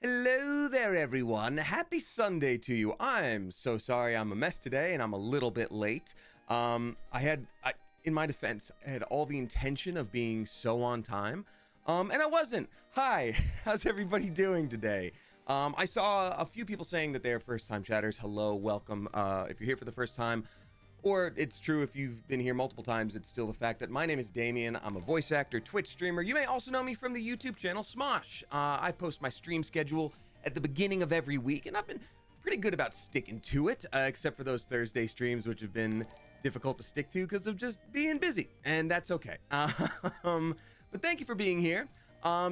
Hello there, everyone. Happy Sunday to you. I'm so sorry I'm a mess today and I'm a little bit late. In my defense, I had all the intention of being so on time, and I wasn't. Hi, how's everybody doing today? I saw a few people saying that they are first-time chatters. Hello, welcome. If you're here for the first time, or it's true if you've been here multiple times, it's still the fact that my name is Damien. I'm a voice actor, Twitch streamer. You may also know me from the YouTube channel Smosh. I post my stream schedule at the beginning of every week, and I've been pretty good about sticking to it, except for those Thursday streams, which have been difficult to stick to because of just being busy, and that's okay. But thank you for being here.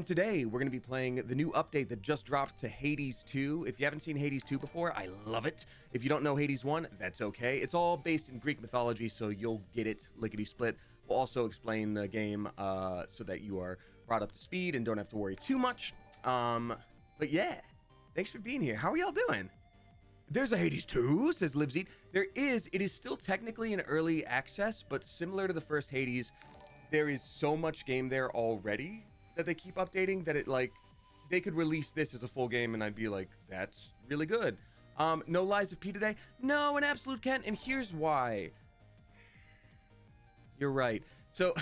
Today, we're going to be playing the new update that just dropped to Hades 2. If you haven't seen Hades 2 before, I love it. If you don't know Hades 1, that's okay. It's all based in Greek mythology, so you'll get it lickety-split. We'll also explain the game so that you are brought up to speed and don't have to worry too much. But yeah, thanks for being here. How are y'all doing? There's a Hades 2, says Libzeet. It is still technically in early access, but similar to the first Hades, there is so much game there already that they keep updating that they could release this as a full game and I'd be like, that's really good. No Lies of P today? No, an absolute can't, and here's why. You're right. So,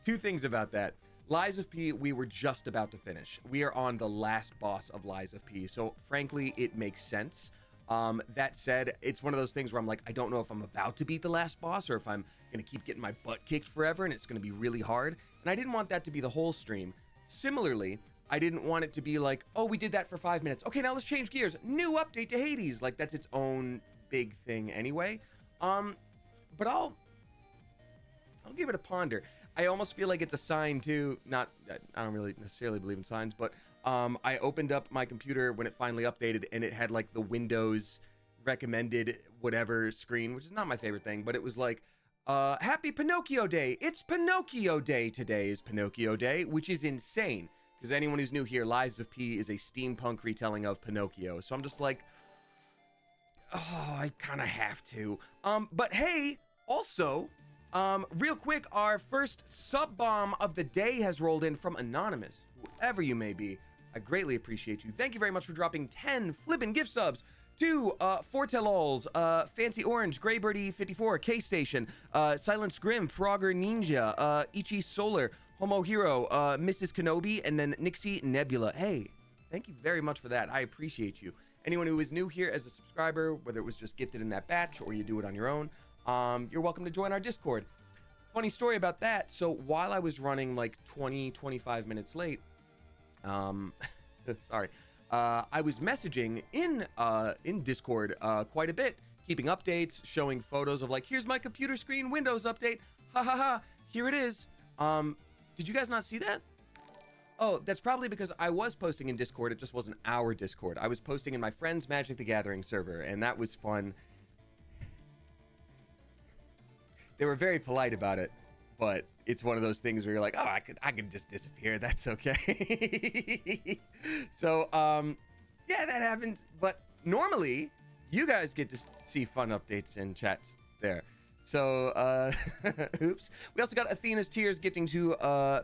two things about that. Lies of P, we were just about to finish. We are on the last boss of Lies of P, so frankly, it makes sense. That said, it's one of those things where I'm like, I don't know if I'm about to beat the last boss or if I'm gonna keep getting my butt kicked forever and it's gonna be really hard, and I didn't want that to be the whole stream. Similarly, I didn't want it to be like, oh, we did that for 5 minutes. Okay, now let's change gears. New update to Hades. Like, that's its own big thing anyway. But I'll give it a ponder. I almost feel like it's a sign too. I don't really necessarily believe in signs, but I opened up my computer when it finally updated and it had like the Windows recommended whatever screen, which is not my favorite thing, but it was like, happy Pinocchio Day. It's Pinocchio Day. Today is Pinocchio Day, which is insane. Because anyone who's new here, Lies of P is a steampunk retelling of Pinocchio. So I'm just like, oh, I kind of have to. But hey, also, real quick, our first sub bomb of the day has rolled in from Anonymous. Whoever you may be, I greatly appreciate you. Thank you very much for dropping 10 flippin' gift subs to Fortellols, Fancy Orange, Graybirdie 54, K-Station, Silence Grim, Frogger Ninja, Ichi Solar, Homo Hero, Mrs. Kenobi, and then Nixie Nebula. Hey, thank you very much for that. I appreciate you. Anyone who is new here as a subscriber, whether it was just gifted in that batch or you do it on your own, you're welcome to join our Discord. Funny story about that. So while I was running like 25 minutes late, sorry, I was messaging in Discord quite a bit, keeping updates, showing photos of like, here's my computer screen, Windows update, ha ha ha, here it is. Did you guys not see that? Oh, that's probably because I was posting in Discord, it just wasn't our Discord. I was posting in my friend's Magic the Gathering server, and that was fun. They were very polite about it, but it's one of those things where you're like, oh, I could just disappear. That's okay. So, yeah, that happens. But normally, you guys get to see fun updates and chats there. So, oops. We also got Athena's Tears gifting to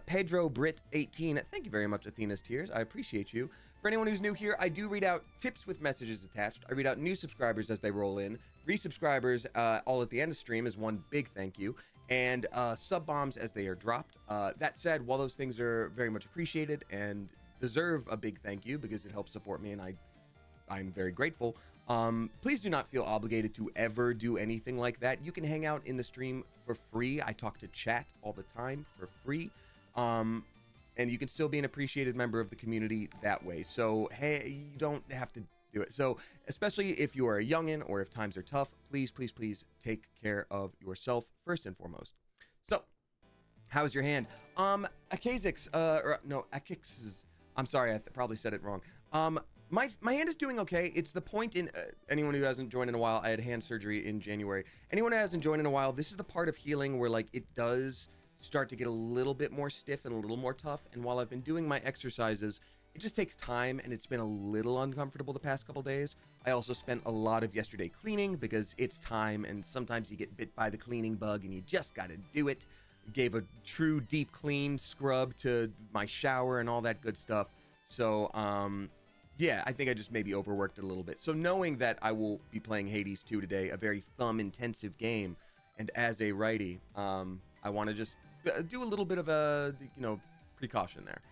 Pedro Brit 18. Thank you very much, Athena's Tears. I appreciate you. For anyone who's new here, I do read out tips with messages attached. I read out new subscribers as they roll in. Resubscribers all at the end of stream is one big thank you. And sub bombs as they are dropped. That said, while those things are very much appreciated and deserve a big thank you because it helps support me and I'm very grateful, please do not feel obligated to ever do anything like that. You can hang out in the stream for free. I talk to chat all the time for free. And you can still be an appreciated member of the community that way. So, hey, you don't have to do it. So, especially if you are a youngin' or if times are tough, please, please, please take care of yourself first and foremost. So, how's your hand? Akazix, Akix, I'm sorry, I probably said it wrong. My hand is doing okay. It's the point in, anyone who hasn't joined in a while, I had hand surgery in January. Anyone who hasn't joined in a while, this is the part of healing where like it does start to get a little bit more stiff and a little more tough. And while I've been doing my exercises, it just takes time and it's been a little uncomfortable the past couple days. I also spent a lot of yesterday cleaning because it's time and sometimes you get bit by the cleaning bug and you just gotta do it. Gave a true deep clean scrub to my shower and all that good stuff. So, Yeah, I think I just maybe overworked it a little bit. So knowing that I will be playing Hades 2 today, a very thumb-intensive game, and as a righty, I want to just do a little bit of a, precaution there.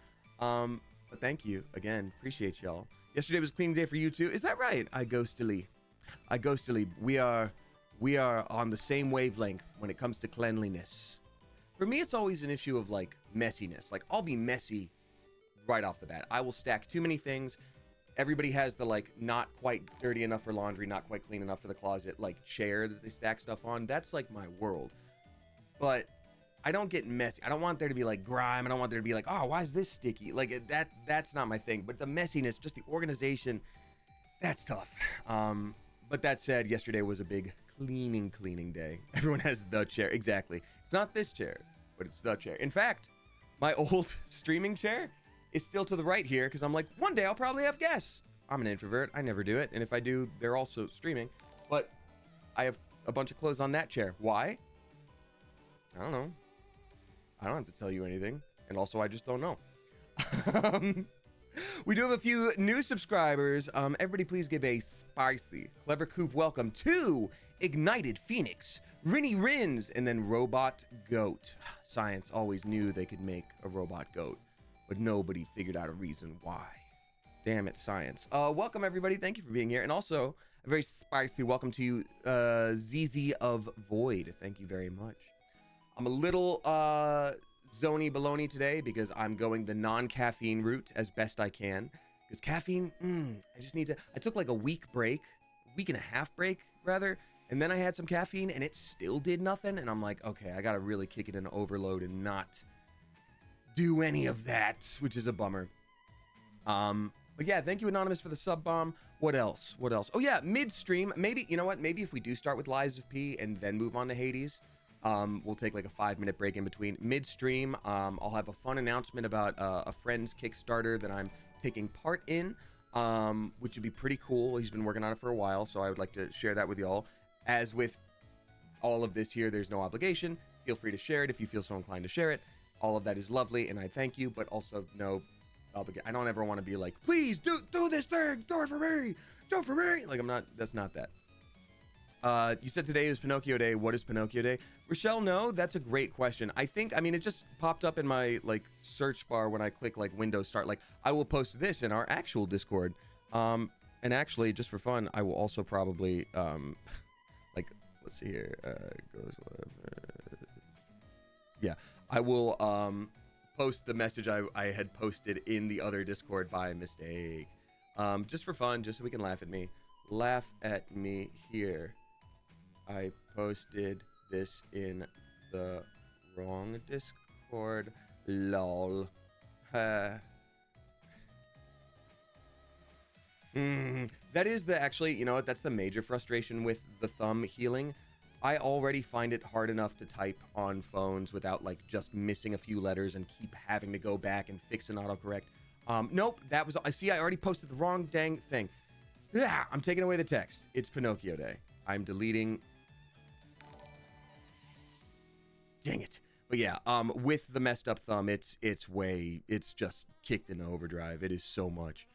But thank you again. Appreciate y'all. Yesterday was a cleaning day for you too. Is that right? I ghostily. We are on the same wavelength when it comes to cleanliness. For me, it's always an issue of like messiness. Like I'll be messy right off the bat. I will stack too many things. Everybody has the like not quite dirty enough for laundry, not quite clean enough for the closet, like chair that they stack stuff on. That's like my world. But I don't get messy. I don't want there to be like grime. I don't want there to be like, oh, why is this sticky? Like that's not my thing. But the messiness, just the organization, that's tough. But that said, yesterday was a big cleaning day. Everyone has the chair. Exactly. It's not this chair, but it's the chair. In fact, my old streaming chair is still to the right here because I'm like, one day I'll probably have guests. I'm an introvert. I never do it. And if I do, they're also streaming. But I have a bunch of clothes on that chair. Why? I don't know. I don't have to tell you anything. And also, I just don't know. We do have a few new subscribers. Everybody please give a spicy, clever coop welcome to Ignited Phoenix, Rinny Rins, and then Robot Goat. Science always knew they could make a robot goat, but nobody figured out a reason why. Damn it, science. Welcome, everybody. Thank you for being here. And also, a very spicy welcome to you, ZZ of Void. Thank you very much. I'm a little zony baloney today because I'm going the non-caffeine route as best I can. Because caffeine, I just need to... I took like a week and a half break, rather. And then I had some caffeine and it still did nothing. And I'm like, okay, I got to really kick it into overload and not do any of that, which is a bummer. But yeah, thank you, Anonymous, for the sub bomb. What else? Oh yeah, midstream. Maybe, you know what? Maybe if we do start with Lies of P and then move on to Hades, we'll take like a 5-minute break in between. Midstream, I'll have a fun announcement about a friend's Kickstarter that I'm taking part in, which would be pretty cool. He's been working on it for a while, so I would like to share that with y'all. As with all of this here, there's no obligation. Feel free to share it if you feel so inclined to share it. All of that is lovely, and I thank you, but also no obligation. I don't ever want to be like, please do this thing, do it for me. Like, that's not that. You said today is Pinocchio Day. What is Pinocchio Day? Rochelle, no, that's a great question. I mean, it just popped up in my like search bar when I click like Windows Start. Like, I will post this in our actual Discord. And actually, just for fun, I will also probably, like, let's see here. Yeah, I will post the message I had posted in the other Discord by mistake. Just for fun, just so we can laugh at me. Laugh at me here. I posted this in the wrong Discord. Lol. That is actually, you know what? That's the major frustration with the thumb healing. I already find it hard enough to type on phones without like just missing a few letters and keep having to go back and fix an autocorrect. Nope, that was, I see I already posted the wrong dang thing. Yeah, I'm taking away the text. It's Pinocchio Day. I'm deleting. Dang it. But yeah, with the messed up thumb, it's just kicked into overdrive. It is so much.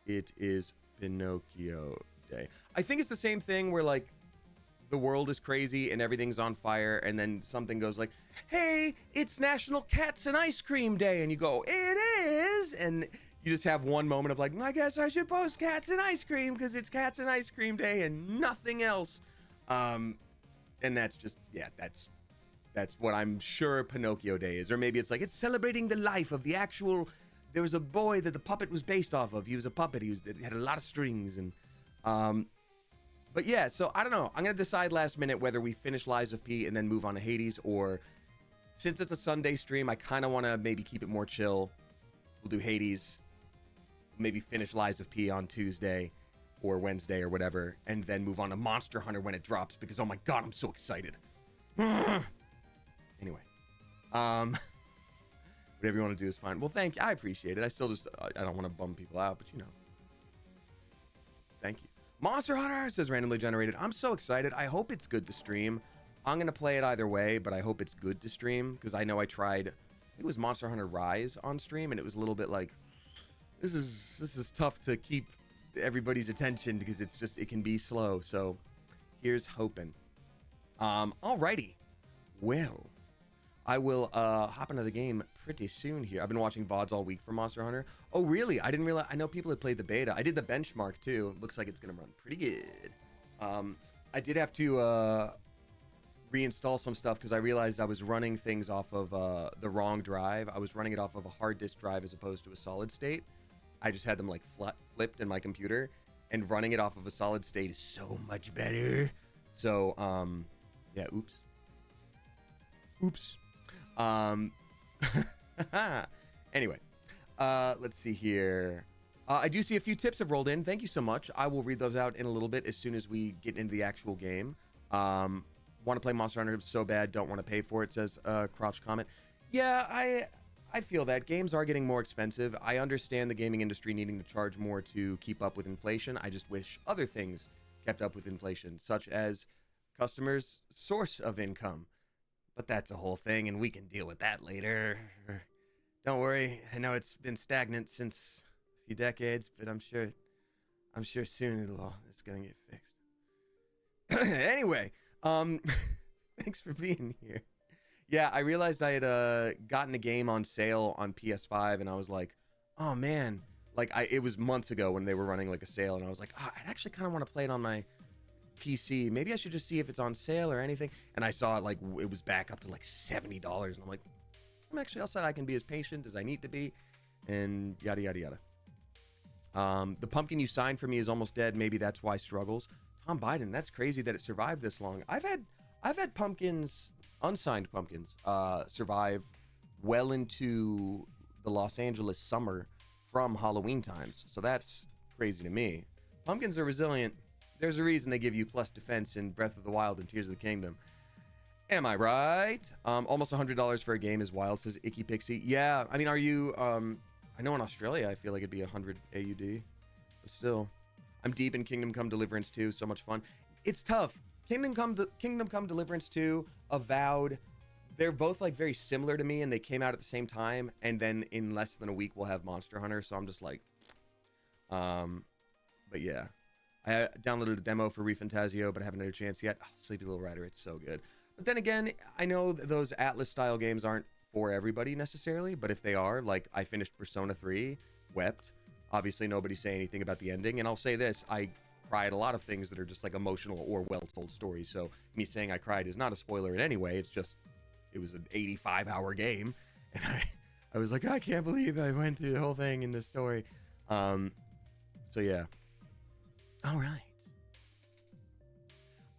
It is Pinocchio Day. I think it's the same thing where like the world is crazy and everything's on fire, and then something goes like, hey, it's National Cats and Ice Cream Day, and you go, it is, and you just have one moment of like, I guess I should post cats and ice cream because it's Cats and Ice Cream Day and nothing else. And that's just, yeah, that's what I'm sure Pinocchio Day is. Or maybe it's like, it's celebrating the life of the actual, there was a boy that the puppet was based off of. He was a puppet. He had a lot of strings. And but yeah, so I don't know. I'm going to decide last minute whether we finish Lies of P and then move on to Hades, or since it's a Sunday stream, I kind of want to maybe keep it more chill. We'll do Hades, maybe finish Lies of P on Tuesday or Wednesday or whatever, and then move on to Monster Hunter when it drops, because oh my god, I'm so excited. Anyway, whatever you want to do is fine. Well, thank you. I appreciate it. I still just, I don't want to bum people out, but you know. Thank you. Monster Hunter says randomly generated. I'm so excited. I hope it's good to stream. I'm going to play it either way, but I hope it's good to stream, because I know I tried, I think it was Monster Hunter Rise on stream, and it was a little bit like, This is tough to keep everybody's attention because it can be slow. So here's hoping. Alrighty. Well, I will hop into the game pretty soon here. I've been watching VODs all week for Monster Hunter. Oh, really? I didn't realize. I know people had played the beta. I did the benchmark too. Looks like it's gonna run pretty good. I did have to reinstall some stuff because I realized I was running things off of the wrong drive. I was running it off of a hard disk drive as opposed to a solid state. I just had them like flipped in my computer, and running it off of a solid state is so much better. So, yeah, oops. Anyway, let's see here. I do see a few tips have rolled in. Thank you so much. I will read those out in a little bit as soon as we get into the actual game. Want to play Monster Hunter so bad, don't want to pay for it, says Crotch Comment. Yeah, I feel that. Games are getting more expensive. I understand the gaming industry needing to charge more to keep up with inflation. I just wish other things kept up with inflation, such as customers' source of income. But that's a whole thing, and we can deal with that later. Don't worry. I know it's been stagnant since a few decades, but I'm sure soon it's gonna get fixed. Anyway, thanks for being here. Yeah, I realized I had gotten a game on sale on PS5, and I was like, oh man, like it was months ago when they were running like a sale, and I was like, oh, I actually kind of want to play it on my PC. Maybe I should just see if it's on sale or anything. And I saw it like it was back up to like $70, and I'm like, I'm actually outside. I can be as patient as I need to be, and yada yada yada. The pumpkin you signed for me is almost dead. Maybe that's why struggles. Tom Biden, that's crazy that it survived this long. I've had pumpkins, unsigned pumpkins, survive well into the Los Angeles summer from Halloween times. So that's crazy to me. Pumpkins are resilient. There's a reason they give you plus defense in Breath of the Wild and Tears of the Kingdom. Am I right? Almost $100 for a game is wild, says Icky Pixie. Yeah, I mean, are you, I know in Australia, I feel like it'd be 100 AUD, but still. I'm deep in Kingdom Come Deliverance 2, so much fun. It's tough. Kingdom Come Deliverance 2, Avowed, they're both like very similar to me, and they came out at the same time, and then in less than a week we'll have Monster Hunter, so I'm just like, but yeah. I downloaded a demo for ReFantazio, but I haven't had a chance yet. Oh, Sleepy Little Rider, it's so good. But then again, I know those Atlas-style games aren't for everybody necessarily, but if they are, like I finished Persona 3, wept. Obviously, nobody say anything about the ending, and I'll say this, I cry at a lot of things that are just like emotional or well-told stories, so me saying I cried is not a spoiler in any way. It's just, it was an 85-hour game, and I was like, I can't believe I went through the whole thing in this story. So yeah. All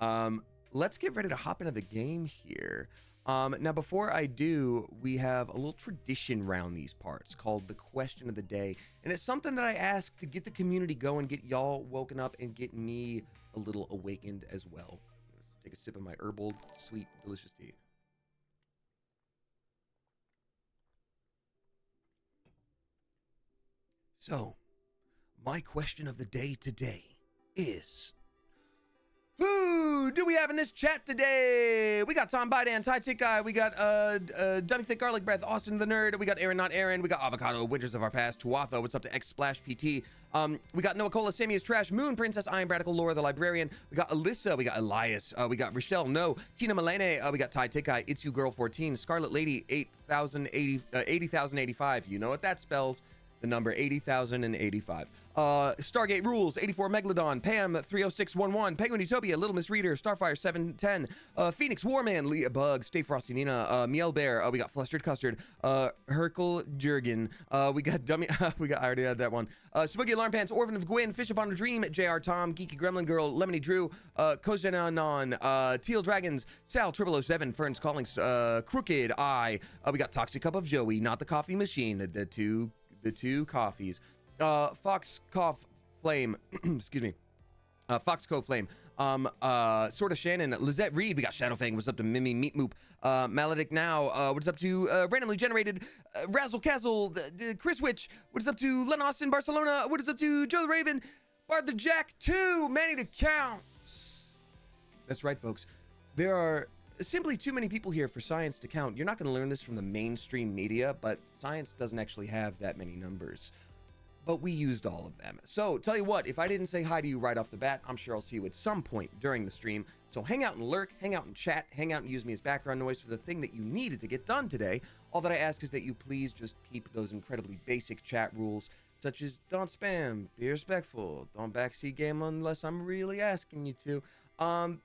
right. Let's get ready to hop into the game here. Now, before I do, we have a little tradition around these parts called the question of the day. And it's something that I ask to get the community going, get y'all woken up, and get me a little awakened as well. Let's take a sip of my herbal, sweet, delicious tea. So, my question of the day today is, who do we have in this chat today? We got Tom Bidan, Ty Tick Guy, we got Dummy Thick Garlic Breath, Austin the Nerd, we got Aaron Not Aaron, we got Avocado, Winters of Our Past, Tuatha, what's up to X Splash PT, we got Noah Cola, Sammy is Trash, Moon Princess, I Am Radical, Laura the Librarian, we got Alyssa, we got Elias, we got Rochelle, No, Tina Malene, we got Ty Tick Guy, It's You Girl 14, Scarlet Lady 80,085, you know what that spells. The number 80,085. Stargate Rules, 84 Megalodon, Pam 30611, Penguin Utopia, Little Miss Reader, Starfire 710, Phoenix Warman, Leah Bug, Stay Frosty Nina, Miel Bear, we got Flustered Custard, Herkel Jurgen, we got Dummy, I already had that one, Shiboogie Alarm Pants, Orphan of Gwyn, Fish Upon a Dream, JR Tom, Geeky Gremlin Girl, Lemony Drew, Kozenanon, Teal Dragons, Sal 0007, Ferns Calling, Crooked Eye, we got Toxic Cup of Joey, Not the Coffee Machine, the two coffees, Fox Cough Flame, excuse me, Fox Cove Flame, Sorta Shannon, Lizette Reed, we got Shadowfang, what's up to Mimi Meat Moop, Maledic Now, what's up to randomly generated, Razzle Castle, Chris Witch, what is up to Len Austin Barcelona, what is up to Joe the Raven, Bard the Jack 2, Manny to Count. That's right, folks. There are simply too many people here for science to count. You're not going to learn this from the mainstream media, but science doesn't actually have that many numbers. but we used all of them. So tell you what, if I didn't say hi to you right off the bat, I'm sure I'll see you at some point during the stream. So hang out and lurk, hang out and chat, hang out and use me as background noise for the thing that you needed to get done today. All that I ask is that you please just keep those incredibly basic chat rules, such as don't spam, be respectful, don't backseat game unless I'm really asking you to.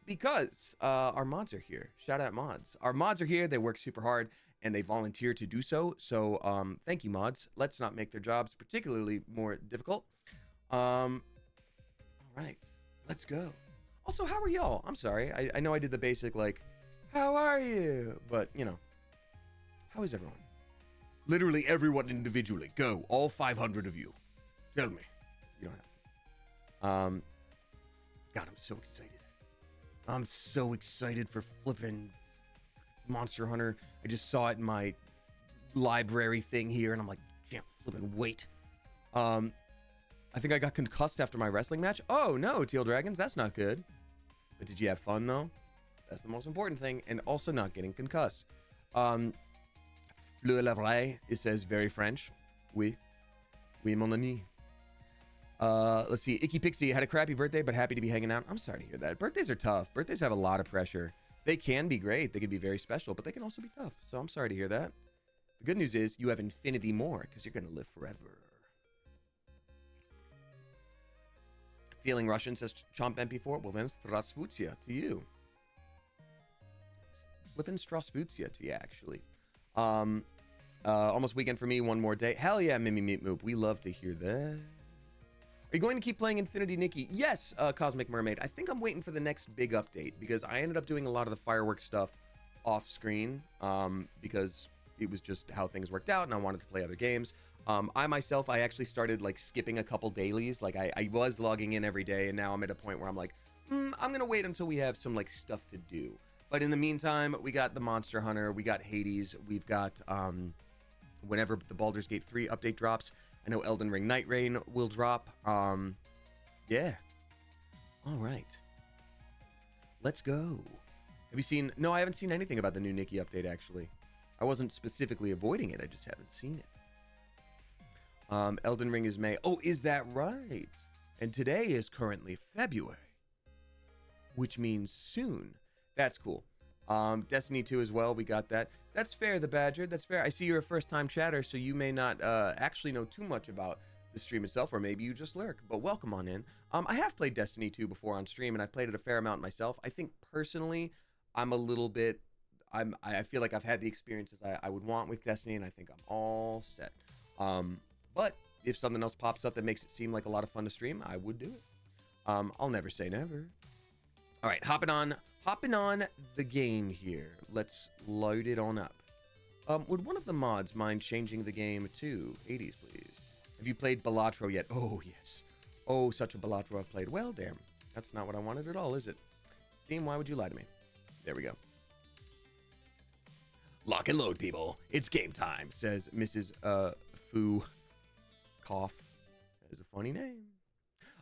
Because our mods are here. Shout out mods. Our mods are here. They work super hard and they volunteer to do so. So thank you, mods. Let's not make their jobs particularly more difficult. All right, let's go. Also, how are y'all? I'm sorry. I know I did the basic, like, how are you? But, you know, how is everyone? Literally everyone individually. Go. All 500 of you. Tell me. You don't have to. God, I'm so excited. I'm so excited for flipping Monster Hunter. I just saw it in my library thing here, and I'm like, can't flipping wait. I think I got concussed after my wrestling match. Oh, no, Teal Dragons, that's not good. But did you have fun, though? That's the most important thing, and also not getting concussed. Fleur la vraie, it says very French. Oui. Oui, mon ami. Let's see. Icky Pixie had a crappy birthday, but happy to be hanging out. I'm sorry to hear that. Birthdays are tough. Birthdays have a lot of pressure. They can be great. They can be very special, but they can also be tough. So I'm sorry to hear that. The good news is you have infinity more because you're going to live forever. Feeling Russian, says Chomp MP4. Well, then Strasvutia to you. Flipping Strasvutia to you, actually. Almost weekend for me. One more day. Hell yeah, Mimi Meat Moop. We love to hear that. Are you going to keep playing Infinity Nikki? Yes, Cosmic Mermaid. I think I'm waiting for the next big update because I ended up doing a lot of the fireworks stuff off screen because it was just how things worked out and I wanted to play other games. I actually started like skipping a couple dailies. Like I was logging in every day and now I'm at a point where I'm like, I'm going to wait until we have some like stuff to do. But in the meantime, we got the Monster Hunter, we got Hades, we've got whenever the Baldur's Gate 3 update drops, I know Elden Ring Night Rain will drop. Yeah. All right. Let's go. Have you seen... No, I haven't seen anything about the new Nikki update, actually. I wasn't specifically avoiding it. I just haven't seen it. Elden Ring is May. Oh, is that right? And today is currently February, which means soon. That's cool. Destiny 2 as well. We got that. That's fair, the Badger. That's fair. I see you're a first-time chatter, so you may not actually know too much about the stream itself, or maybe you just lurk, but welcome on in. I have played Destiny 2 before on stream, and I've played it a fair amount myself. I think, personally, I'm a little bit... I feel like I've had the experiences I would want with Destiny, and I think I'm all set. But if something else pops up that makes it seem like a lot of fun to stream, I would do it. I'll never say never. All right, hopping on the game here. Let's load it on up. Would one of the mods mind changing the game to Hades, please? Have you played Balatro yet? Oh, yes. Oh, such a Balatro I've played. Well, damn. That's not what I wanted at all, is it? Steam, why would you lie to me? There we go. Lock and load, people. It's game time, says Mrs. Foo. Cough. That is a funny name.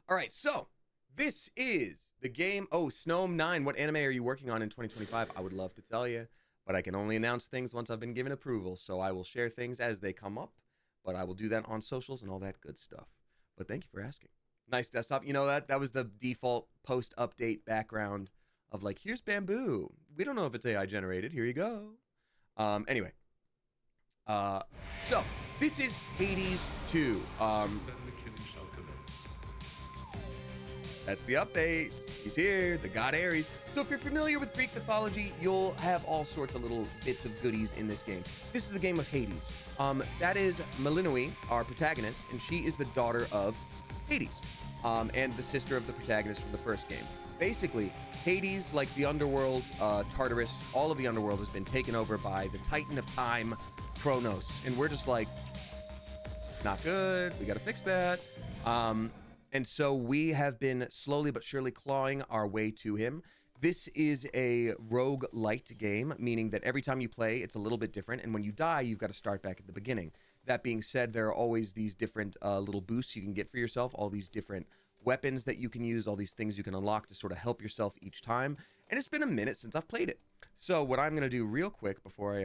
All right, so this is the game. Oh, Snome 9. What anime are you working on in 2025? I would love to tell you, but I can only announce things once I've been given approval, so I will share things as they come up, but I will do that on socials and all that good stuff. But thank you for asking. Nice desktop. You know, that was the default post-update background of like, here's Bamboo. We don't know if it's AI generated. Here you go. Anyway. So, this is Hades 2. That's the update. He's here, the god Ares. So if you're familiar with Greek mythology, you'll have all sorts of little bits of goodies in this game. This is the game of Hades. That is Melinoe, our protagonist, and she is the daughter of Hades, and the sister of the protagonist from the first game. Basically, Hades, like the underworld, Tartarus, all of the underworld has been taken over by the Titan of Time, Kronos, and we're just like, not good, we gotta fix that. And so we have been slowly but surely clawing our way to him. This is a roguelite game, meaning that every time you play, it's a little bit different, and when you die, you've got to start back at the beginning. That being said, there are always these different little boosts you can get for yourself, all these different weapons that you can use, all these things you can unlock to sort of help yourself each time, and it's been a minute since I've played it. So what I'm going to do real quick before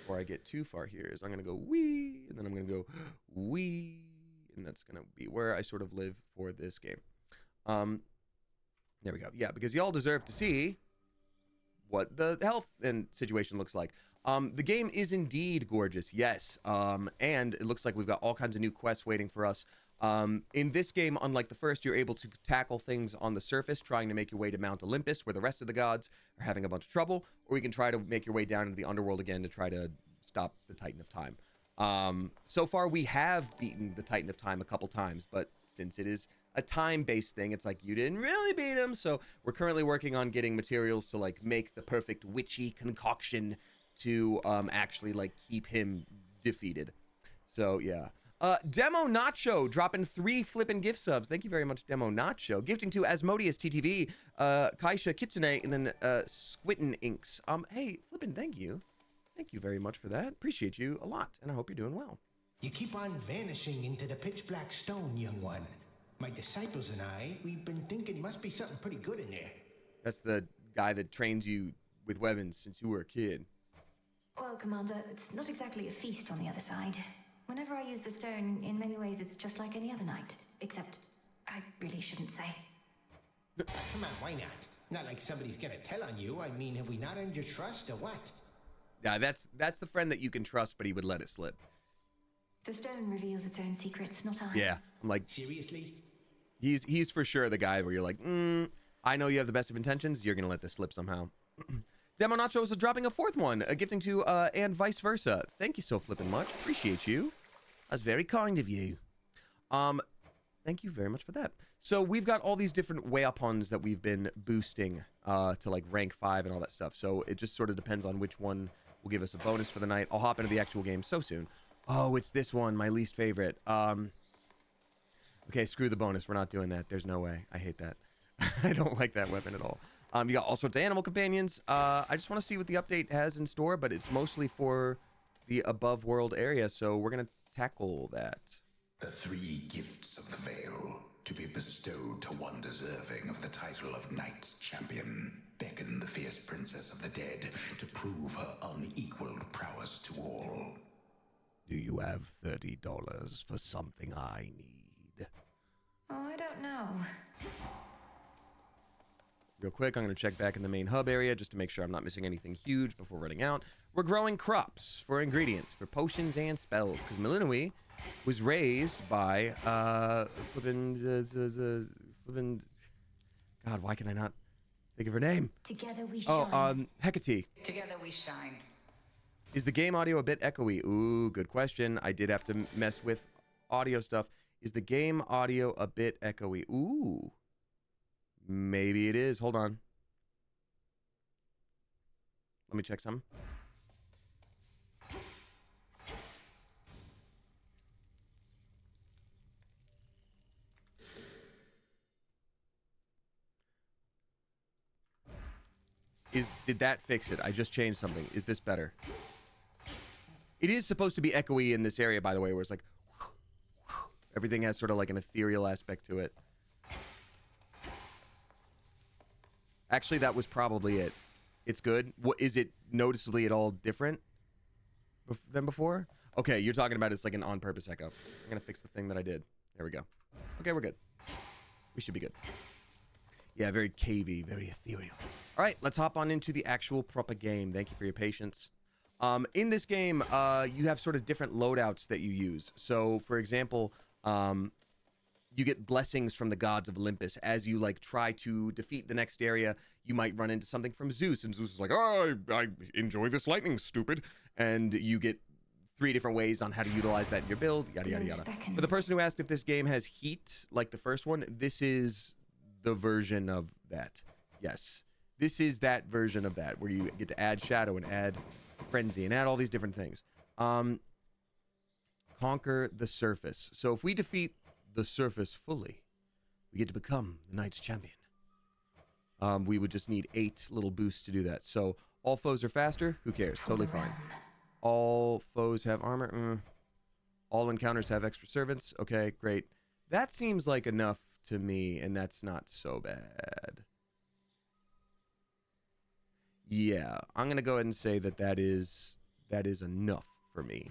I get too far here is I'm going to go wee, and then I'm going to go wee, and that's gonna be where I sort of live for this game. There we go. Yeah, because y'all deserve to see what the health and situation looks like. The game is indeed gorgeous, yes. And it looks like we've got all kinds of new quests waiting for us. In this game, unlike the first, you're able to tackle things on the surface, trying to make your way to Mount Olympus, where the rest of the gods are having a bunch of trouble, or you can try to make your way down into the underworld again to try to stop the Titan of Time. So far, we have beaten the Titan of Time a couple times, but since it is a time-based thing, it's like you didn't really beat him. So we're currently working on getting materials to like make the perfect witchy concoction to actually like keep him defeated. So yeah. Demo Nacho dropping 3 flippin' gift subs. Thank you very much, Demo Nacho. Gifting to Asmodeus TTV, Kaisha Kitsune, and then Squitten Inks. Hey, flippin' thank you. Thank you very much for that. Appreciate you a lot, and I hope you're doing well. You keep on vanishing into the pitch black stone, young one. My disciples and I, we've been thinking must be something pretty good in there. That's the guy that trains you with weapons since you were a kid. Well, Commander, it's not exactly a feast on the other side. Whenever I use the stone, in many ways it's just like any other night. Except, I really shouldn't say. Come on, why not? Not like somebody's gonna tell on you. I mean, have we not earned your trust, or what? Yeah, that's the friend that you can trust, but he would let it slip. The stone reveals its own secrets, not I. Yeah, I'm like... Seriously? He's for sure the guy where you're like, I know you have the best of intentions. You're going to let this slip somehow. Demo Nacho is dropping a 4th one, a gifting to, and vice versa. Thank you so flippin' much. Appreciate you. That's very kind of you. Thank you very much for that. So we've got all these different weapons that we've been boosting to like rank 5 and all that stuff. So it just sort of depends on which one will give us a bonus for the night. I'll hop into the actual game so soon. Oh, it's this one, my least favorite. Okay, screw the bonus. We're not doing that. There's no way. I hate that. I don't like that weapon at all. You got all sorts of animal companions. I just want to see what the update has in store, but it's mostly for the above world area, so we're going to tackle that. The 3 gifts of the veil, to be bestowed to one deserving of the title of Knight's Champion, beckon the fierce princess of the dead to prove her unequaled prowess to all. Do you have $30 for something I need? Oh, I don't know. Real quick, I'm going to check back in the main hub area just to make sure I'm not missing anything huge before running out. We're growing crops for ingredients, for potions and spells, because Milinui was raised by, God, why can I not think of her name? Together we shine. Oh, Hecate. Together we shine. Is the game audio a bit echoey? Ooh, good question. I did have to mess with audio stuff. Is the game audio a bit echoey? Ooh. Maybe it is. Hold on. Let me check some. Did that fix it? I just changed something. Is this better? It is supposed to be echoey in this area, by the way, where it's like everything has sort of like an ethereal aspect to it. Actually, that was probably it. It's good. What is it noticeably at all different than before? Okay, you're talking about it's like an on-purpose echo. I'm gonna fix the thing that I did. There we go. Okay, we're good. We should be good. Yeah, very cavey, very ethereal. All right, let's hop on into the actual proper game. Thank you for your patience. In this game, you have sort of different loadouts that you use. So, for example, you get blessings from the gods of Olympus. As you like try to defeat the next area, you might run into something from Zeus, and Zeus is like, "Oh, I enjoy this lightning, stupid." And you get 3 different ways on how to utilize that in your build, yada yada yada. For the person who asked if this game has heat like the first one, this is the version of that. Yes, this is that version of that where you get to add shadow and add frenzy and add all these different things. Conquer the surface. So if we defeat the surface fully, we get to become the Knight's Champion. We would just need 8 little boosts to do that. So all foes are faster. Who cares? Totally fine. All foes have armor. All encounters have extra servants. Okay, great. That seems like enough to me, and that's not so bad. Yeah, I'm gonna go ahead and say that that is enough for me.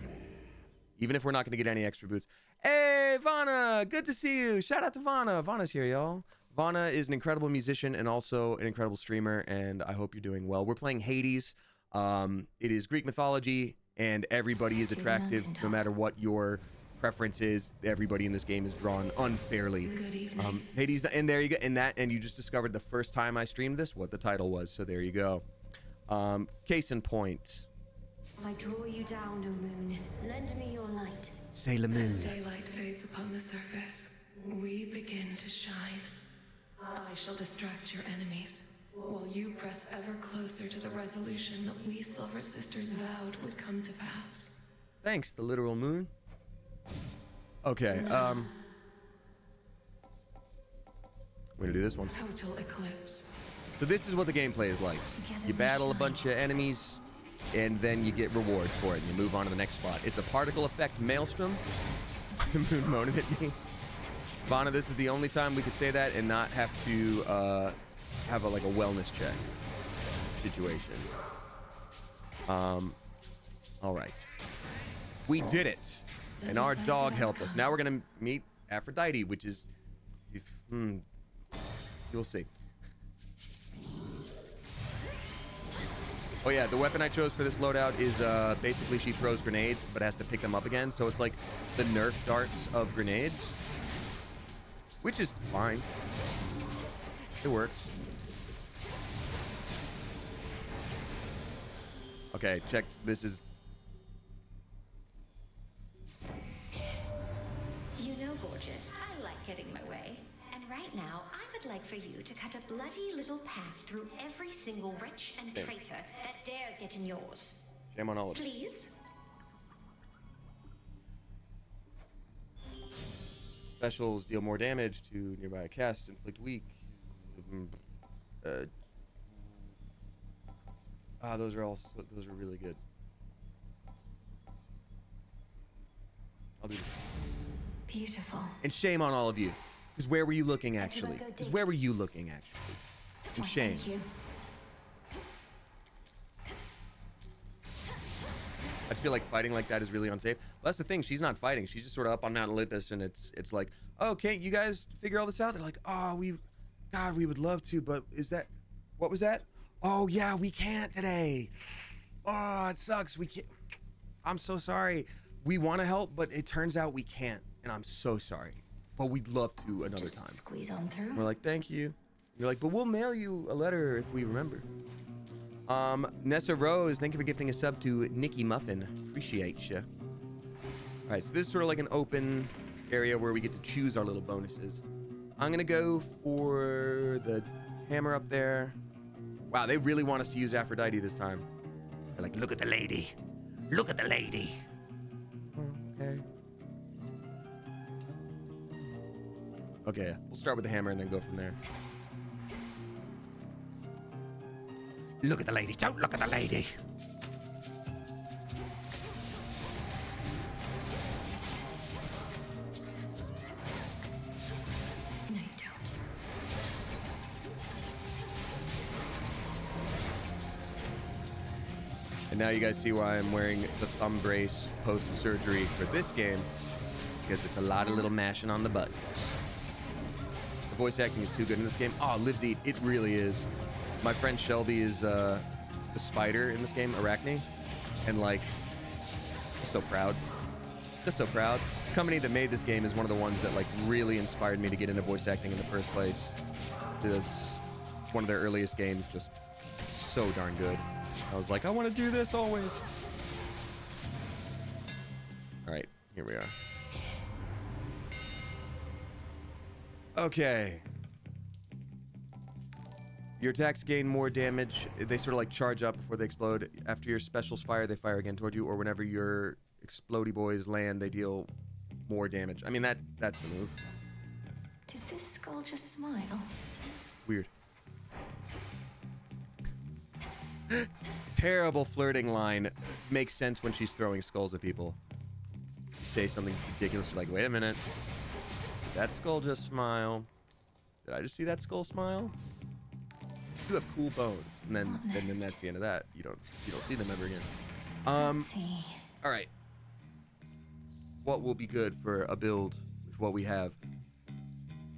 Even if we're not gonna get any extra boosts. Hey, Vana, good to see you. Shout out to Vana. Vana's here, y'all. Vana is an incredible musician and also an incredible streamer, and I hope you're doing well. We're playing Hades. It is Greek mythology, and everybody is attractive no matter what your preference is. Everybody in this game is drawn unfairly. Good evening. Hades, and there you go. And you just discovered the first time I streamed this what the title was. So there you go. Case in point. I draw you down, O moon. Lend me your light. Sailor Moon. As daylight fades upon the surface, we begin to shine. I shall distract your enemies, while you press ever closer to the resolution that we Silver Sisters vowed would come to pass. Thanks, the literal moon. Okay, we're gonna do this one. Total eclipse. So this is what the gameplay is like. You battle a bunch of enemies, and then you get rewards for it, and you move on to the next spot. It's a particle effect maelstrom. The moon moaning at me. Vana, this is the only time we could say that and not have to have like a wellness check situation. All right. We did it. And our dog helped us. Now we're gonna meet Aphrodite, which is, you'll see. Oh yeah, the weapon I chose for this loadout is basically she throws grenades, but has to pick them up again. So it's like the Nerf darts of grenades, which is fine. It works. Okay, check. This is. You know, gorgeous, I like getting my way. And right now, I would like for you to cut a bloody little path through every single wretch and Okay. traitor that dares get in yours. Shame on all of you. Please? Specials deal more damage to nearby casts, inflict weak. Those are really good. I'll do this. Beautiful. And shame on all of you. Because where were you looking, actually? Because where were you looking, actually? And Why, shame. thank you. I just feel like fighting like that is really unsafe. Well, that's the thing. She's not fighting. She's just sort of up on Mount Olympus, and it's like, oh, can't you guys figure all this out? They're like, oh, God, we would love to, but what was that? Oh, yeah, we can't today. Oh, it sucks. We can't. I'm so sorry. We want to help, but it turns out we can't, and I'm so sorry. But we'd love to another Just time. squeeze on through. And we're like, thank you. You're like, but we'll mail you a letter if we remember. Nessa Rose, thank you for gifting a sub to Nikki Muffin. Appreciate you. All right, so this is sort of like an open area where we get to choose our little bonuses. I'm gonna go for the hammer up there. Wow, they really want us to use Aphrodite this time. They're like, look at the lady. Look at the lady. Okay. Okay, we'll start with the hammer and then go from there. Look at the lady. Don't look at the lady. No, you don't. And now you guys see why I'm wearing the thumb brace post-surgery for this game. Because it's a lot of little mashing on the buttons. The voice acting is too good in this game. Oh, lives eat. It really is. My friend Shelby is the spider in this game, Arachne. And like, just so proud. Just so proud. The company that made this game is one of the ones that like really inspired me to get into voice acting in the first place. It's one of their earliest games, just so darn good. I was like, I want to do this always. All right, here we are. Okay. Your attacks gain more damage. They sort of like charge up before they explode. After your specials fire, they fire again toward you, or whenever your explodey boys land, they deal more damage. I mean, that's the move. Did this skull just smile? Weird. Terrible flirting line. Makes sense when she's throwing skulls at people. You say something ridiculous, you're like, wait a minute. That skull just smile. Did I just see that skull smile? You have cool bones, and then that's the end of that. You don't see them ever again. Let's see. All right. What will be good for a build with what we have.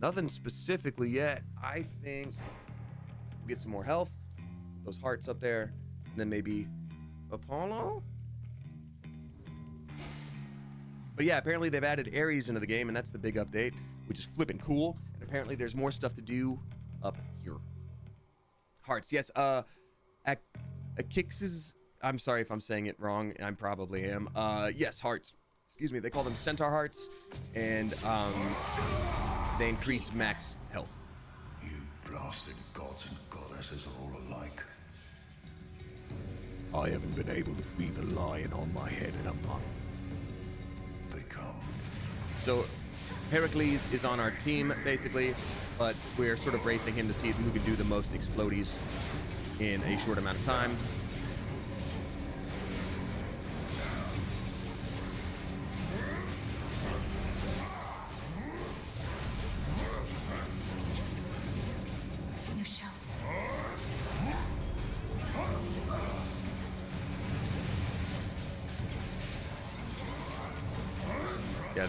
Nothing specifically yet. I think we'll get some more health. Those hearts up there. And then maybe Apollo? But yeah, apparently they've added Ares into the game, and that's the big update, which is flipping cool. And apparently there's more stuff to do up here. Hearts, yes. Akix's, I'm sorry if I'm saying it wrong. I probably am. Yes, hearts. Excuse me. They call them centaur hearts, and they increase max health. You blasted gods and goddesses are all alike. I haven't been able to feed the lion on my head in a month. They come. So Heracles is on our team, basically, but we're sort of racing him to see who can do the most explodies in a short amount of time. No shells. Yeah,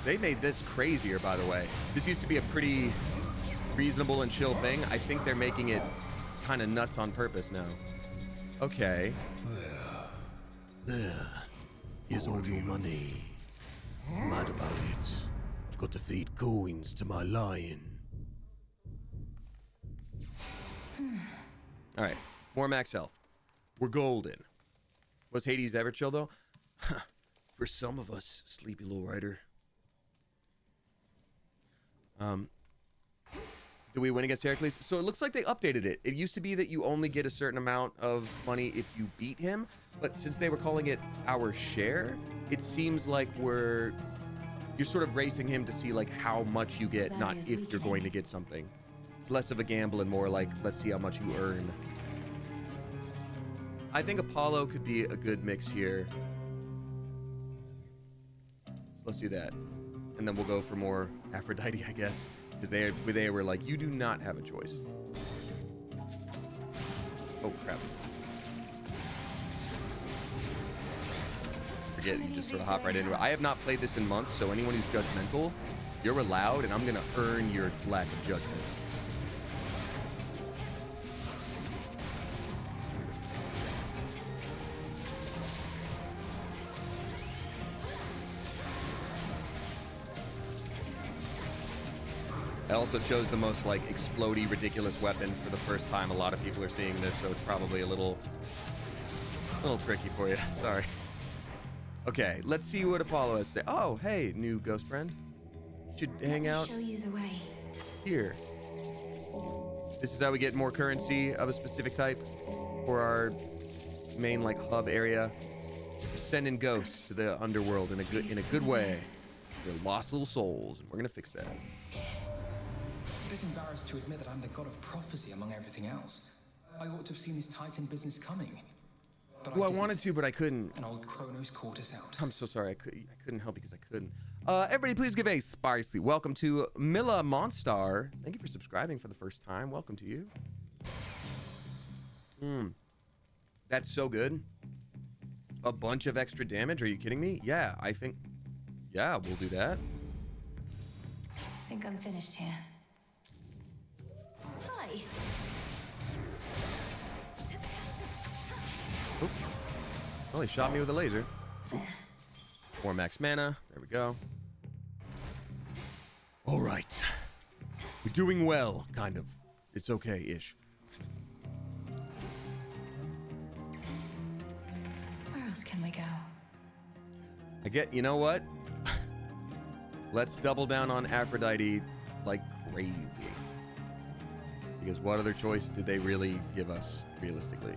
they made this crazier, by the way. This used to be a pretty reasonable and chill thing. I think they're making it kind of nuts on purpose now. Okay. There. Here's all your money. Mad about it. I've got to feed coins to my lion. All right. More max health. We're golden. Was Hades ever chill, though? For some of us, sleepy low rider. Do we win against Heracles? So it looks like they updated it. It used to be that you only get a certain amount of money if you beat him, but since they were calling it our share, it seems like you're sort of racing him to see like how much you get, not if you're going to get something. It's less of a gamble and more like, let's see how much you earn. I think Apollo could be a good mix here. So let's do that. And then we'll go for more Aphrodite, I guess. Because they were like, you do not have a choice. Oh, crap. Forget, you just sort of hop right into it. I have not played this in months, so anyone who's judgmental, you're allowed, and I'm going to earn your lack of judgment. I also chose the most like explodey ridiculous weapon for the first time. A lot of people are seeing this, so it's probably a little tricky for you. Sorry. Okay, let's see what Apollo has to say. Oh, hey, new ghost friend. You should hang out Show you the way. here. This is how we get more currency of a specific type for our main like hub area. We're sending ghosts to the underworld in a good way. They're lost little souls, and we're gonna fix that. I'm a bit embarrassed to admit that I'm the god of prophecy among everything else. I ought to have seen this Titan business coming. But Well, I didn't. wanted to, but I couldn't. And old Kronos caught us out. I'm so sorry. I couldn't help because I couldn't. Everybody, please give a spicy welcome to Milla Monstar. Thank you for subscribing for the first time. Welcome to you. That's so good. A bunch of extra damage. Are you kidding me? Yeah, I think. Yeah, we'll do that. Think I'm finished here. Hi. Oh. Well, he shot me with a laser. There. More max mana. There we go. All right. We're doing well, kind of. It's okay-ish. Where else can we go? You know what? Let's double down on Aphrodite like crazy. Because what other choice did they really give us, realistically?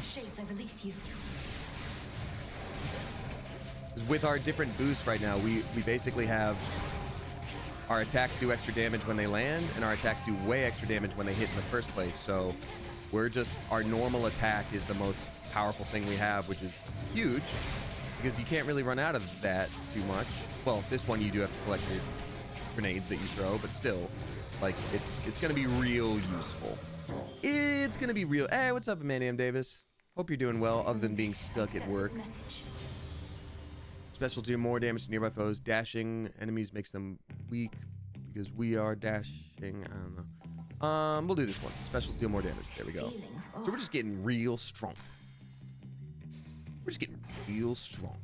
Shades, I release you. 'Cause with our different boosts right now, we basically have our attacks do extra damage when they land, and our attacks do way extra damage when they hit in the first place. So our normal attack is the most powerful thing we have, which is huge, because you can't really run out of that too much. Well, this one you do have to collect your grenades that you throw, but still, like, it's gonna be real useful. It's gonna be real. Hey, what's up, Amanda M. Davis? Hope you're doing well, other than being stuck at work. Special do more damage to nearby foes. Dashing enemies makes them weak because we are dashing. I don't know. We'll do this one. Specials deal more damage. There we go. So we're just getting real strong. We're just getting real strong.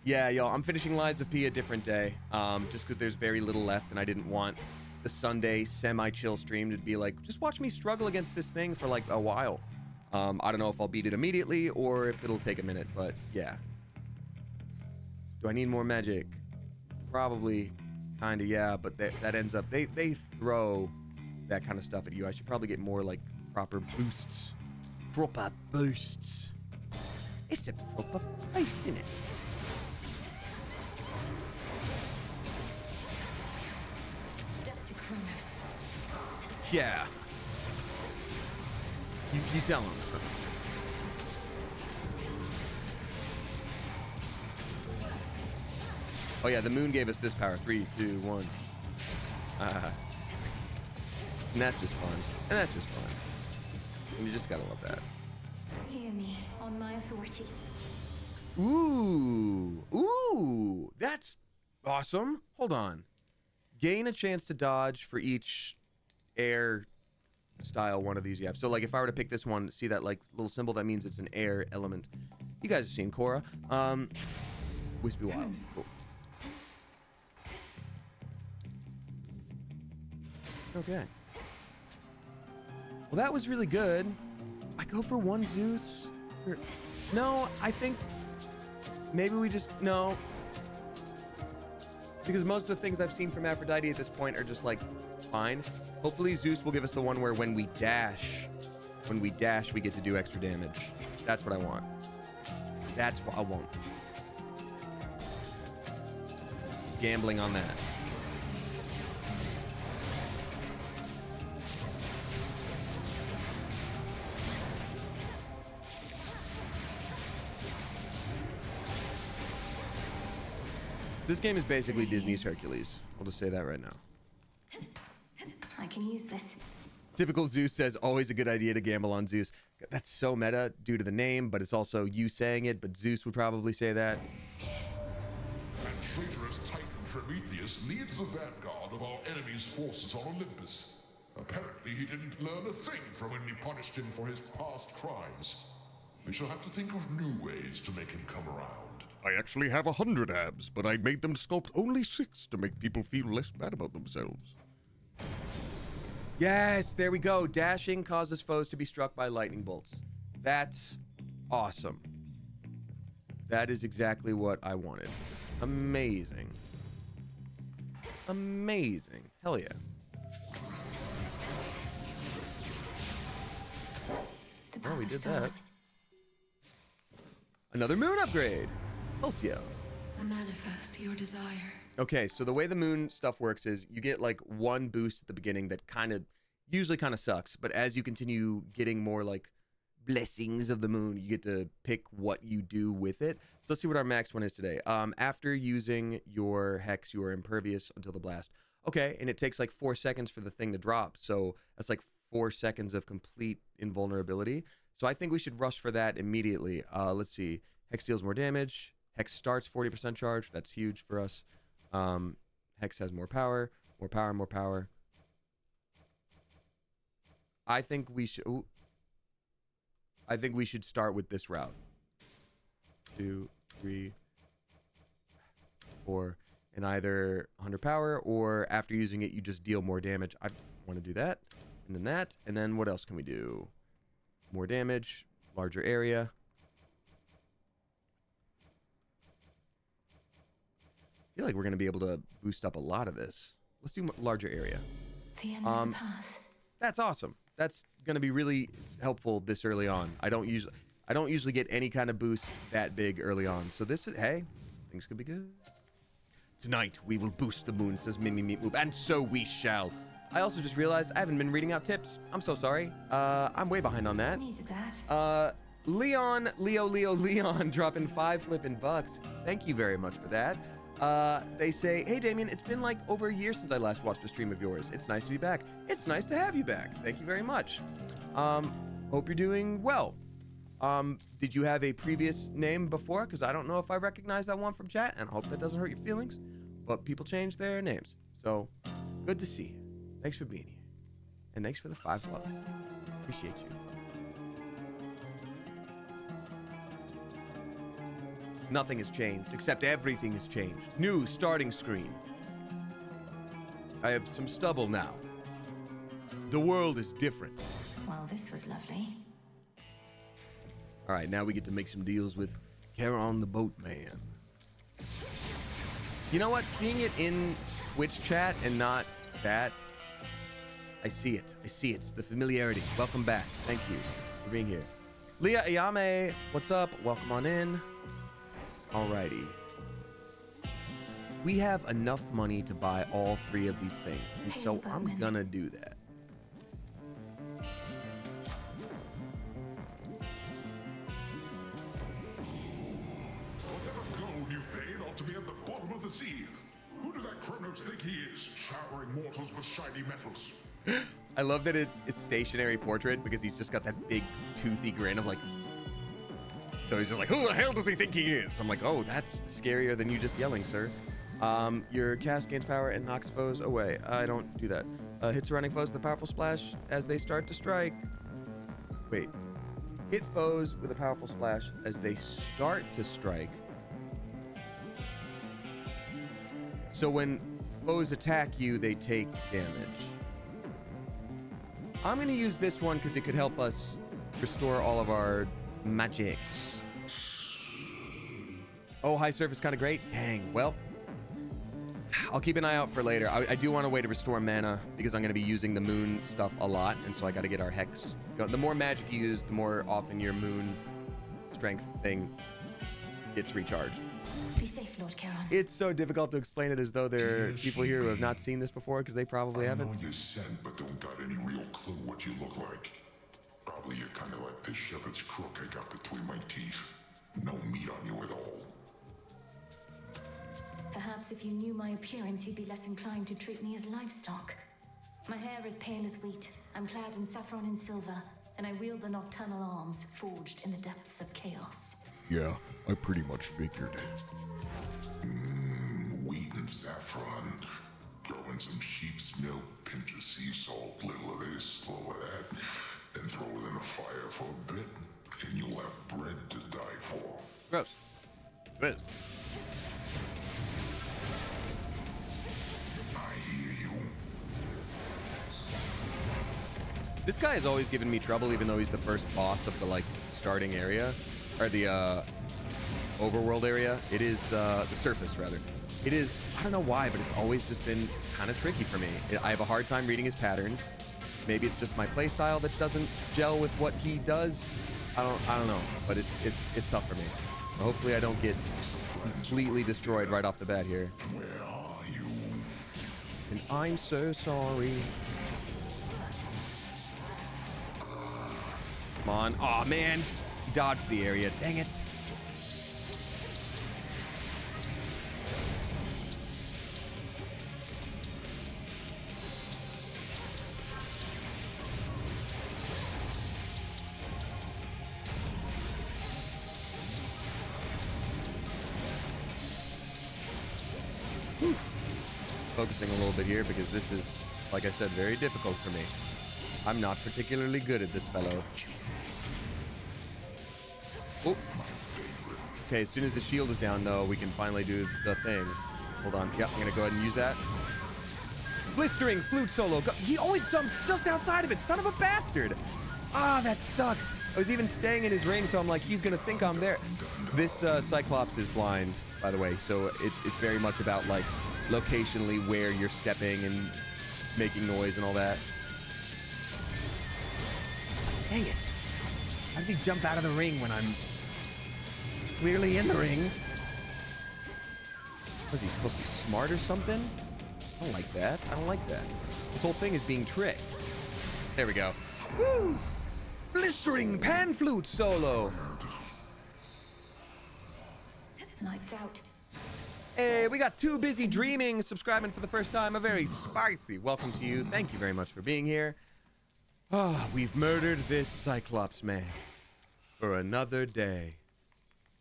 Yeah, y'all, I'm finishing Lies of P a different day, just because there's very little left, and I didn't want the Sunday semi-chill stream to be like, just watch me struggle against this thing for like a while. I don't know if I'll beat it immediately or if it'll take a minute, but yeah. Do I need more magic? Probably, kind of, yeah, but that ends up, they throw that kind of stuff at you. I should probably get more like proper boosts. Proper boosts. It's a proper boost, isn't it? Yeah. You tell him. Oh yeah, the moon gave us this power. 3, 2, 1. And that's just fun. And that's just fun. And you just gotta love that. Hear me on my authority. Ooh. Ooh. That's awesome. Hold on. Gain a chance to dodge for each air style one of these you have. So like if I were to pick this one, see that like little symbol, that means it's an air element. You guys have seen Korra. Wispy Wilds. Cool. Okay. Well, that was really good. I go for one Zeus. No, I think maybe we just no. Because most of the things I've seen from Aphrodite at this point are just like fine. Hopefully Zeus will give us the one where when we dash, we get to do extra damage. That's what I want. That's what I want. Just gambling on that. This game is basically Disney's Hercules. I'll just say that right now. I can use this. Typical Zeus says, always a good idea to gamble on Zeus. That's so meta due to the name, but it's also you saying it, but Zeus would probably say that. And traitorous Titan Prometheus leads the vanguard of our enemy's forces on Olympus. Apparently he didn't learn a thing from when we punished him for his past crimes. We shall have to think of new ways to make him come around. I actually have 100 abs, but I made them sculpt only 6 to make people feel less bad about themselves. Yes, there we go. Dashing causes foes to be struck by lightning bolts. That's awesome. That is exactly what I wanted. Amazing. Amazing. Hell yeah. Oh, we did that. Another moon upgrade. Elcio. Manifest your desire. Okay, so the way the moon stuff works is you get like one boost at the beginning that usually kind of sucks, but as you continue getting more like blessings of the moon, you get to pick what you do with it. So let's see what our max one is today. After using your hex, you are impervious until the blast. Okay, and it takes like 4 seconds for the thing to drop, so that's like 4 seconds of complete invulnerability. So I think we should rush for that immediately. Let's see. Hex deals more damage. Hex starts 40% charge. That's huge for us. Hex has more power. More power, more power. I think we should... Ooh. I think we should start with this route. 2, 3, 4. And either 100 power or after using it, you just deal more damage. I want to do that. And then that. And then what else can we do? More damage. Larger area. I feel like we're going to be able to boost up a lot of this. Let's do larger area. The end of the path. That's awesome. That's going to be really helpful this early on. I don't usually get any kind of boost that big early on. So this is, hey, things could be good. Tonight we will boost the moon, says Mimi Meat Moop, and so we shall. I also just realized I haven't been reading out tips. I'm so sorry. I'm way behind on that. Needed that. Leon dropping $5 flipping bucks. Thank you very much for that. They say, hey, Damien, it's been like over a year since I last watched a stream of yours. It's nice to be back. It's nice to have you back. Thank you very much. Hope you're doing well. Did you have a previous name before? Because I don't know if I recognize that one from chat, and I hope that doesn't hurt your feelings. But people change their names. So, good to see you. Thanks for being here. And thanks for the $5. Appreciate you. Nothing has changed, except everything has changed. New starting screen. I have some stubble now. The world is different. Well, this was lovely. All right, now we get to make some deals with Charon the Boatman. You know what? Seeing it in Twitch chat and not that, I see it. I see it. The familiarity. Welcome back. Thank you for being here. Leah Ayame, what's up? Welcome on in. Alrighty. We have enough money to buy all 3 of these things, and so I'm gonna do that. Whatever gold you paid ought to be at the bottom of the sea. Who does that Kronos think he is, showering mortals with shiny metals? I love that it's stationary portrait because he's just got that big toothy grin of like. So he's just like, who the hell does he think he is? I'm like, oh, that's scarier than you just yelling, sir. Your cast gains power and knocks foes away. I don't do that. Hit surrounding foes with a powerful splash as they start to strike. Wait. Hit foes with a powerful splash as they start to strike. So when foes attack you, they take damage. I'm going to use this one because it could help us restore all of our magics. Oh, high surf is kind of great. Dang. Well, I'll keep an eye out for later. I do want a way to restore mana because I'm going to be using the moon stuff a lot, and so I got to get our hex. The more magic you use, the more often your moon strength thing gets recharged. Be safe, Lord Charon. It's so difficult to explain it as though there are people here who have not seen this before because they probably haven't. I know you sent, but don't got any real clue what you look like. Probably you're kind of like this shepherd's crook I got between my teeth. No meat on you at all. Perhaps if you knew my appearance, you'd be less inclined to treat me as livestock. My hair is pale as wheat. I'm clad in saffron and silver, and I wield the nocturnal arms forged in the depths of chaos. Yeah, I pretty much figured. Wheat and saffron. Throw in some sheep's milk, pinch of sea salt, little of this, little of that, then throw it in the fire for a bit, and you'll have bread to die for. Gross. Gross. I hear you. This guy has always given me trouble, even though he's the first boss of the, like, starting area. Or the, overworld area. It is, the surface, rather. It is, I don't know why, but it's always just been kind of tricky for me. I have a hard time reading his patterns. Maybe it's just my playstyle that doesn't gel with what he does. I don't know, but it's tough for me. But hopefully I don't get completely destroyed right off the bat here. Where are you? And I'm so sorry. Come on. Aw, man. He dodged the area. Dang it. Focusing a little bit here because this is, like I said, very difficult for me. I'm not particularly good at this fellow. Oh. Okay, as soon as the shield is down, though, we can finally do the thing. Hold on. Yep, I'm going to go ahead and use that. Blistering flute solo. He always jumps just outside of it. Son of a bastard. Ah, that sucks. I was even staying in his ring, so I'm like, he's going to think I'm there. This Cyclops is blind, by the way, so it's very much about, like, locationally where you're stepping and making noise and all that. Dang it. How does he jump out of the ring when I'm clearly in the ring? Was he supposed to be smart or something? I don't like that. I don't like that. This whole thing is being tricked. There we go. Woo! Blistering pan flute solo. Lights out. Hey, we got Too Busy Dreaming subscribing for the first time. A very spicy welcome to you. Thank you very much for being here. Ah, we've murdered this Cyclops man for another day.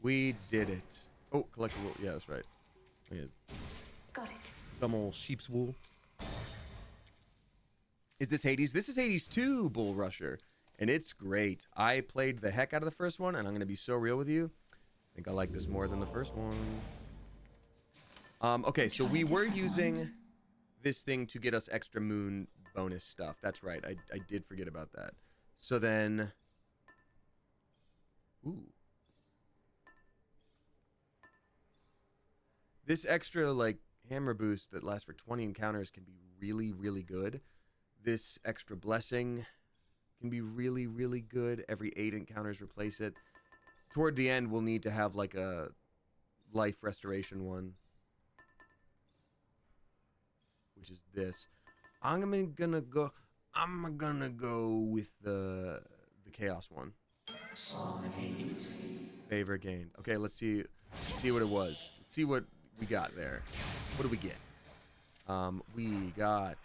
We did it. Oh, collectible. Yeah, that's right. Yeah. Got it. Some old sheep's wool. Is this Hades? This is Hades 2, Bull Rusher. And it's great. I played the heck out of the first one, and I'm going to be so real with you. I think I like this more than the first one. Okay, so we were using this thing to get us extra moon bonus stuff. That's right. I did forget about that. So then... Ooh. This extra, like, hammer boost that lasts for 20 encounters can be really, really good. This extra blessing can be really, really good. Every 8 encounters replace it. Toward the end, we'll need to have, like, a life restoration one. Which is this. I'm gonna go with the chaos one. Favor gained. Okay, let's see what it was. Let's see what we got there. What do we get? We got...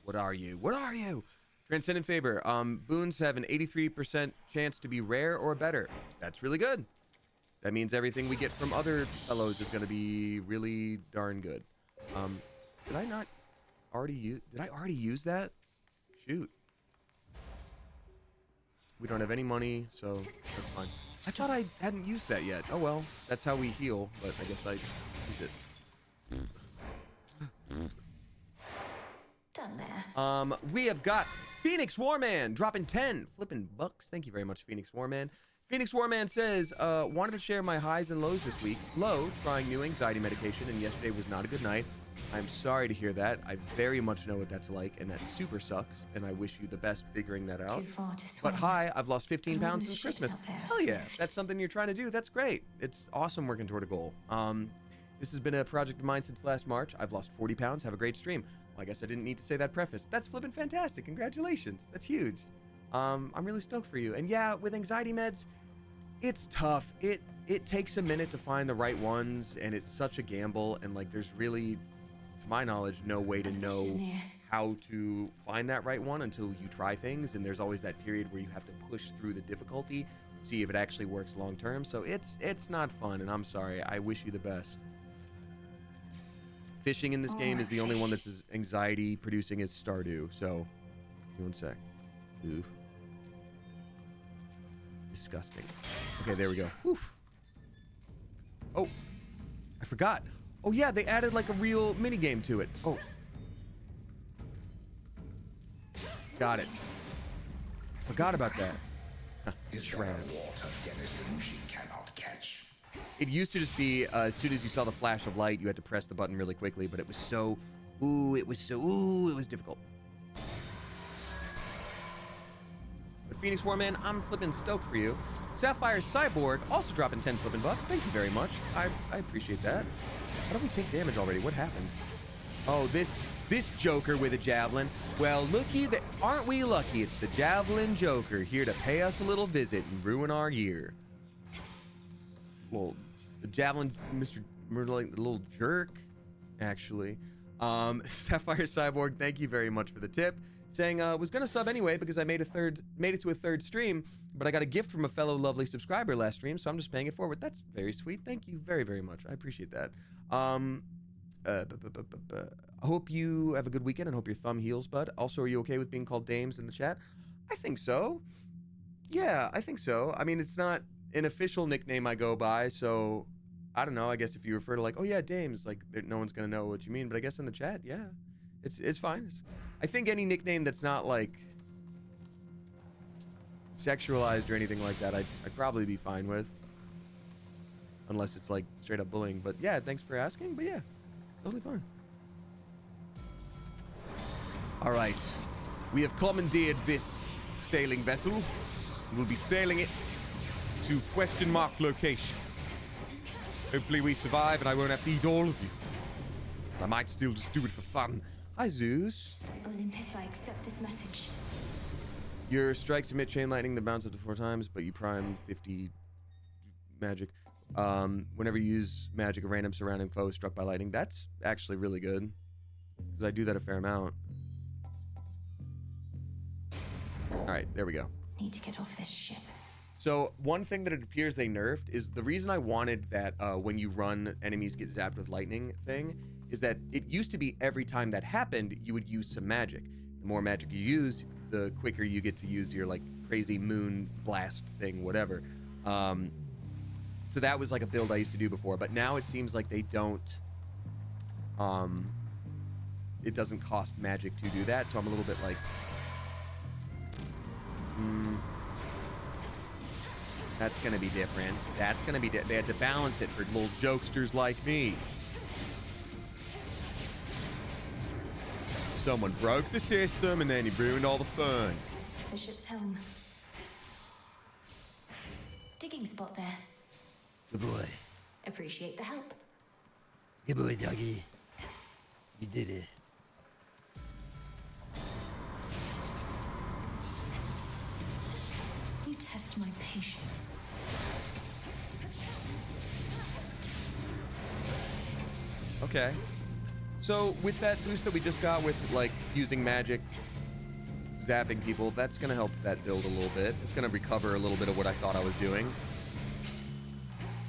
What are you? What are you? Transcendent Favor. Boons have an 83% chance to be rare or better. That's really good. That means everything we get from other fellows is going to be really darn good. Did I not already use... Did I already use that? Shoot. We don't have any money, so that's fine. I thought I hadn't used that yet. Oh well, that's how we heal, but I guess I used it. Done there. We have got Phoenix Warman dropping 10 flipping bucks. Thank you very much, Phoenix Warman. Phoenix Warman says, wanted to share my highs and lows this week. Low, trying new anxiety medication, and yesterday was not a good night. I'm sorry to hear that. I very much know what that's like, and that super sucks, and I wish you the best figuring that out. Too far to swim. But hi, I've lost 15 pounds since Christmas. Out there, Hell yeah, if that's something you're trying to do, that's great. It's awesome working toward a goal. This has been a project of mine since last March. I've lost 40 pounds. Have a great stream. Well, I guess I didn't need to say that preface. That's flipping fantastic. Congratulations. That's huge. I'm really stoked for you. And yeah, with anxiety meds, it's tough. It takes a minute to find the right ones, and it's such a gamble, and like there's really, to my knowledge, no way to know how to find that right one until you try things, and there's always that period where you have to push through the difficulty to see if it actually works long term. So it's not fun, and I'm sorry. I wish you the best. Fishing in this game is the only one that's as anxiety producing as Stardew. So, give me one sec. Ooh. Disgusting. Okay, there we go. Whew. Oh, I forgot. Oh yeah, they added like a real mini game to it. Oh. Got it. Forgot about that. Is there a water denizen she cannot catch? It used to just be as soon as you saw the flash of light, you had to press the button really quickly, but it was so, it was difficult. But Phoenix Warman, I'm flipping stoked for you. Sapphire Cyborg also dropping 10 flipping bucks. Thank you very much. I appreciate that. How do we take damage already? What happened? Oh, this Joker with a javelin. Well, looky, aren't we lucky? It's the Javelin Joker here to pay us a little visit and ruin our year. Well, the Javelin, Mr. Murderling, the little jerk, actually. Sapphire Cyborg, thank you very much for the tip. Saying, was gonna sub anyway because I made it to a third stream, but I got a gift from a fellow lovely subscriber last stream, so I'm just paying it forward. That's very sweet. Thank you very, very much. I appreciate that. I hope you have a good weekend and hope your thumb heals, bud. Also, are you okay with being called Dames in the chat? I think so. Yeah, I think so. I mean, it's not an official nickname I go by, so I don't know. I guess if you refer to like, oh yeah, Dames, like no one's gonna know what you mean. But I guess in the chat, yeah, it's fine. I think any nickname that's not like sexualized or anything like that, I'd probably be fine with, unless it's like straight up bullying. But yeah, thanks for asking. But yeah, totally fine. All right, we have commandeered this sailing vessel. We'll be sailing it to question mark location. Hopefully we survive and I won't have to eat all of you. I might still just do it for fun. Hi, Zeus. Olympus, I accept this message. Your strikes emit chain lightning that bounce up to 4 times, but you prime 50 magic. Whenever you use magic, a random surrounding foe is struck by lightning. That's actually really good, because I do that a fair amount. All right, there we go. Need to get off this ship. So one thing that it appears they nerfed is the reason I wanted that when you run, enemies get zapped with lightning thing, is that it used to be every time that happened, you would use some magic. The more magic you use, the quicker you get to use your like crazy moon blast thing, whatever. So that was like a build I used to do before, but now it seems like they don't, it doesn't cost magic to do that, so I'm a little bit like, that's gonna be different. That's gonna be, they had to balance it for little jokesters like me. Someone broke the system and then he ruined all the fun. The ship's helm. Digging spot there. Good boy. Appreciate the help. Good boy, doggy. You did it. You test my patience. Okay. So with that boost that we just got with like using magic, zapping people, that's gonna help that build a little bit. It's gonna recover a little bit of what I thought I was doing.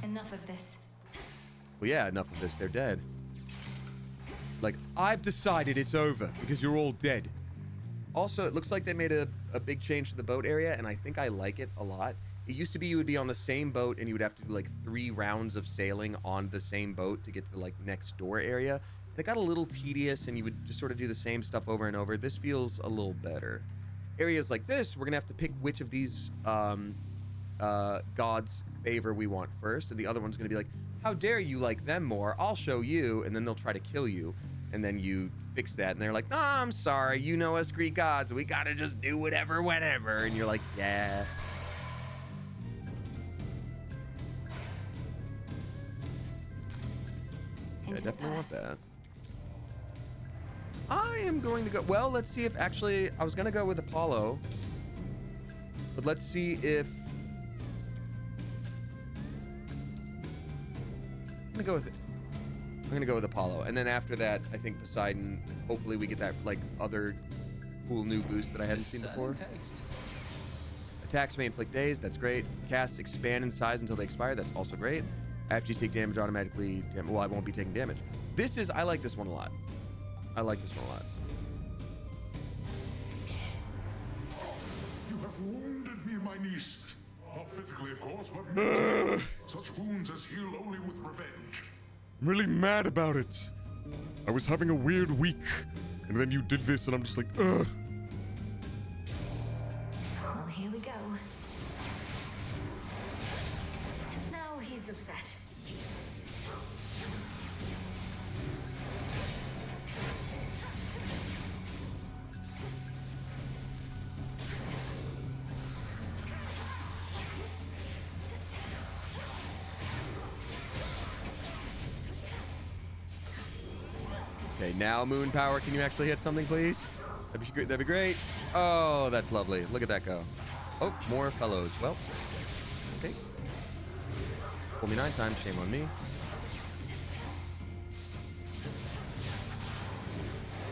Enough of this. Well, yeah, enough of this. They're dead. Like, I've decided it's over because you're all dead. Also, it looks like they made a big change to the boat area, and I think I like it a lot. It used to be you would be on the same boat, and you would have to do like 3 rounds of sailing on the same boat to get to the like next door area. And it got a little tedious, and you would just sort of do the same stuff over and over. This feels a little better. Areas like this, we're gonna have to pick which of these gods favor we want first, and the other one's gonna be like, how dare you like them more, I'll show you, and then they'll try to kill you, and then you fix that, and they're like, oh, I'm sorry, you know us Greek gods, we gotta just do whatever, and you're like, yeah. I definitely want that. I am going to go, well, let's see if actually, I was gonna go with Apollo, but let's see if, I'm gonna go with Apollo, and then after that, I think Poseidon. Hopefully, we get that like other cool new boost that I hadn't seen before. Attacks may inflict daze. That's great. Casts expand in size until they expire. That's also great. After you take damage, automatically. Well, I won't be taking damage. This is. I like this one a lot. I like this one a lot. You have wounded me, my niece. Not physically, of course, but mentally. Such wounds as heal only with revenge. I'm really mad about it. I was having a weird week, and then you did this, and I'm just like, ugh. Well, here we go. Now he's upset. Okay, now Moon Power, can you actually hit something, please? That'd be great. Oh, that's lovely. Look at that go. Oh, more fellows. Well, okay. Pull me 9 times, shame on me.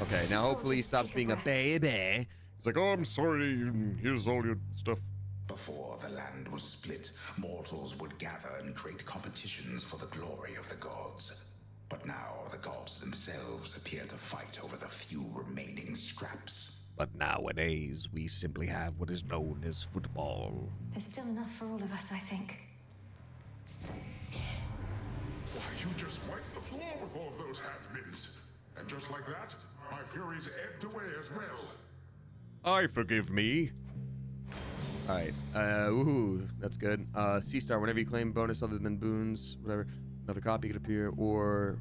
Okay, now hopefully he stops being a baby. He's like, oh, I'm sorry, here's all your stuff. Before the land was split, mortals would gather and create competitions for the glory of the gods. But now the gods themselves appear to fight over the few remaining scraps. But nowadays, we simply have what is known as football. There's still enough for all of us, I think. Why, you just wiped the floor with all of those half-minutes. And just like that, my furies ebbed away as well. I forgive me. All right. Ooh, that's good. C-Star, whenever you claim bonus other than boons, whatever, another copy could appear, or...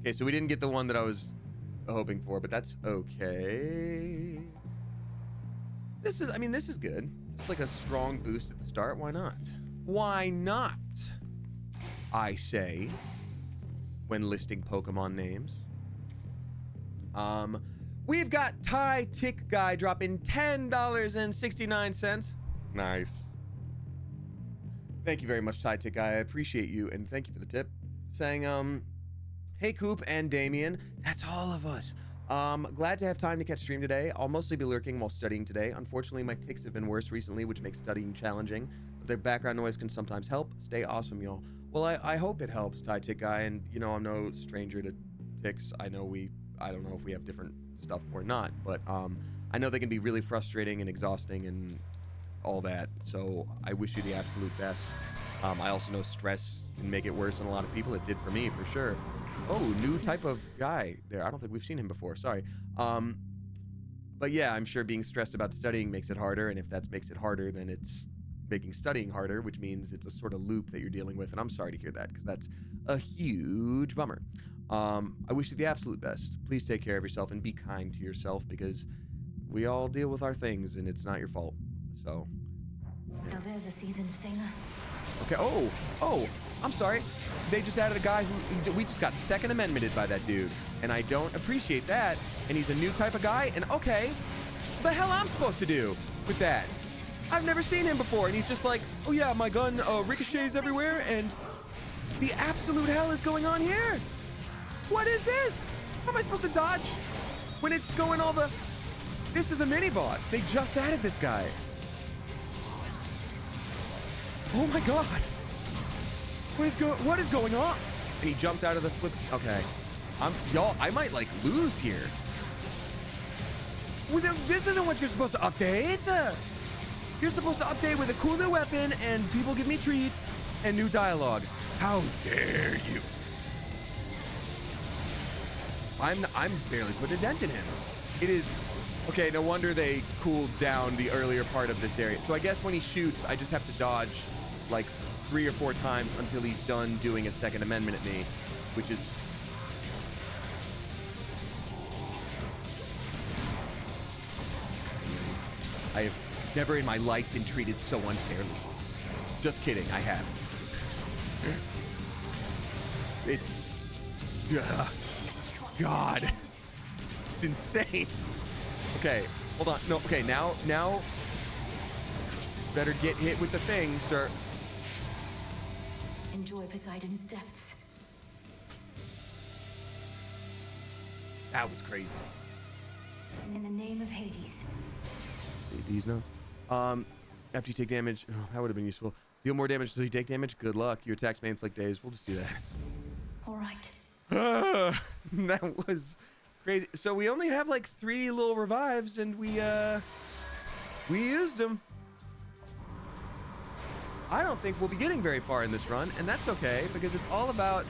Okay, so we didn't get the one that I was hoping for, but that's okay. This is good. Just like a strong boost at the start. Why not? Why not? I say, when listing Pokemon names. We've got Thai Tick Guy dropping $10.69. Nice. Thank you very much, Ty Tick Guy. I appreciate you, and thank you for the tip. Saying, hey, Coop and Damien. That's all of us. Glad to have time to catch stream today. I'll mostly be lurking while studying today. Unfortunately, my tics have been worse recently, which makes studying challenging. But the background noise can sometimes help. Stay awesome, y'all. Well, I hope it helps, Ty Tick Guy, and, you know, I'm no stranger to tics. I don't know if we have different stuff or not, but, I know they can be really frustrating and exhausting and all that, so I wish you the absolute best. I also know stress can make it worse on a lot of people. It did for me, for sure. Oh, new type of guy there. I don't think we've seen him before. Sorry. But yeah, I'm sure being stressed about studying makes it harder, and if that makes it harder, then it's making studying harder, which means it's a sort of loop that you're dealing with, and I'm sorry to hear that, because that's a huge bummer. I wish you the absolute best. Please take care of yourself and be kind to yourself, because we all deal with our things, and it's not your fault. So. Now there's a seasoned sailor. Okay. Oh, I'm sorry. They just added a guy who we just got Second Amendmented by that dude, and I don't appreciate that. And he's a new type of guy. And okay, what the hell I'm supposed to do with that? I've never seen him before, and he's just like, oh yeah, my gun ricochets everywhere, and the absolute hell is going on here. What is this? How am I supposed to dodge when it's going all the? This is a mini boss. They just added this guy. Oh my god. What is going on? And he jumped out of the flip. Okay. Y'all, I might like lose here. Well, this isn't what you're supposed to update. You're supposed to update with a cool new weapon and people give me treats and new dialogue. How dare you? I'm barely putting a dent in him. It is okay, no wonder they cooled down the earlier part of this area. So I guess when he shoots, I just have to dodge like 3 or 4 times until he's done doing a Second Amendment at me, which is... I have never in my life been treated so unfairly. Just kidding, I have. It's... God. It's insane. Okay, hold on. No, okay, now... Better get hit with the thing, sir. Enjoy Poseidon's depths. That was crazy. In the name of Hades. These notes. After you take damage, oh, that would have been useful. Deal more damage until you take damage. Good luck. Your attacks may inflict days. We'll just do that. All right. That was crazy. So we only have like 3 little revives, and we used them. I don't think we'll be getting very far in this run, and that's okay, because it's all about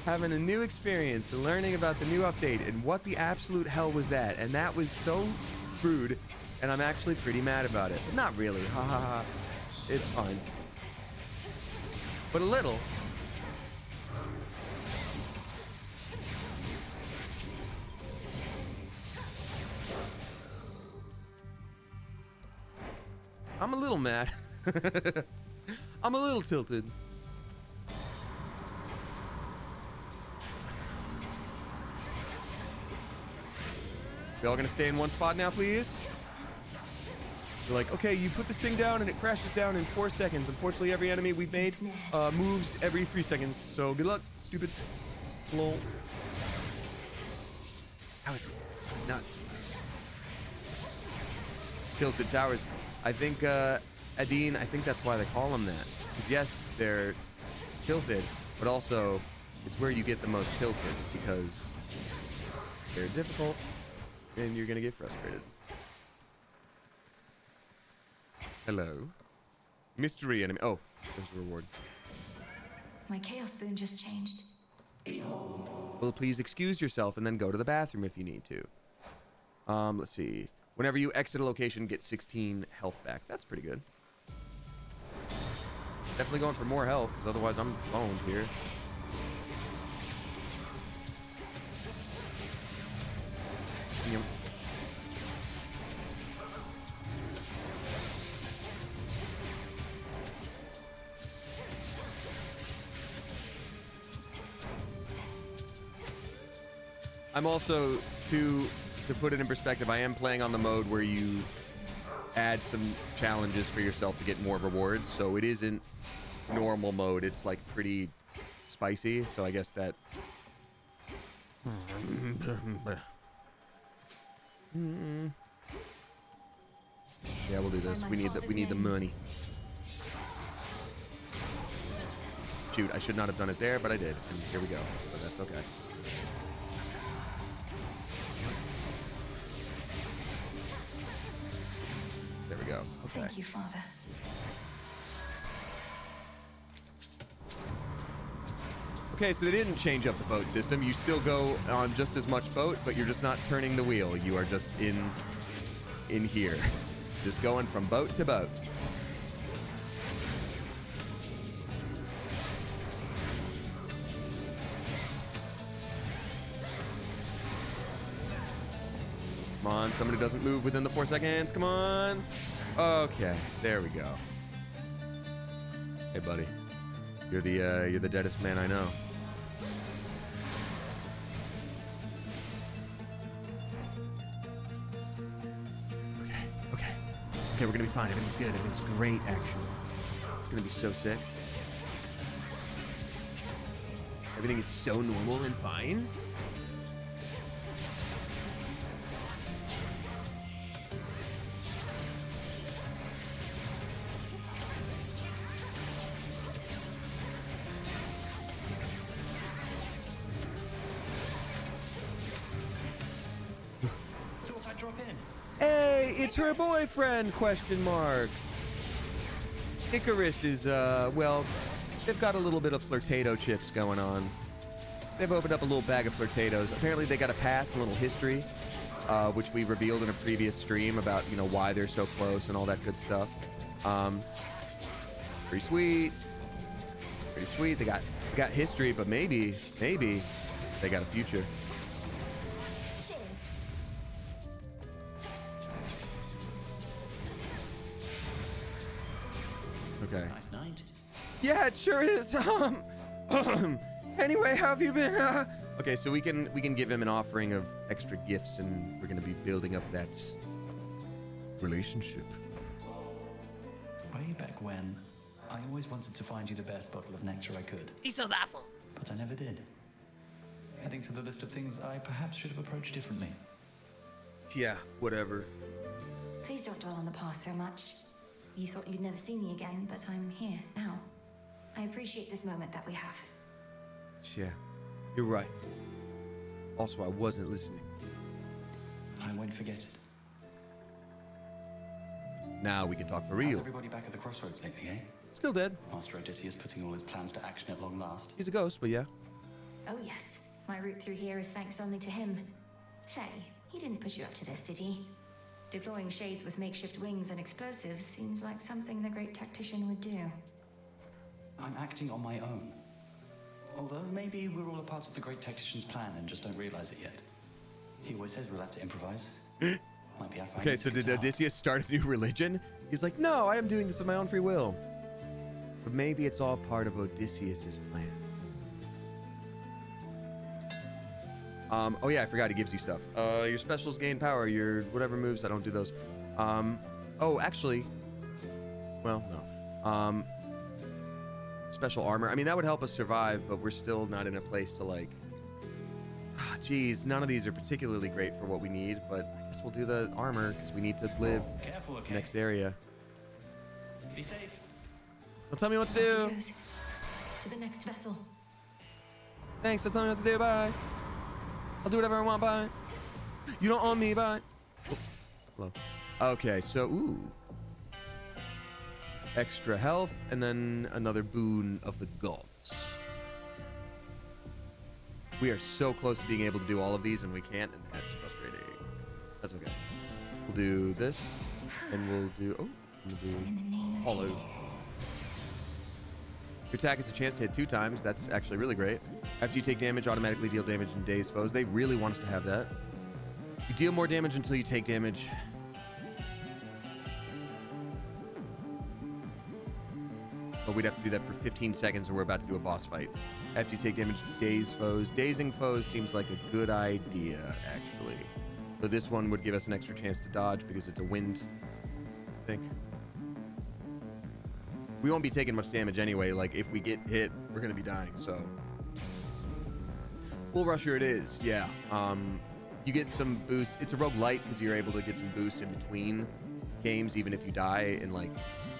having a new experience and learning about the new update and what the absolute hell was that. And that was so rude, and I'm actually pretty mad about it. But not really. Ha ha ha. It's fine. But a little. I'm a little mad. I'm a little tilted. We all gonna stay in one spot now, please? You're like, okay, you put this thing down and it crashes down in 4 seconds. Unfortunately, every enemy we've made moves every 3 seconds. So good luck, stupid. Lol. That was nuts. Tilted towers. I think, Adine, I think that's why they call them that. Because yes, they're tilted, but also it's where you get the most tilted because they're difficult and you're gonna get frustrated. Hello. Mystery enemy. Oh, there's a reward. My chaos boon just changed. Well, please excuse yourself and then go to the bathroom if you need to. Let's see. Whenever you exit a location, get 16 health back. That's pretty good. Definitely going for more health, because otherwise I'm boned here. Yep. I'm also, to put it in perspective, I am playing on the mode where you add some challenges for yourself to get more rewards. So it isn't normal mode. It's like pretty spicy. So I guess that. Yeah, we'll do this. We need the money. Shoot, I should not have done it there, but I did. And here we go. But that's okay. There we go. Okay. Thank you, Father. Okay, so they didn't change up the boat system. You still go on just as much boat, but you're just not turning the wheel. You are just in here. Just going from boat to boat. Come on, somebody doesn't move within the 4 seconds. Come on. Okay, there we go. Hey, buddy. You're the deadest man I know. Okay, we're gonna be fine. Everything's good. Everything's great, actually. It's gonna be so sick. Everything is so normal and fine. Thought I'd drop in. Hey, it's her boyfriend, question mark. Icarus is, well, they've got a little bit of flirtado chips going on. They've opened up a little bag of flirtados. Apparently they got a past, a little history, which we revealed in a previous stream about, you know, why they're so close and all that good stuff. Pretty sweet. Pretty sweet. They got history, but maybe they got a future. Okay. Nice night. Yeah, it sure is. Anyway, how have you been? Okay, so we can give him an offering of extra gifts, and we're gonna be building up that relationship. Way back when, I always wanted to find you the best bottle of nectar I could. He's so thoughtful. But I never did. Adding to the list of things I perhaps should have approached differently. Yeah, whatever. Please don't dwell on the past so much. You thought you'd never see me again, but I'm here now. I appreciate this moment that we have. Yeah, you're right. Also, I wasn't listening. I won't forget it. Now we can talk for How's real. everybody back at the crossroads lately, eh? Still dead. Master Odysseus putting all his plans to action at long last. He's a ghost, but yeah. Oh yes, my route through here is thanks only to him. Say, he didn't push you up to this, did he? Deploying shades with makeshift wings and explosives seems like something the great tactician would do. I'm acting on my own. Although maybe we're all a part of the great tactician's plan and just don't realize it yet. He always says we'll have to improvise. Might be Okay, so did Odysseus start a new religion? He's like, no, I am doing this of my own free will. But maybe it's all part of Odysseus's plan. Oh yeah, I forgot he gives you stuff. Your specials gain power, your whatever moves, I don't do those. Oh, actually, well, no. Special armor. I mean, that would help us survive, but we're still not in a place to like, geez, none of these are particularly great for what we need, but I guess we'll do the armor because we need to live Careful, okay? next area. Be safe. Don't tell me what to do. Goes to the next vessel. Thanks, don't tell me what to do, bye. I'll do whatever I want, bye. You don't own me, bye. Oh, hello. Okay, so, ooh. Extra health, and then another boon of the gods. We are so close to being able to do all of these, and we can't, and that's frustrating. That's okay. We'll do this, and we'll do, we'll do hollow. Your attack is a chance to hit 2 times. That's actually really great. After you take damage, automatically deal damage and daze foes. They really want us to have that. You deal more damage until you take damage. But we'd have to do that for 15 seconds, or we're about to do a boss fight. After you take damage, daze foes. Dazing foes seems like a good idea, actually. So this one would give us an extra chance to dodge because it's a wind I think. We won't be taking much damage anyway. Like, if we get hit, we're going to be dying, so. Bull Rusher it is, yeah. You get some boosts. It's a roguelite because you're able to get some boosts in between games, even if you die, and, like,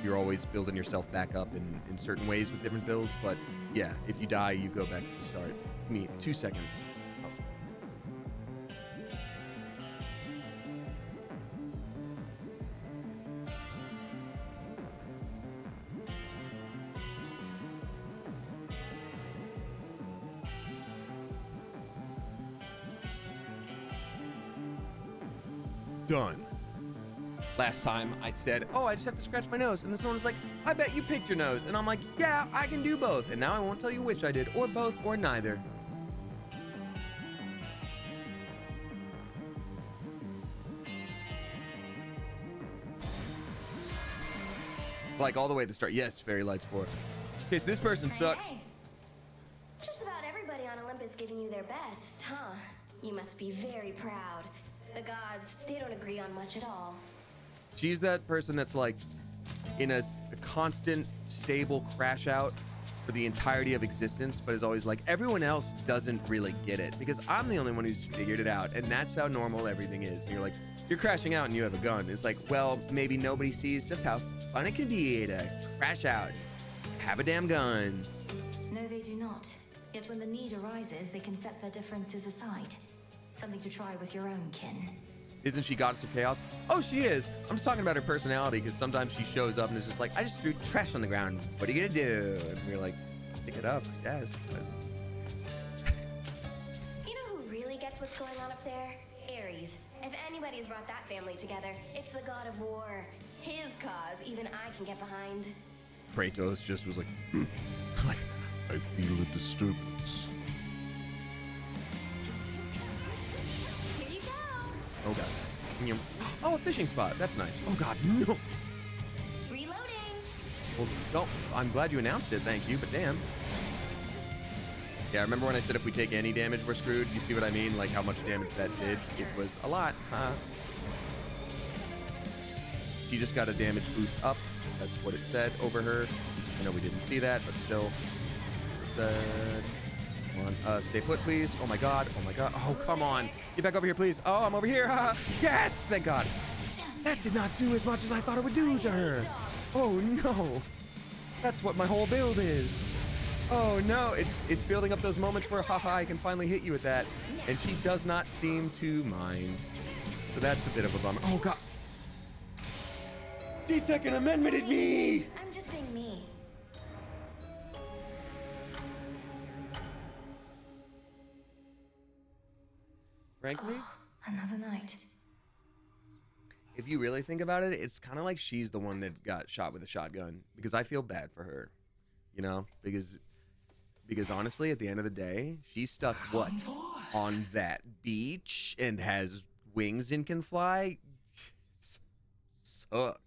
you're always building yourself back up in certain ways with different builds. But, yeah, if you die, you go back to the start. Give me 2 seconds. Done. Last time I said, oh, I just have to scratch my nose. And then someone was like, I bet you picked your nose. And I'm like, yeah, I can do both. And now I won't tell you which I did, or both, or neither. Like all the way at the start. Yes, Fairy Lights 4. Okay, so this person sucks. Hey. Just about everybody on Olympus giving you their best, huh? You must be very proud. The gods, they don't agree on much at all. She's that person that's like in a constant, stable crash out for the entirety of existence, but is always like, everyone else doesn't really get it because I'm the only one who's figured it out, and that's how normal everything is. And you're like, you're crashing out and you have a gun. It's like, well, maybe nobody sees just how fun it can be to crash out, have a damn gun. No, they do not. Yet when the need arises, they can set their differences aside. Something to try with your own kin. Isn't she Goddess of Chaos? Oh, she is. I'm just talking about her personality because sometimes she shows up and is just like, I just threw trash on the ground. What are you gonna do? And you're like, pick it up. Yes. You know who really gets what's going on up there? Ares. If anybody's brought that family together, it's the god of war. His cause, even I can get behind. Kratos just was like, like, I feel a disturbance. Here you go. Oh god. Oh, a fishing spot. That's nice. Oh god, no. Reloading. Well, no, I'm glad you announced it. Thank you, but damn. Yeah, remember when I said if we take any damage, we're screwed? You see what I mean? Like how much damage that did? It was a lot. She just got a damage boost up. That's what it said over her. I know we didn't see that, but still. It said... Come on, stay put, please. Oh my god, oh my god. Oh, come on. Get back over here, please. Oh, I'm over here. Yes, thank god. That did not do as much as I thought it would do to her. Oh no. That's what my whole build is. Oh no, it's building up those moments where, haha, I can finally hit you with that. And she does not seem to mind. So that's a bit of a bummer. Oh god. She second amendmented me! I'm just being me. Frankly, Another night. if you really think about it, it's kind of like she's the one that got shot with a shotgun because I feel bad for her, you know, because honestly, at the end of the day, she's stuck what on that beach and has wings and can fly. Sucks.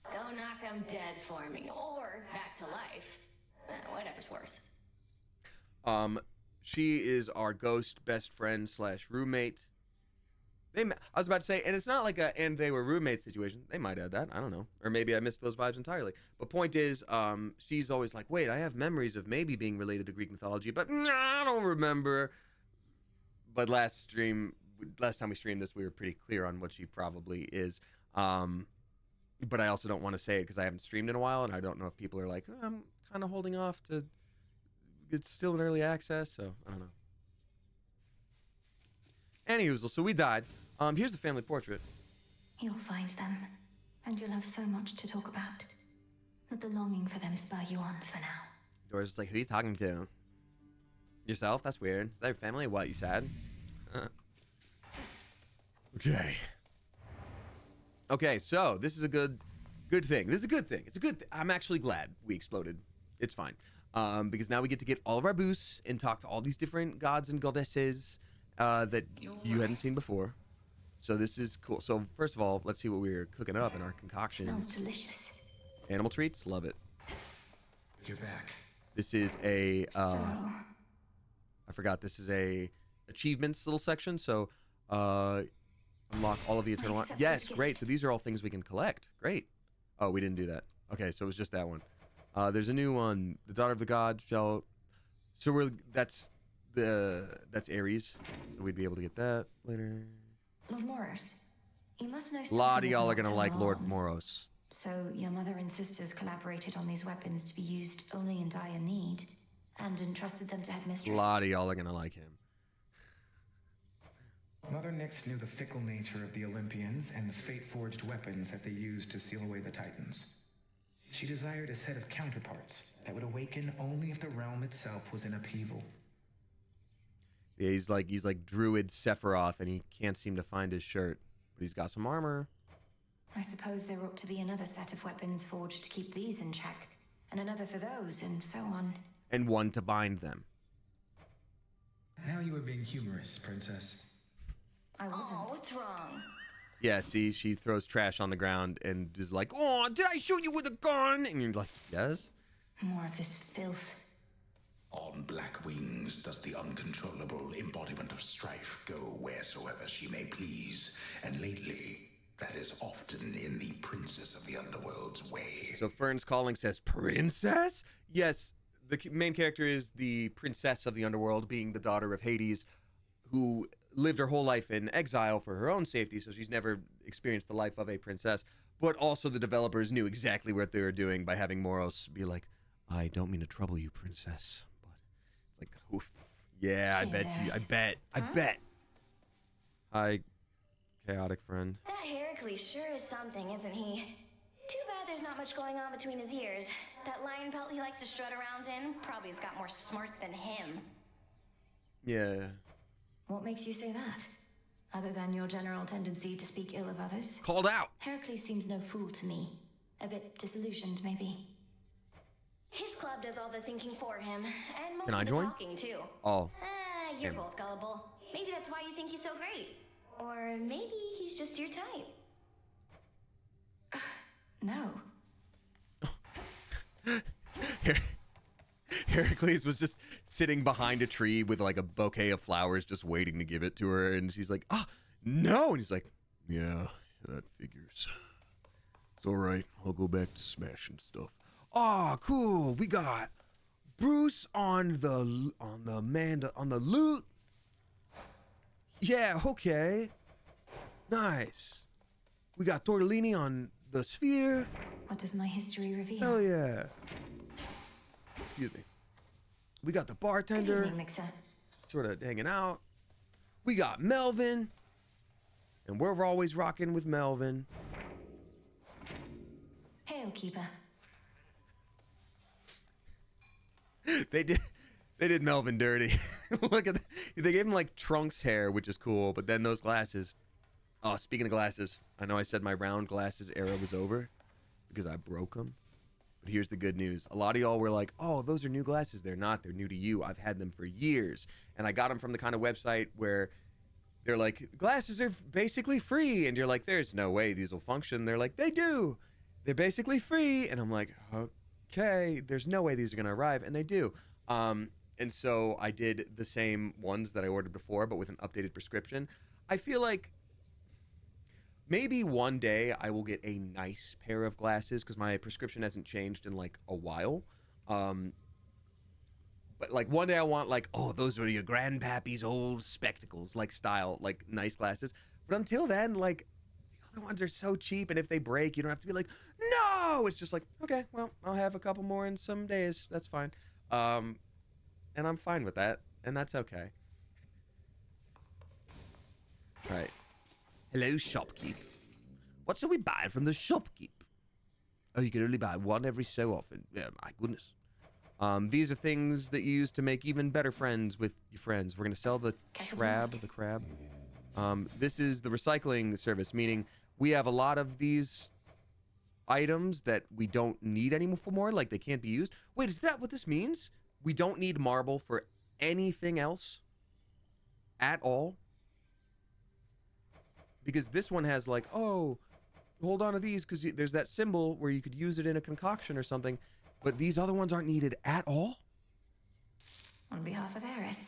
Go knock him dead for me, or back to life. Whatever's worse. She is our ghost best friend / roommate. I was about to say, and it's not like a and they were roommates situation. They might add that. I don't know. Or maybe I missed those vibes entirely. But point is, she's always like, wait, I have memories of maybe being related to Greek mythology, but I don't remember. But last time we streamed this, we were pretty clear on what she probably is. But I also don't want to say it because I haven't streamed in a while, and I don't know if people are like, oh, I'm kind of holding off to... It's still in early access, so I don't know. Anywho, so we died. Here's the family portrait. You'll find them, and you'll have so much to talk about. Let the longing for them spur you on for now. Dora's just like, who are you talking to? Yourself? That's weird. Is that your family? What, you sad? Okay. Okay, so this is a good thing. This is a good thing. It's a good thing. I'm actually glad we exploded. It's fine. Because now we get to get all of our boosts and talk to all these different gods and goddesses that you hadn't seen before. So this is cool. So first of all, let's see what we're cooking up in our concoctions. Smells delicious. Animal treats, love it. You're back. This is a I forgot. This is a achievements little section. So Unlock all of the eternal. accept Yes, this gift. great. So these are all things we can collect. Great. Oh, we didn't do that. Okay, so it was just that one. There's a new one. The daughter of the god shall. So that's Ares. So we'd be able to get that later. Lord Moros, you must know A something lot of of y'all are gonna nocturnal like Lord arms. Moros. So your mother and sisters collaborated on these weapons to be used only in dire need, and entrusted them to A Headmistress. lot of y'all are gonna like him. Mother Nyx knew the fickle nature of the Olympians and the fate-forged weapons that they used to seal away the Titans. She desired a set of counterparts that would awaken only if the realm itself was in upheaval. Yeah, he's like Druid Sephiroth, and he can't seem to find his shirt, but he's got some armor. I suppose there ought to be another set of weapons forged to keep these in check, and another for those, and so on. And one to bind them. Now you are being humorous, Princess. I wasn't. Oh, what's wrong? Yeah, see, she throws trash on the ground and is like, "Oh, did I shoot you with a gun?" And you're like, "Yes." More of this filth. On black wings does the uncontrollable embodiment of strife go wheresoever she may please, and lately, that is often in the princess of the underworld's way. So Fern's Calling says, "Princess?" Yes, the main character is the princess of the underworld, being the daughter of Hades, who lived her whole life in exile for her own safety, so she's never experienced the life of a princess. But also the developers knew exactly what they were doing by having Moros be like, "I don't mean to trouble you, princess." But it's like, oof. Yeah, I bet. Hi, chaotic friend. That Heracles sure is something, isn't he? Too bad there's not much going on between his ears. That lion pelt he likes to strut around in probably has got more smarts than him. Yeah. What makes you say that? Other than your general tendency to speak ill of others? Called out. Heracles seems no fool to me. A bit disillusioned, maybe. His club does all the thinking for him, and most Can I of the join? talking too. Oh. You're Damn. both gullible. Maybe that's why you think he's so great. Or maybe he's just your type. No. Heracles was just sitting behind a tree with like a bouquet of flowers just waiting to give it to her, and she's like, no, and he's like, Yeah, that figures. It's alright, I'll go back to smashing stuff. cool, we got Bruce on the loot. Yeah, okay, nice. We got Tortellini on the sphere. What does my history reveal? Hell yeah. Excuse me. We got the Good bartender, evening, Mixer. sort of hanging out. We got Melvin, and we're always rocking with Melvin. Hail, Keeper. They did Melvin dirty. Look at that. They gave him like Trunks hair, which is cool, but then those glasses. Oh, speaking of glasses, I know I said my round glasses era was over because I broke them. But here's the good news. A lot of y'all were like, "Oh, those are new glasses." They're not. They're new to you. I've had them for years. And I got them from the kind of website where they're like, "Glasses are basically free." And you're like, "There's no way these will function." They're like, "They do. They're basically free." And I'm like, "Okay, there's no way these are going to arrive." And they do. And so I did the same ones that I ordered before, but with an updated prescription. I feel like maybe one day I will get a nice pair of glasses because my prescription hasn't changed in like a while. But like one day I want like, "Oh, those are your grandpappy's old spectacles," like style, like nice glasses. But until then, like the other ones are so cheap, and if they break, you don't have to be like, "No!" It's just like, "Okay, well, I'll have a couple more in some days. That's fine." And I'm fine with that, and that's okay. Right. Hello, shopkeep. What shall we buy from the shopkeep? Oh, you can only buy one every so often. Yeah, my goodness. These are things that you use to make even better friends with your friends. We're going to sell the crab. This is the recycling service, meaning we have a lot of these items that we don't need anymore, like they can't be used. Wait, is that what this means? We don't need marble for anything else at all? Because this one has like, "Oh, hold on to these because there's that symbol where you could use it in a concoction or something." But these other ones aren't needed at all? On behalf of Eris.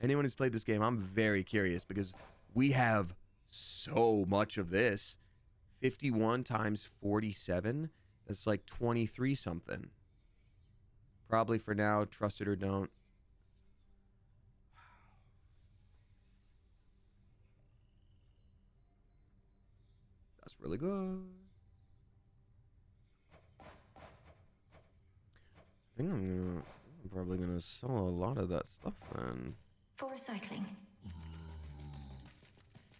Anyone who's played this game, I'm very curious because we have so much of this. 51 times 47, that's like 23 something. Probably for now, trust it or don't. That's really good. I think I'm probably gonna sell a lot of that stuff then. For recycling.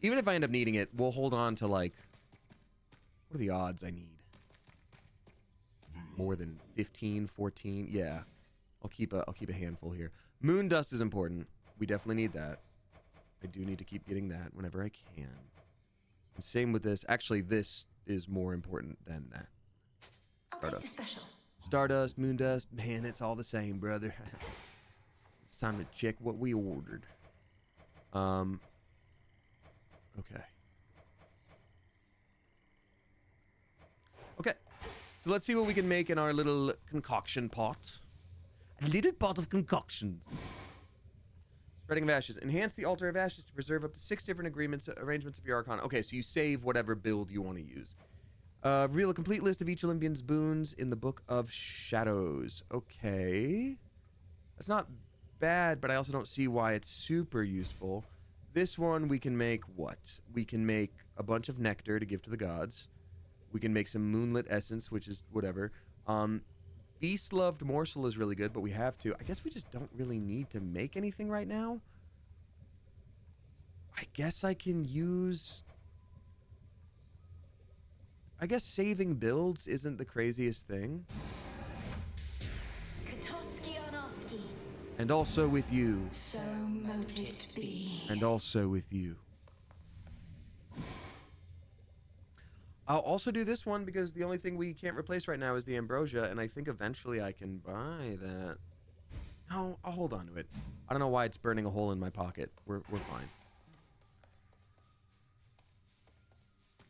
Even if I end up needing it, we'll hold on to like, what are the odds I need? More than 15, 14? Yeah. I'll keep a handful here. Moon dust is important. We definitely need that. I do need to keep getting that whenever I can. And same with this. Actually, this is more important than that. I'll take the special. Stardust, moon dust, man, it's all the same, brother. It's time to check what we ordered. Okay. Okay. So let's see what we can make in our little concoction pot. A little pot of concoctions. Spreading of ashes. Enhance the altar of ashes to preserve up to 6 different arrangements of your arcana. Okay, so you save whatever build you want to use. Reveal a complete list of each Olympian's boons in the Book of Shadows. Okay. That's not bad, but I also don't see why it's super useful. This one, we can make what? We can make a bunch of nectar to give to the gods. We can make some moonlit essence, which is whatever. Beast-loved morsel is really good, but we have to. I guess we just don't really need to make anything right now. I guess I can use... I guess saving builds isn't the craziest thing. And also with you. So moted be. And also with you. I'll also do this one because the only thing we can't replace right now is the ambrosia, and I think eventually I can buy that. No, I'll hold on to it. I don't know why it's burning a hole in my pocket. We're fine.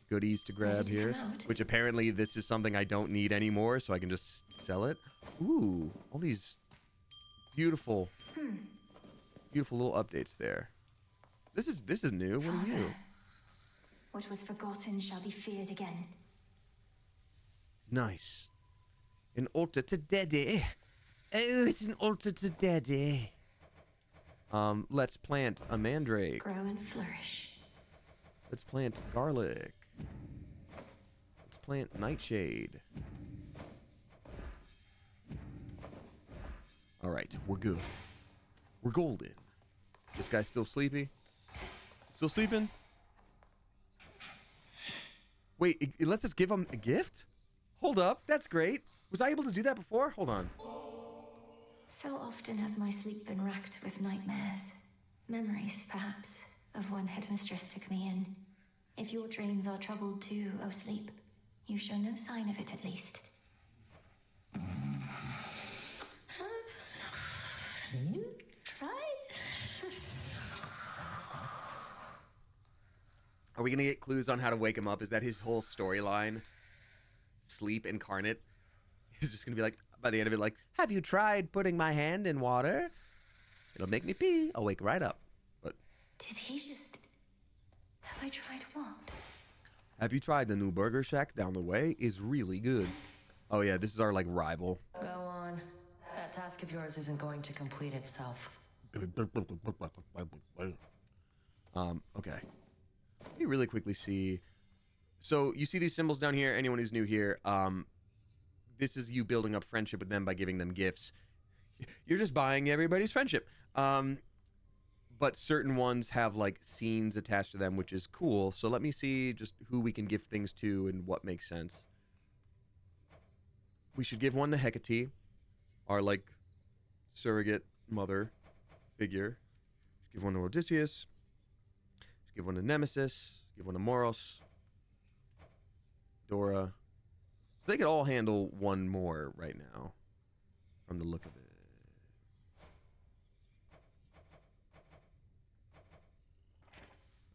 Goodies to grab here, which apparently this is something I don't need anymore, so I can just sell it. Ooh, all these beautiful, beautiful little updates there. This is new. What are you? What was forgotten shall be feared again. Nice. An altar to Daddy. Oh, it's an altar to Daddy. Let's plant a mandrake. Grow and flourish. Let's plant garlic. Let's plant nightshade. All right, we're good. We're golden. This guy's still sleepy? Still sleeping? Wait, it lets us give him a gift? Hold up, that's great. Was I able to do that before? Hold on. So often has my sleep been racked with nightmares. Memories, perhaps, of one headmistress took me in. If your dreams are troubled too, O sleep, you show no sign of it at least. Have you tried? Are we gonna get clues on how to wake him up? Is that his whole storyline? Sleep incarnate? He's just gonna be like, by the end of it, like, have you tried putting my hand in water? It'll make me pee. I'll wake right up. But did he just... Have I tried what? Have you tried the new burger shack down the way? Is really good. Oh yeah, this is our like rival. Go on. That task of yours isn't going to complete itself. Okay. Let me really quickly see. So you see these symbols down here. Anyone who's new here, this is you building up friendship with them by giving them gifts. You're just buying everybody's friendship. But certain ones have like scenes attached to them, which is cool. So let me see just who we can gift things to and what makes sense. We should give one to Hecate, our like surrogate mother figure. Give one to Odysseus. Give one to Nemesis. Give one to Moros. Dora. So they could all handle one more right now, from the look of it.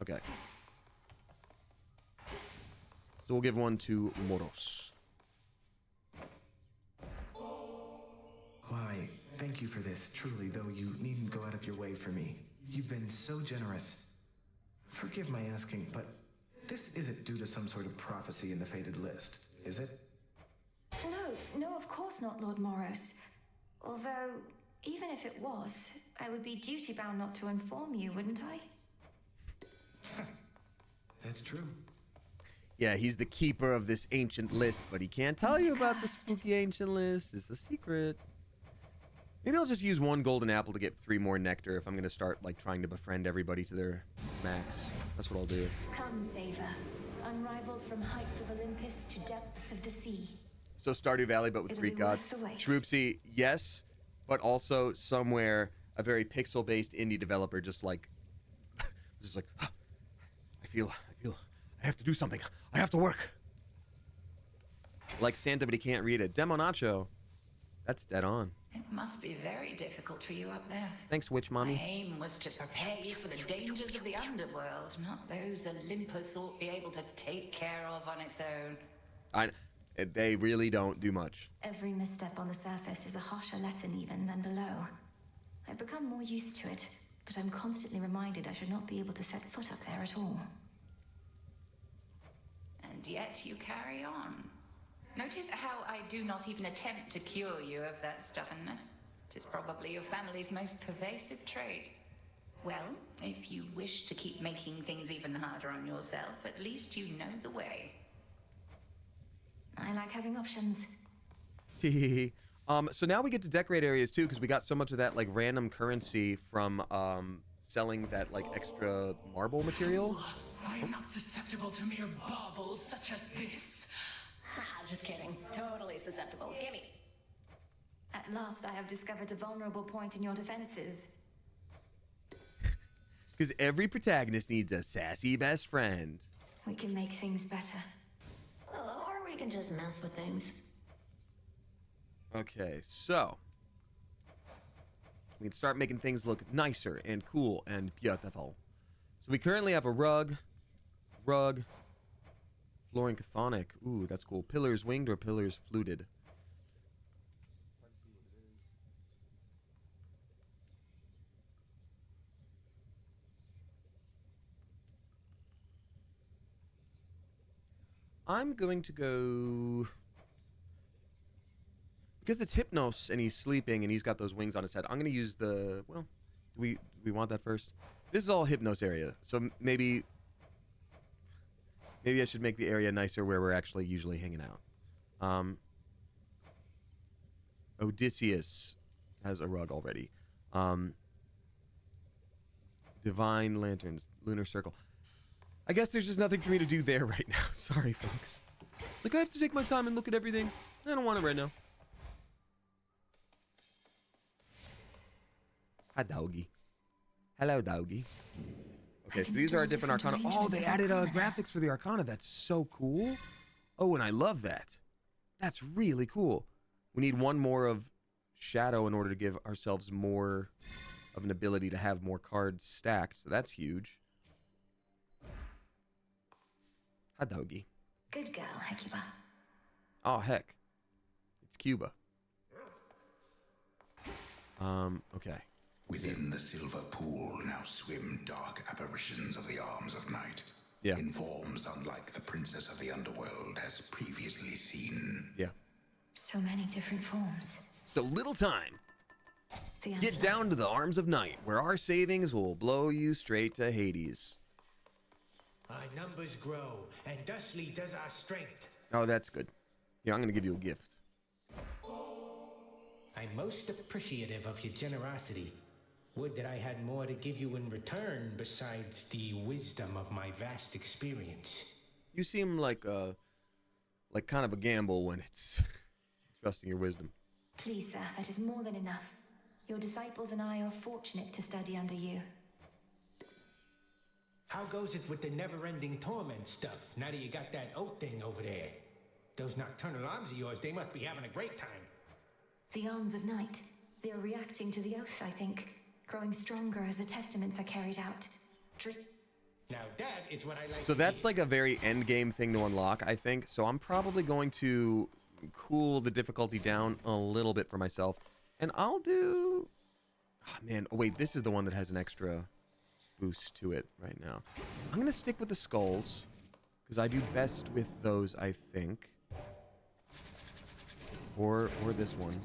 Okay. So we'll give one to Moros. Why, thank you for this, truly, though you needn't go out of your way for me. You've been so generous. Forgive my asking, but this isn't due to some sort of prophecy in the fated list, is it? No, of course not, Lord Moros. Although, even if it was, I would be duty-bound not to inform you, wouldn't I? That's true. Yeah, he's the keeper of this ancient list, but he can't tell you about the spooky ancient list. It's a secret. Maybe I'll just use one golden apple to get 3 more nectar if I'm going to start, like, trying to befriend everybody to their max. That's what I'll do. Come, Saver. Unrivaled from heights of Olympus to depths of the sea. So Stardew Valley, but with It'll Greek be gods. worth the wait. Shroopsy, yes, but also somewhere a very pixel-based indie developer just like, I feel, I have to do something. I have to work. Like Santa, but he can't read it. Demo Nacho. That's dead on. It must be very difficult for you up there. Thanks, Witch My Mommy. aim was to prepare you for the dangers of the underworld, not those Olympus ought be able to take care of on its own. They really don't do much. Every misstep on the surface is a harsher lesson even than below. I've become more used to it, but I'm constantly reminded I should not be able to set foot up there at all. And yet you carry on. Notice how I do not even attempt to cure you of that stubbornness. It is probably your family's most pervasive trait. Well, if you wish to keep making things even harder on yourself, at least you know the way. I like having options. So now we get to decorate areas too, because we got so much of that like random currency from selling that like extra marble material. I am not susceptible to mere baubles such as this. Just kidding. Totally susceptible. Gimme. At last I have discovered a vulnerable point in your defenses. Because every protagonist needs a sassy best friend. We can make things better. Or we can just mess with things. Okay, so we can start making things look nicer and cool and beautiful. So we currently have a rug, flooring chthonic. Ooh, that's cool. Pillars winged or pillars fluted? I'm going to go, because it's Hypnos and he's sleeping and he's got those wings on his head. I'm going to use the, well, do we want that first? This is all Hypnos area, so maybe I should make the area nicer where we're actually usually hanging out. Odysseus has a rug already. Divine lanterns, lunar circle. I guess there's just nothing for me to do there right now. Sorry, folks. Like, I have to take my time and look at everything. I don't want it right now. Hi, doggy. Hello, doggy. Okay, so these are our different arcana. Oh, they added graphics for the arcana. That's so cool. Oh, and I love that. That's really cool. We need one more of shadow in order to give ourselves more of an ability to have more cards stacked. So that's huge. Hi, doggy. Good girl, Hecuba. Oh, heck. It's Cuba. Okay. Within the silver pool now swim dark apparitions of the arms of night. Yeah. In forms unlike the princess of the underworld has previously seen. Yeah. So many different forms. So little time. Get down to the arms of night, where our savings will blow you straight to Hades. Our numbers grow, and thusly does our strength. Oh, that's good. Yeah, I'm going to give you a gift. I'm most appreciative of your generosity. Would that I had more to give you in return besides the wisdom of my vast experience. You seem like kind of a gamble when it's trusting your wisdom. Please, sir, that is more than enough. Your disciples and I are fortunate to study under you. How goes it with the never-ending torment stuff, now that you got that oath thing over there? Those nocturnal arms of yours, they must be having a great time. The arms of night. They are reacting to the oath, I think. Growing stronger as the testaments are carried out. Now that is what I like. So that's like a very end game thing to unlock, I think. So I'm probably going to cool the difficulty down a little bit for myself. And I'll do... Oh, man. Oh, wait. This is the one that has an extra... boost to it right now. I'm going to stick with the skulls because I do best with those, I think. Or this one.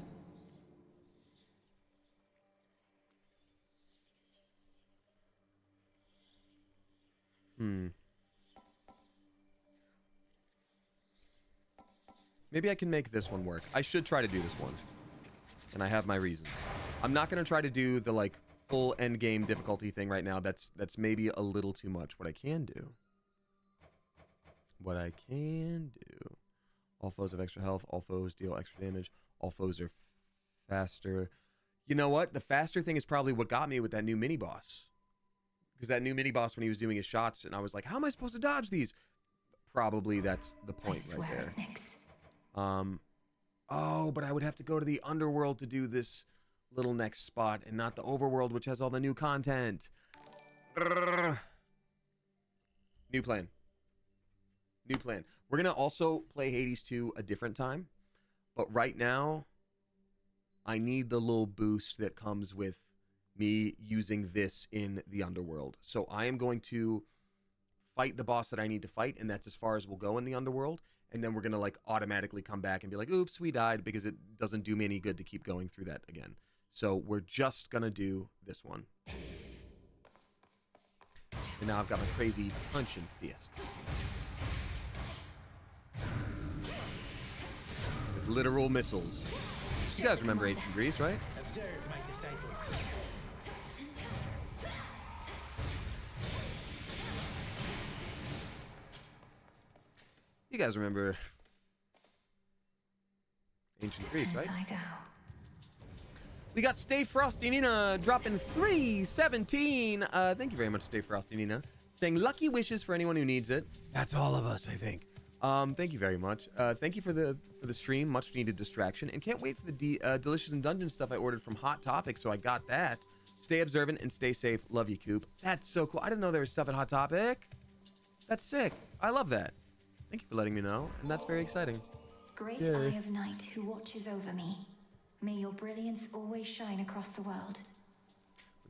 Maybe I can make this one work. I should try to do this one. And I have my reasons. I'm not going to try to do the, like, full endgame difficulty thing right now. That's maybe a little too much. What I can do... All foes have extra health. All foes deal extra damage. All foes are faster. You know what? The faster thing is probably what got me with that new mini-boss. Because that new mini-boss, when he was doing his shots, and I was like, how am I supposed to dodge these? Probably that's the point right there. Oh, but I would have to go to the underworld to do this little next spot, and not the overworld, which has all the new content. New plan. New plan. We're going to also play Hades 2 a different time. But right now, I need the little boost that comes with me using this in the underworld. So I am going to fight the boss that I need to fight, and that's as far as we'll go in the underworld. And then we're going to, like, automatically come back and be like, oops, we died, because it doesn't do me any good to keep going through that again. So we're just going to do this one. And now I've got my crazy punching fists. With literal missiles. You guys remember Ancient Greece, right? Observe my disciples. You guys remember Ancient Greece, right? We got Stay Frosty Nina dropping 317. Thank you very much, Stay Frosty Nina. Saying lucky wishes for anyone who needs it. That's all of us, I think. Thank you very much. Thank you for the stream. Much needed distraction. And can't wait for the Delicious and Dungeon stuff I ordered from Hot Topic, so I got that. Stay observant and stay safe. Love you, Coop. That's so cool. I didn't know there was stuff at Hot Topic. That's sick. I love that. Thank you for letting me know, and that's very exciting. Great Eye of Night who watches over me. May your brilliance always shine across the world.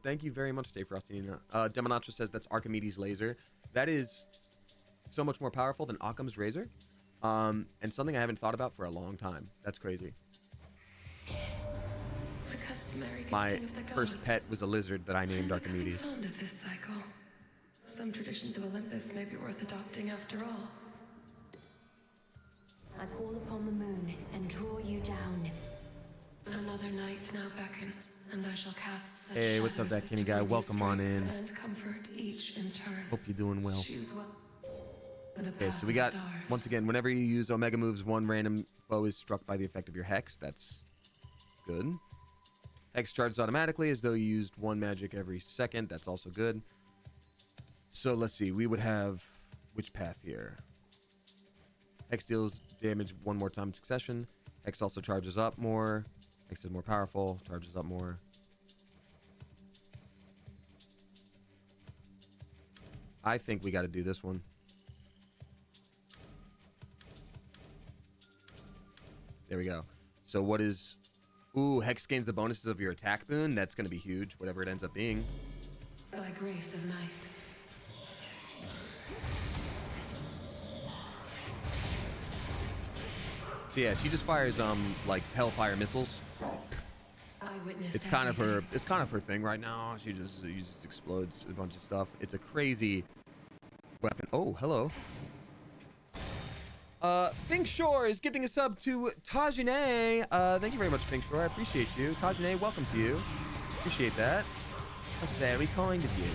Thank you very much, Stay Frosty Nina. Demonacho says that's Archimedes' laser. That is so much more powerful than Occam's razor, and something I haven't thought about for a long time. That's crazy. The customary My gifting of the first gods. pet was a lizard that I named I'm becoming Archimedes. fond of this cycle. Some traditions of Olympus may be worth adopting after all. I call upon the moon and draw you down. Another night now beckons, and I shall cast such Hey, what's up, shadows that as Kenny to guy? bring you Welcome on strength in. And comfort each in turn. Hope you're doing well. Choose what the Okay, path so we of got, stars. once again, whenever you use Omega moves, one random foe is struck by the effect of your Hex. That's good. Hex charges automatically as though you used one magic every second. That's also good. So let's see. We would have which path here? Hex deals damage one more time in succession. Hex also charges up more. Hex is more powerful. Charges up more. I think we got to do this one. There we go. So what is... Ooh, Hex gains the bonuses of your attack boon. That's going to be huge, whatever it ends up being. By grace of night. So yeah, she just fires like hellfire missiles. I witnessed It's kind of her everything. it's kind of her thing right now. She just explodes a bunch of stuff. It's a crazy weapon. Oh, hello. Fink Shore is giving a sub to Tajane. Thank you very much, Fink Shore. I appreciate you. Tajane, welcome to you. Appreciate that. That's very kind of you.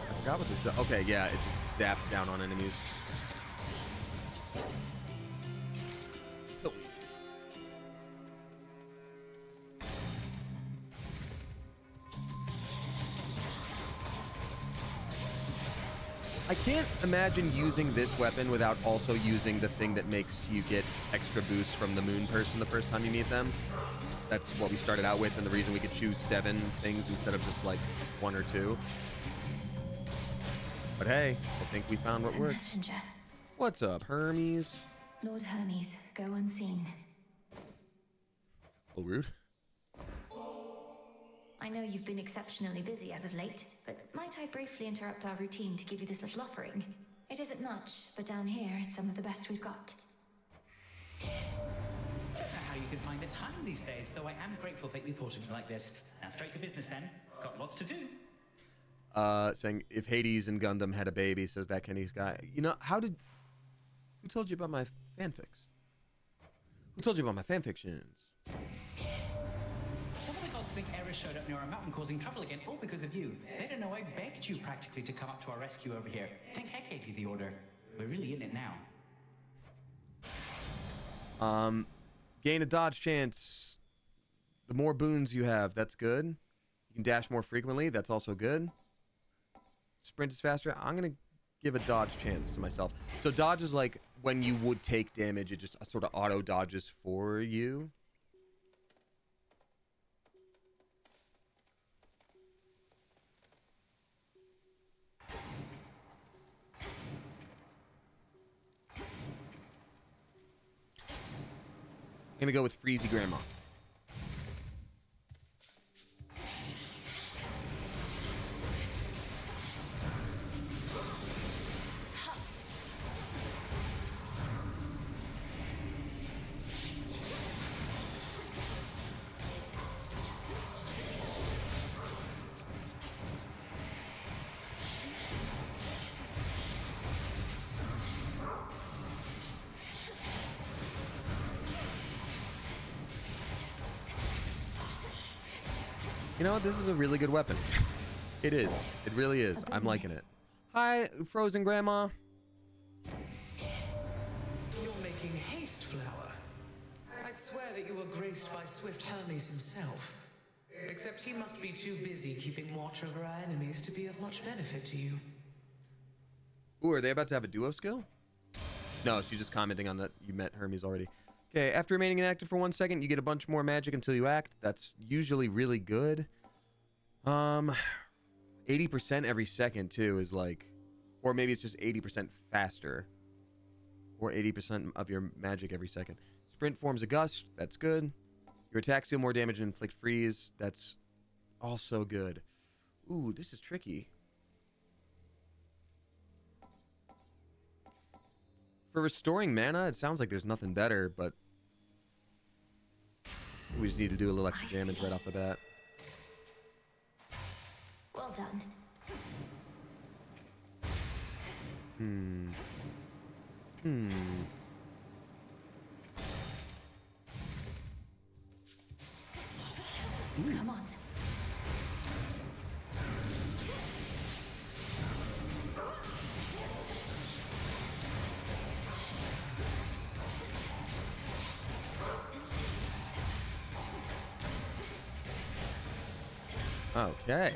I forgot what this does. Okay, yeah, it just zaps down on enemies. Oh. I can't imagine using this weapon without also using the thing that makes you get extra boosts from the moon person the first time you meet them. That's what we started out with, and the reason we could choose 7 things instead of just like 1 or 2. But hey, I think we found what works. What's up, Hermes? Lord Hermes, go unseen. Oh, rude. I know you've been exceptionally busy as of late, but might I briefly interrupt our routine to give you this little offering? It isn't much, but down here, it's some of the best we've got. I don't know how you can find the time these days, though I am grateful that you thought of me like this. Now straight to business then. Got lots to do. Saying if Hades and Gundam had a baby, says that Kenny's guy. You know, who told you about my fanfics? Who told you about my fanfictions? Some of the gods think Eris showed up near our mountain causing trouble again, all because of you. They don't know I begged you practically to come up to our rescue over here. Think Heck gave you the order. We're really in it now. Gain a dodge chance. The more boons you have, that's good. You can dash more frequently, that's also good. Sprint is faster. I'm gonna give a dodge chance to myself. So dodge is like when you would take damage, it just sort of auto dodges for you. I'm gonna go with Freezy Grandma. You know what? This is a really good weapon. It is. It really is. I'm liking it. Hi, Frozen Grandma. You're making haste, Flower. I'd swear that you were graced by Swift Hermes himself. Except he must be too busy keeping watch over our enemies to be of much benefit to you. Ooh, are they about to have a duo skill? No, she's just commenting on that you met Hermes already. Okay, after remaining inactive for 1 second, you get a bunch more magic until you act. That's usually really good. 80% every second, too, is like... Or maybe it's just 80% faster. Or 80% of your magic every second. Sprint forms a gust. That's good. Your attacks deal more damage and inflict freeze. That's also good. Ooh, this is tricky. For restoring mana, it sounds like there's nothing better, but we just need to do a little extra damage right off the bat. Well done. Come on. Okay.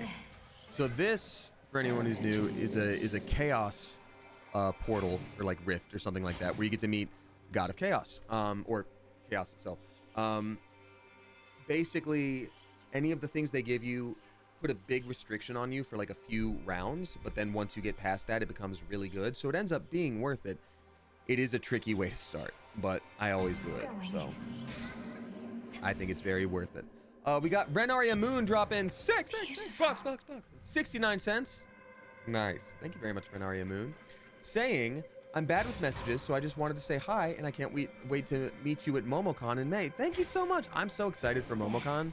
So this, for anyone who's new, is a chaos portal or like rift or something like that, where you get to meet God of Chaos, or chaos itself. Basically, any of the things they give you put a big restriction on you for like a few rounds, but then once you get past that, it becomes really good. So it ends up being worth it. It is a tricky way to start, but I always do it. So I think it's very worth it. We got Renaria Moon drop in bucks, 69 cents. Nice. Thank you very much, Renaria Moon. Saying, I'm bad with messages, so I just wanted to say hi, and I can't wait to meet you at MomoCon in May. Thank you so much. I'm so excited for MomoCon.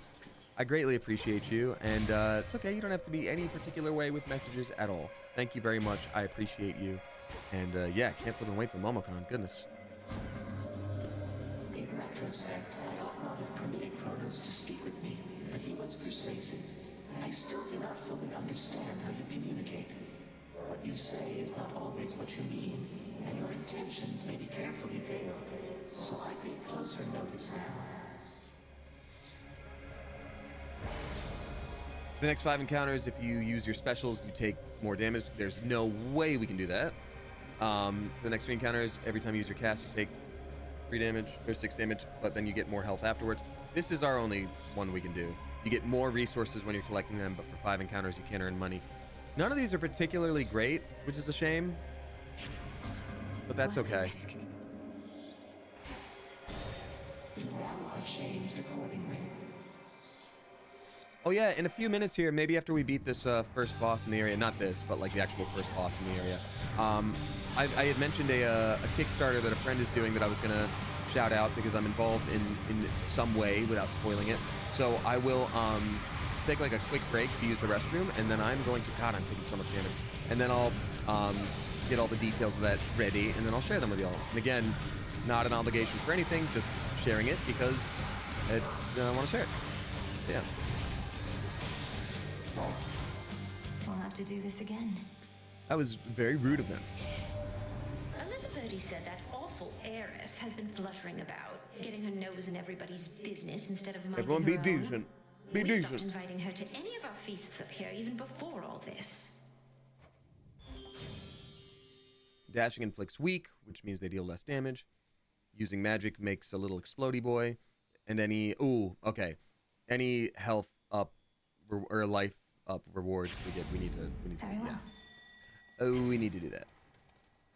I greatly appreciate you, and it's okay. You don't have to be any particular way with messages at all. Thank you very much. I appreciate you. And yeah, can't flipping wait for MomoCon. Goodness. In retrospect, I ought not have permitted Kronos to speak with me, but he was persuasive. I still do not fully understand how you communicate. What you say is not always what you mean, and your intentions may be carefully veiled, so I pay closer notice now. The next 5 encounters, if you use your specials, you take more damage. There's no way we can do that. The next 3 encounters, every time you use your cast, you take 3 damage or 6 damage, but then you get more health afterwards. This is our only one we can do. You get more resources when you're collecting them, but for 5 encounters, you can't earn money. None of these are particularly great, which is a shame, but that's okay. are changed accordingly. Oh yeah, in a few minutes here, maybe after we beat this first boss in the area, not this, but like the actual first boss in the area, I had mentioned a Kickstarter that a friend is doing that I was gonna shout out because I'm involved in some way without spoiling it. So I will take like a quick break to use the restroom, and then I'm going to, God, I'm taking so much damage, and then I'll get all the details of that ready, and then I'll share them with y'all. And again, not an obligation for anything, just sharing it because it's I want to share it. Yeah. We'll have to do this again. That was very rude of them. A little birdie said that awful heiress has been fluttering about, getting her nose in everybody's business instead of minding Everyone her be own. decent. Be We decent. stopped inviting her to any of our feasts up here even before all this. Dashing inflicts weak, which means they deal less damage. Using magic makes a little explodey boy. And any, any health up or life up rewards we need to Very well. Oh, we need to do that.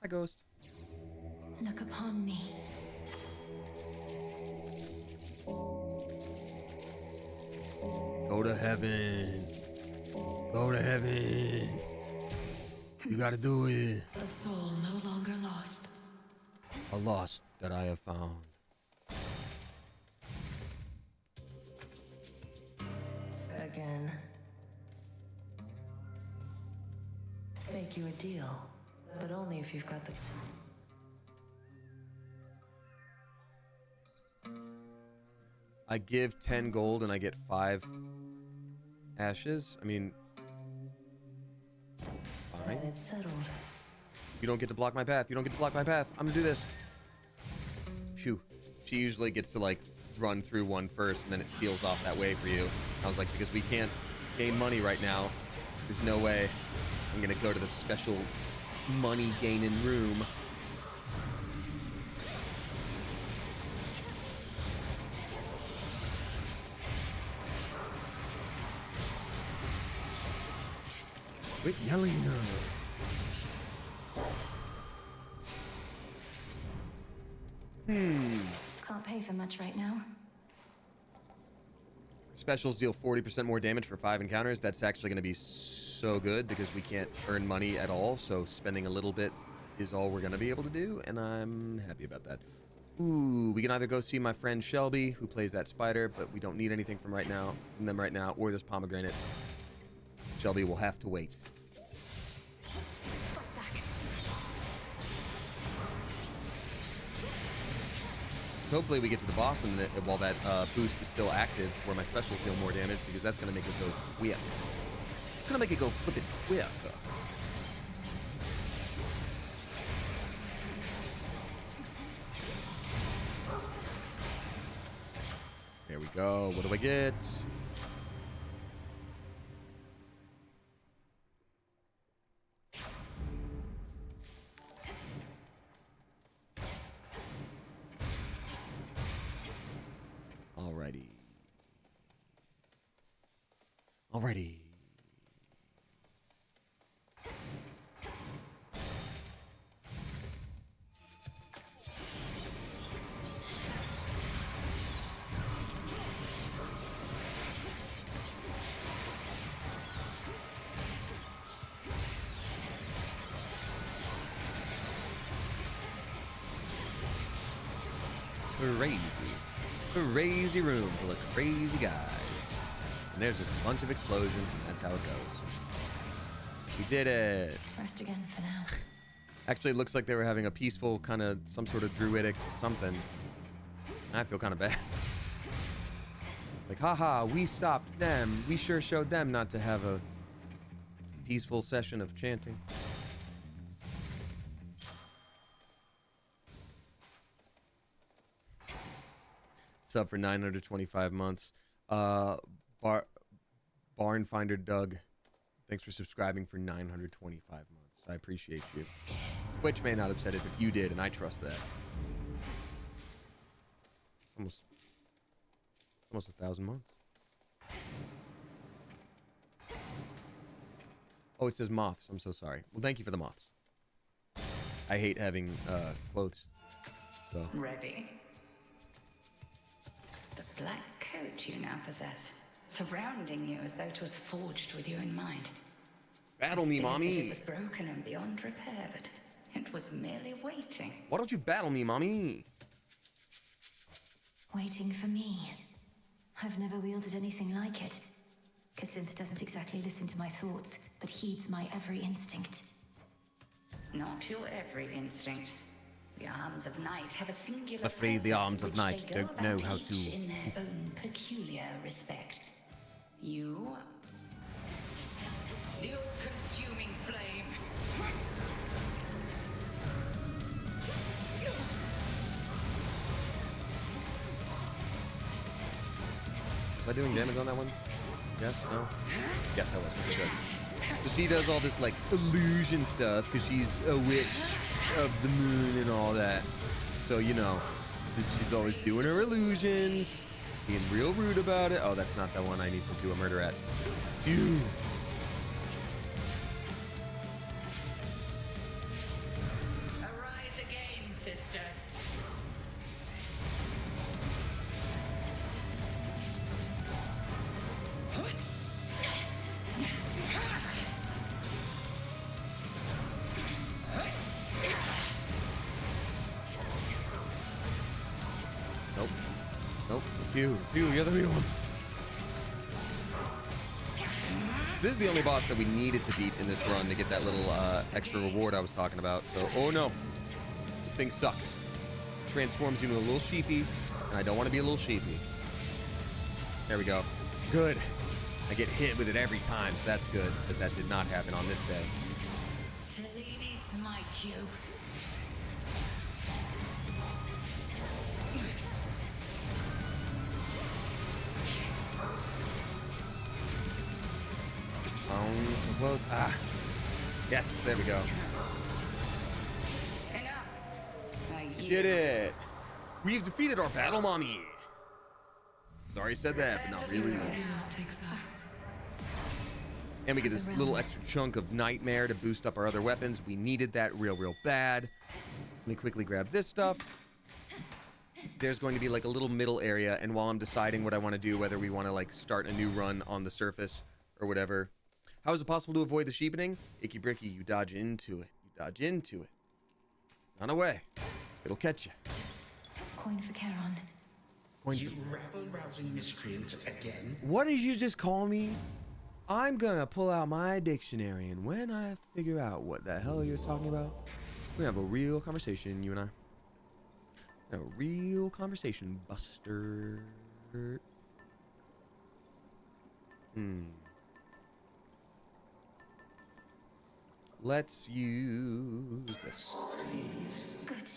Hi, Ghost. Look upon me. Go to heaven. Go to heaven. You gotta do it. A soul no longer lost. A lost that I have found. Again. Make you a deal, but only if you've got the... I give 10 gold and I get 5 ashes. I mean, fine. And it's settled. You don't get to block my path. You don't get to block my path. I'm gonna do this. Phew. She usually gets to like run through one first and then it seals off that way for you. I was like, because we can't gain money right now, there's no way I'm gonna go to the special money gaining room. Quit yelling now. Can't pay for much right now. Specials deal 40% more damage for 5 encounters. That's actually going to be so good because we can't earn money at all. So spending a little bit is all we're going to be able to do. And I'm happy about that. Ooh, we can either go see my friend Shelby, who plays that spider, but we don't need anything from them right now, or this pomegranate. Shelby will have to wait. So hopefully we get to the boss and while that boost is still active, where my specials deal more damage, because that's going to make it go quick. It's going to make it go flippin' quick. There we go. What do I get? Alrighty. Alrighty. Crazy room full of crazy guys. And there's just a bunch of explosions, and that's how it goes. We did it. Rest again for now. Actually, it looks like they were having a peaceful kind of some sort of druidic something. I feel kind of bad. Like, haha, we stopped them. We sure showed them not to have a peaceful session of chanting. Sub for 925 months. Barn Finder Doug, thanks for subscribing for 925 months. I appreciate you. Twitch may not have said it, but you did, and I trust that. It's almost 1,000 months. Oh, it says moths. I'm so sorry. Well, thank you for the moths. I hate having clothes. So. Ready. The black coat you now possess, surrounding you as though 'twas forged with you in mind. Battle me, Feared that mommy. It was broken and beyond repair, but it was merely waiting. Why don't you battle me, mommy? Waiting for me. I've never wielded anything like it. Cassynth doesn't exactly listen to my thoughts, but heeds my every instinct. Not your every instinct. The arms of night have a singular Afraid the purpose arms of which night they go don't know about how each to- in their own peculiar respect. You... The all-consuming flame. Was I doing damage on that one? Yes? No? Yes, I was. Okay, good. So she does all this, like, illusion stuff, because she's a witch of the moon and all that. So, you know, she's always doing her illusions, being real rude about it. Oh, that's not the one I need to do a murder at. It's you. Arise again, sisters. Nope. Nope. It's you. It's you. You're the real one. This is the only boss that we needed to beat in this run to get that little extra reward I was talking about. So, oh no. This thing sucks. Transforms you into a little sheepy, and I don't want to be a little sheepy. There we go. Good. I get hit with it every time, so that's good. But that did not happen on this day. Selene smite you. Oh, so close. Ah. Yes, there we go. We did it. We've defeated our battle mommy. Sorry I said that, but not really. And we get this little extra chunk of nightmare to boost up our other weapons. We needed that real bad. Let me quickly grab this stuff. There's going to be like a little middle area, and while I'm deciding what I want to do, whether we want to like start a new run on the surface or whatever. How is it possible to avoid the sheepening? Icky Bricky, you dodge into it. You dodge into it. Run away. It'll catch you. Coin for Charon. You rabble-rousing miscreants again? What did you just call me? I'm gonna pull out my dictionary, and when I figure out what the hell you're talking about, we're gonna have a real conversation, you and I. A real conversation, Buster. Let's use this. Good.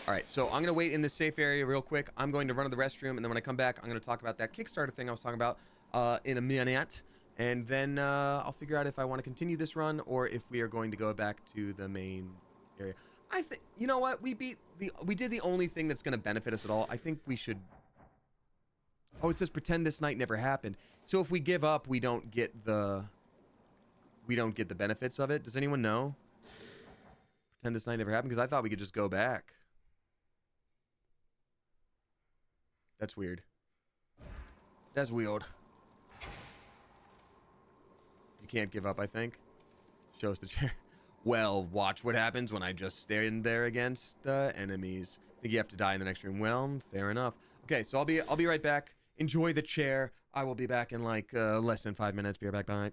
All right, so I'm going to wait in this safe area real quick. I'm going to run to the restroom, and then when I come back, I'm going to talk about that Kickstarter thing I was talking about in a minute. And then I'll figure out if I want to continue this run or if we are going to go back to the main area. I think, you know what? We did the only thing that's going to benefit us at all. I think we should... Oh, it says pretend this night never happened. So if we give up, we don't get the benefits of it. Does anyone know? Pretend this night never happened? Because I thought we could just go back. That's weird. That's weird. You can't give up, I think. Shows the chair. Well, watch what happens when I just stand there against enemies. I think you have to die in the next room. Well, fair enough. Okay, so I'll be right back. Enjoy the chair. I will be back in like less than 5 minutes. Be right back. Bye.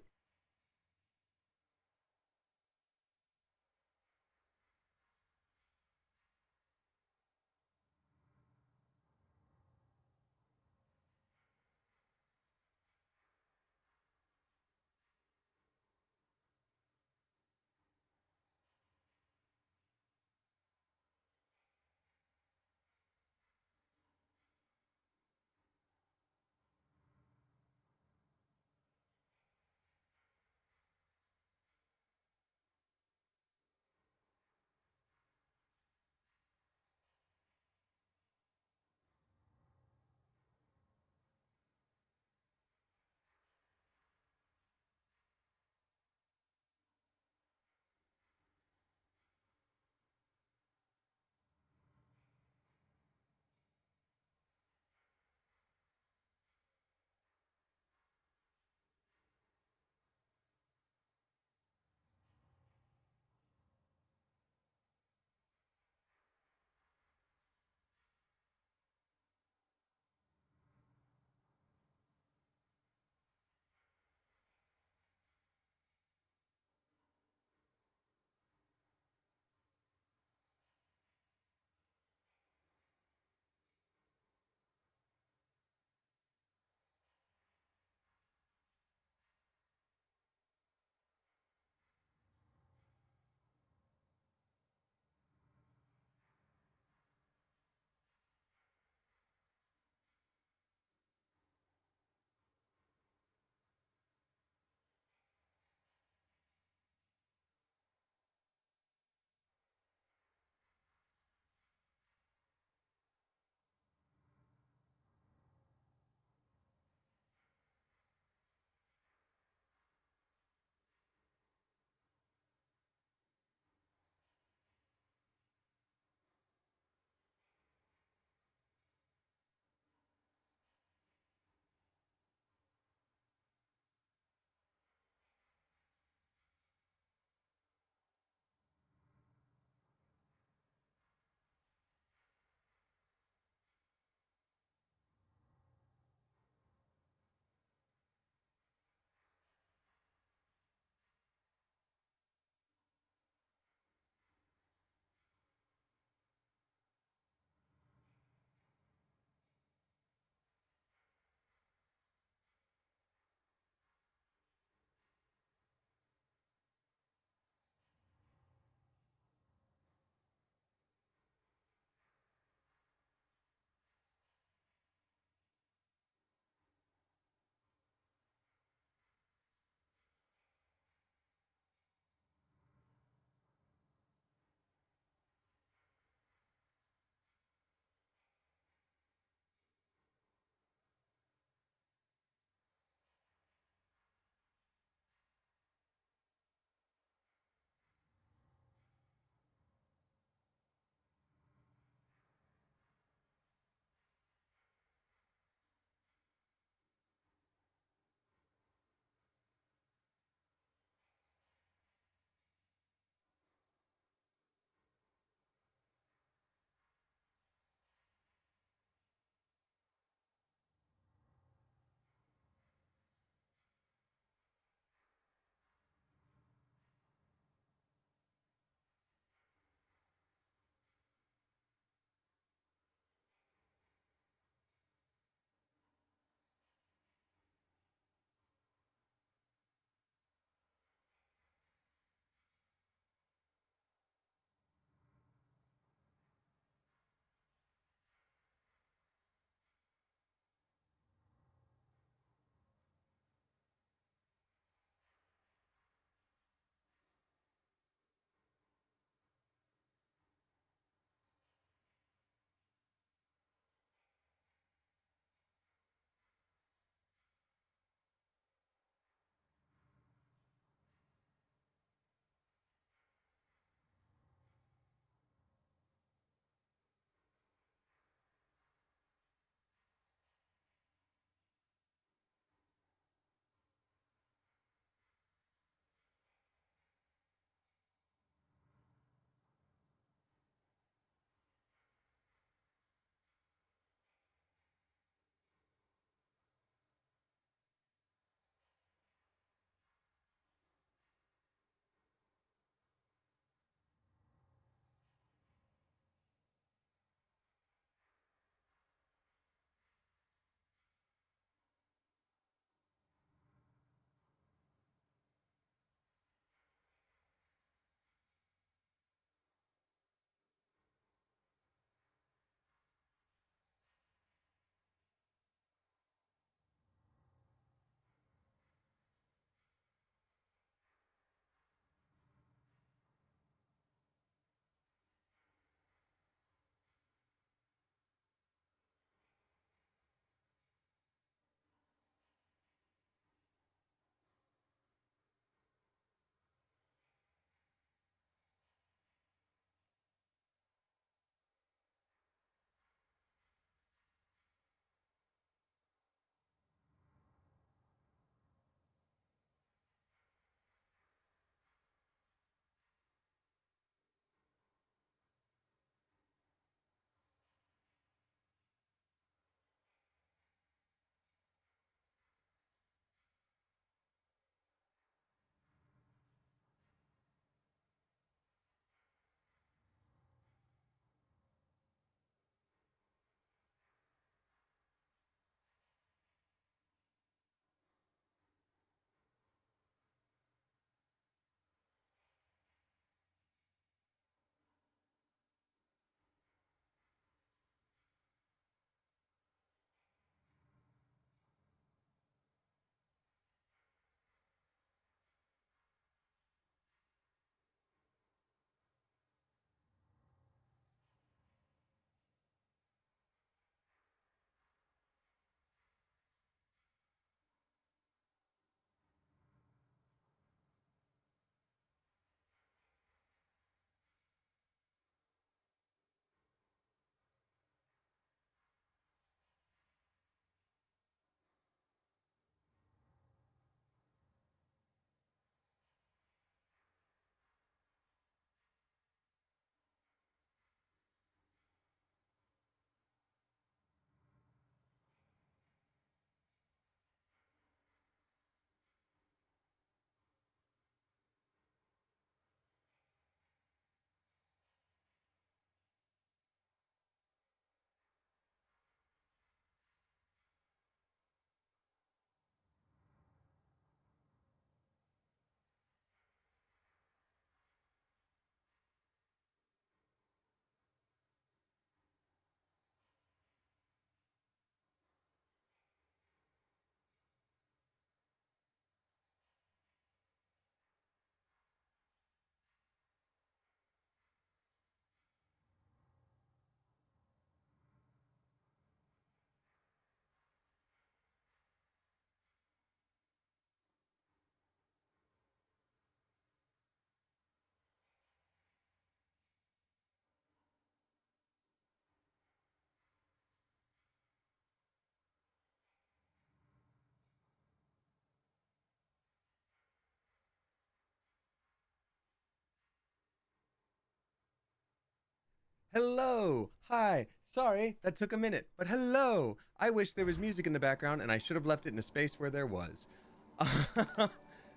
Hello. Hi. Sorry, that took a minute, but hello. I wish there was music in the background, and I should have left it in a space where there was.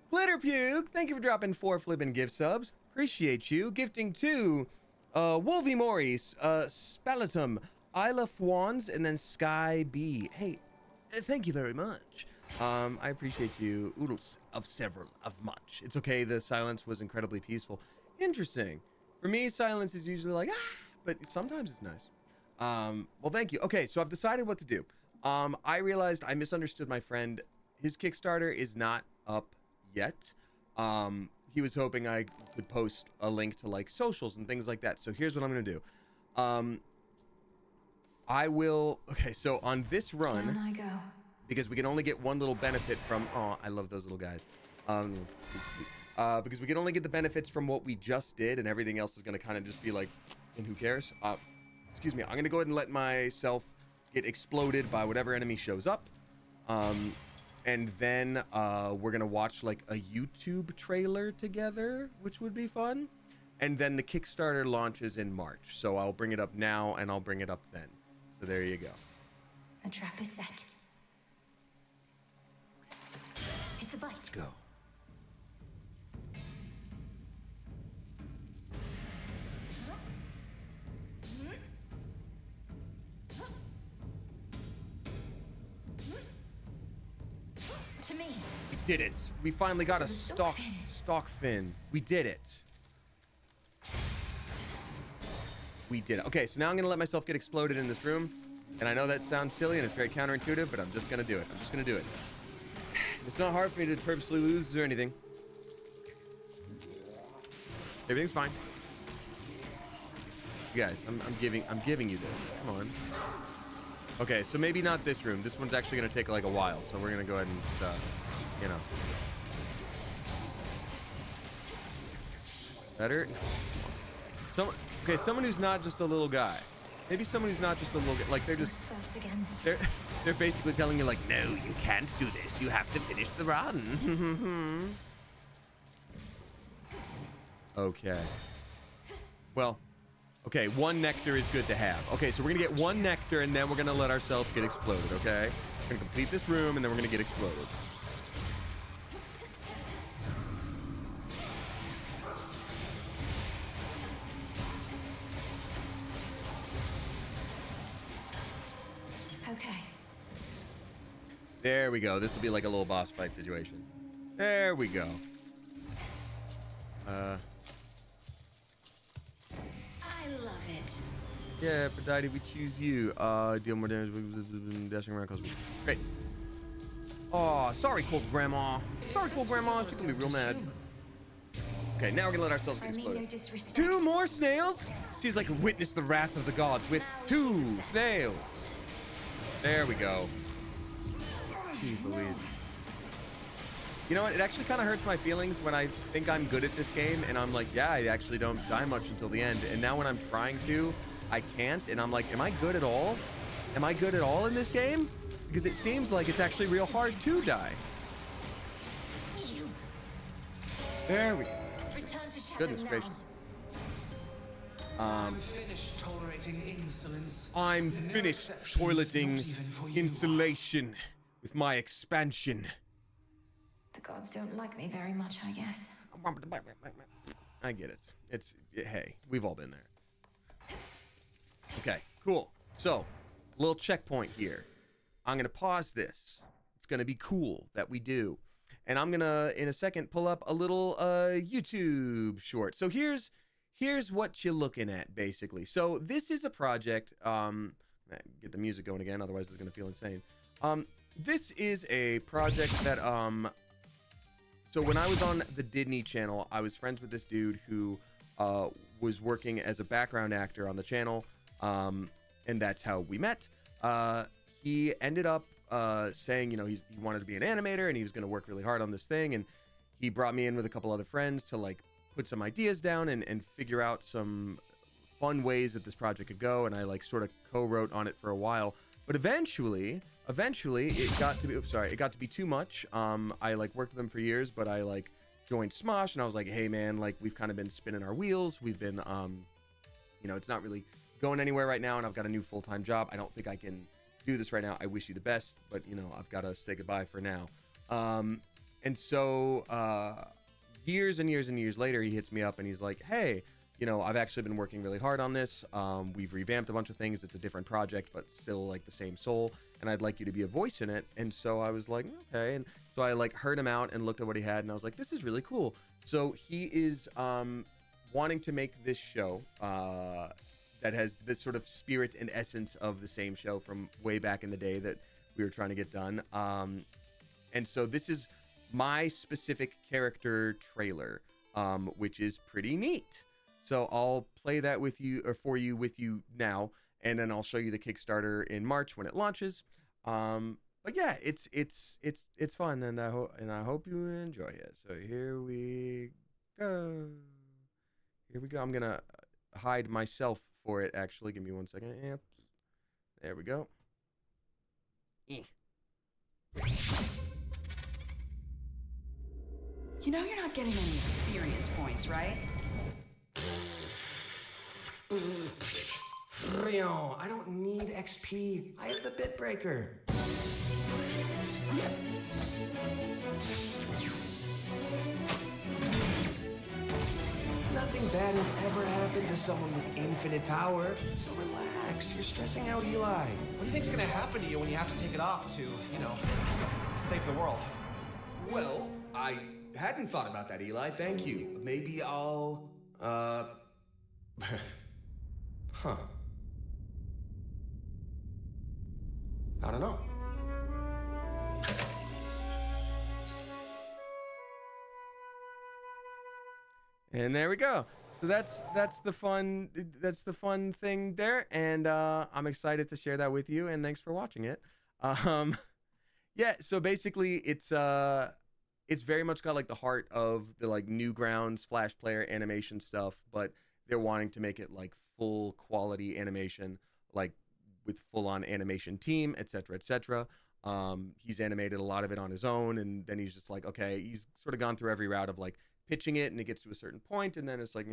Glitter Puke, thank you for dropping 4 flippin' gift subs. Appreciate you. Gifting to Wolvie Maurice, Spalatum, Isla Fwans, and then Sky B. Hey, thank you very much. I appreciate you. Oodles of several of much. It's okay, the silence was incredibly peaceful. Interesting. For me, silence is usually like, but sometimes it's nice. Well, thank you. Okay, so I've decided what to do. I realized I misunderstood my friend. His Kickstarter is not up yet. He was hoping I could post a link to like socials and things like that. So here's what I'm gonna do. I will. Okay, so on this run, Down I go. because we can only get one little benefit from. Oh, I love those little guys. Because we can only get the benefits from what we just did, and everything else is gonna kind of just be like, and who cares? Excuse me. I'm gonna go ahead and let myself get exploded by whatever enemy shows up. And then we're gonna watch like a YouTube trailer together, which would be fun. And then the Kickstarter launches in March, so I'll bring it up now and I'll bring it up then. So there you go. The trap is set. It's a bite. Let's go. To me. We did it. We finally got a stock fin. We did it. We did it. Okay, so now I'm gonna let myself get exploded in this room. And I know that sounds silly and it's very counterintuitive, but I'm just gonna do it. I'm just gonna do it. It's not hard for me to purposely lose or anything. Everything's fine. You guys, I'm giving you this. Come on. Okay, so maybe not this room. This one's actually gonna take like a while, so we're gonna go ahead and just, you know. Better. Okay, someone who's not just a little guy. Maybe someone who's not just a little guy. Like they're just. They're basically telling you like, no, you can't do this. You have to finish the run. Okay. Well. Okay, 1 nectar is good to have. Okay, so we're gonna get 1 nectar and then we're gonna let ourselves get exploded, okay? We're gonna complete this room and then we're gonna get exploded. Okay. There we go. This will be like a little boss fight situation. There we go. I love it. Yeah, Aphrodite, we choose you. Deal more damage with dashing around. Great. Oh, sorry, Cold Grandma. Sorry, Cold Grandma. She's gonna be real mad. Okay, now we're gonna let ourselves get exploded. 2 more snails? She's like, witness the wrath of the gods with 2 snails. There we go. Jeez Louise. You know what? It actually kind of hurts my feelings when I think I'm good at this game and I'm like, yeah, I actually don't die much until the end. And now when I'm trying to, I can't. And I'm like, am I good at all? Am I good at all in this game? Because it seems like it's actually real hard to die. There we go. Goodness gracious. I'm finished tolerating insolence. I'm finished toileting insulation with my expansion. The gods don't like me very much, I guess. I get it. Hey, we've all been there. Okay, cool. So, little checkpoint here. I'm going to pause this. It's going to be cool that we do. And I'm going to, in a second, pull up a little YouTube short. So here's what you're looking at, basically. So this is a project. Get the music going again, otherwise it's going to feel insane. This is a project that, so when I was on the Disney channel, I was friends with this dude who was working as a background actor on the channel, and that's how we met. He ended up saying, you know, he wanted to be an animator and he was going to work really hard on this thing, and he brought me in with a couple other friends to like put some ideas down and figure out some fun ways that this project could go, and I like sort of co-wrote on it for a while, but eventually it got to be too much. I like worked with them for years, but I like joined Smosh and I was like, hey man, like we've kind of been spinning our wheels, we've been you know, it's not really going anywhere right now, and I've got a new full-time job. I don't think I can do this right now. I wish you the best, but you know, I've got to say goodbye for now. And so years and years and years later, he hits me up and he's like, hey, you know, I've actually been working really hard on this. We've revamped a bunch of things. It's a different project, but still like the same soul. And I'd like you to be a voice in it. And so I was like, okay. And so I like heard him out and looked at what he had, and I was like, this is really cool. So he is wanting to make this show that has this sort of spirit and essence of the same show from way back in the day that we were trying to get done. And so this is my specific character trailer, which is pretty neat. So I'll play that with you, or for you, with you now, and then I'll show you the Kickstarter in March when it launches. But yeah, it's fun, and I hope you enjoy it. So here we go. I'm gonna hide myself for it. Actually, give me 1 second. Yeah. There we go. You know you're not getting any experience points, right? Rion, I don't need XP. I have the bit breaker. Nothing bad has ever happened to someone with infinite power. So relax. You're stressing out, Eli. What do you think's gonna happen to you when you have to take it off to, you know, save the world? Well, I hadn't thought about that, Eli. Thank you. Maybe I'll, huh. I don't know. And there we go. So that's the fun thing there, and I'm excited to share that with you. And thanks for watching it. Yeah. So basically, it's very much got like the heart of the like Newgrounds Flash Player animation stuff, but they're wanting to make it like full quality animation, like with full on animation team, etc., etc. He's animated a lot of it on his own, and then he's just like, okay, he's sort of gone through every route of like pitching it, and it gets to a certain point, and then it's like,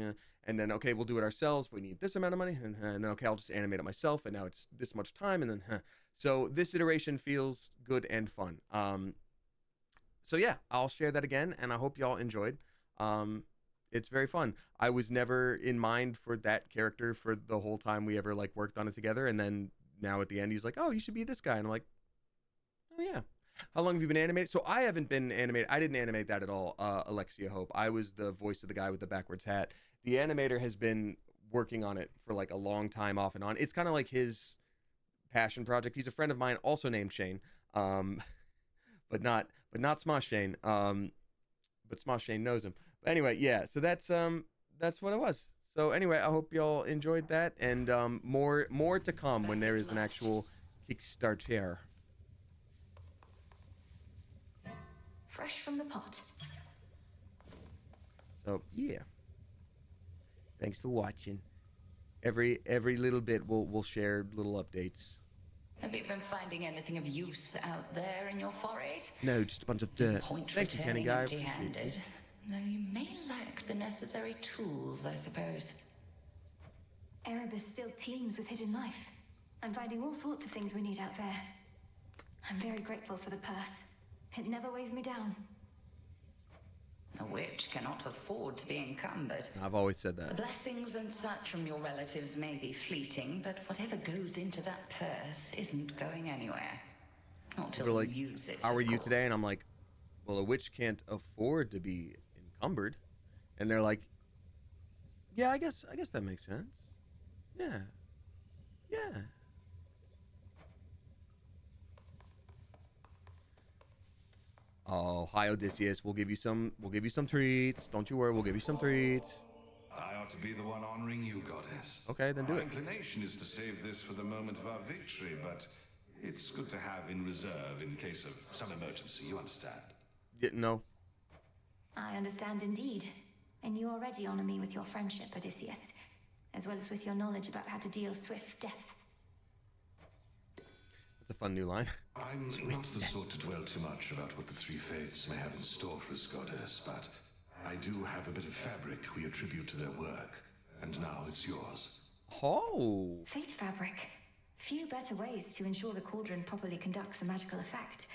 and then okay, we'll do it ourselves, but we need this amount of money, and then okay, I'll just animate it myself, and now it's this much time, and then so this iteration feels good and fun. So yeah, I'll share that again, and I hope y'all enjoyed. It's very fun. I was never in mind for that character for the whole time we ever like worked on it together, and then now at the end he's like, oh, you should be this guy, and I'm like, oh yeah. How long have you been animated? So I haven't been animated. I didn't animate that at all, Alexia Hope. I was the voice of the guy with the backwards hat. The animator has been working on it for like a long time off and on. It's kind of like his passion project. He's a friend of mine also named Shane, but not Smosh Shane. But Smosh Shane knows him. But anyway, yeah, so that's what it was. So anyway, I hope y'all enjoyed that, and more to come when there is an actual Kickstarter. Fresh from the pot. So yeah, thanks for watching. Every little bit we'll share little updates. Have you been finding anything of use out there in your forays? No, just a bunch of dirt. Point Thank you, Kenny guy. empty-handed, though you may lack the necessary tools, I suppose. Erebus still teems with hidden life. I'm finding all sorts of things we need out there. I'm very grateful for the purse. It never weighs me down. A witch cannot afford to be encumbered. I've always said that. The blessings and such from your relatives may be fleeting, but whatever goes into that purse isn't going anywhere. Not till like, you use it. how are you today? And I'm like, well, a witch can't afford to be encumbered. And they're like, yeah, I guess that makes sense. Yeah. Yeah. Oh, hi Odysseus. We'll give you some treats. Don't you worry, we'll give you some treats. I ought to be the one honoring you, goddess. Okay, then do My it. inclination is to save this for the moment of our victory, but it's good to have in reserve in case of some emergency, you understand? No. I understand indeed. And you already honor me with your friendship, Odysseus, as well as with your knowledge about how to deal swift death. That's a fun new line. I'm not the sort to dwell too much about what the three fates may have in store for us, goddess, but I do have a bit of fabric we attribute to their work, and now it's yours. Oh. Fate fabric. Few better ways to ensure the cauldron properly conducts a magical effect.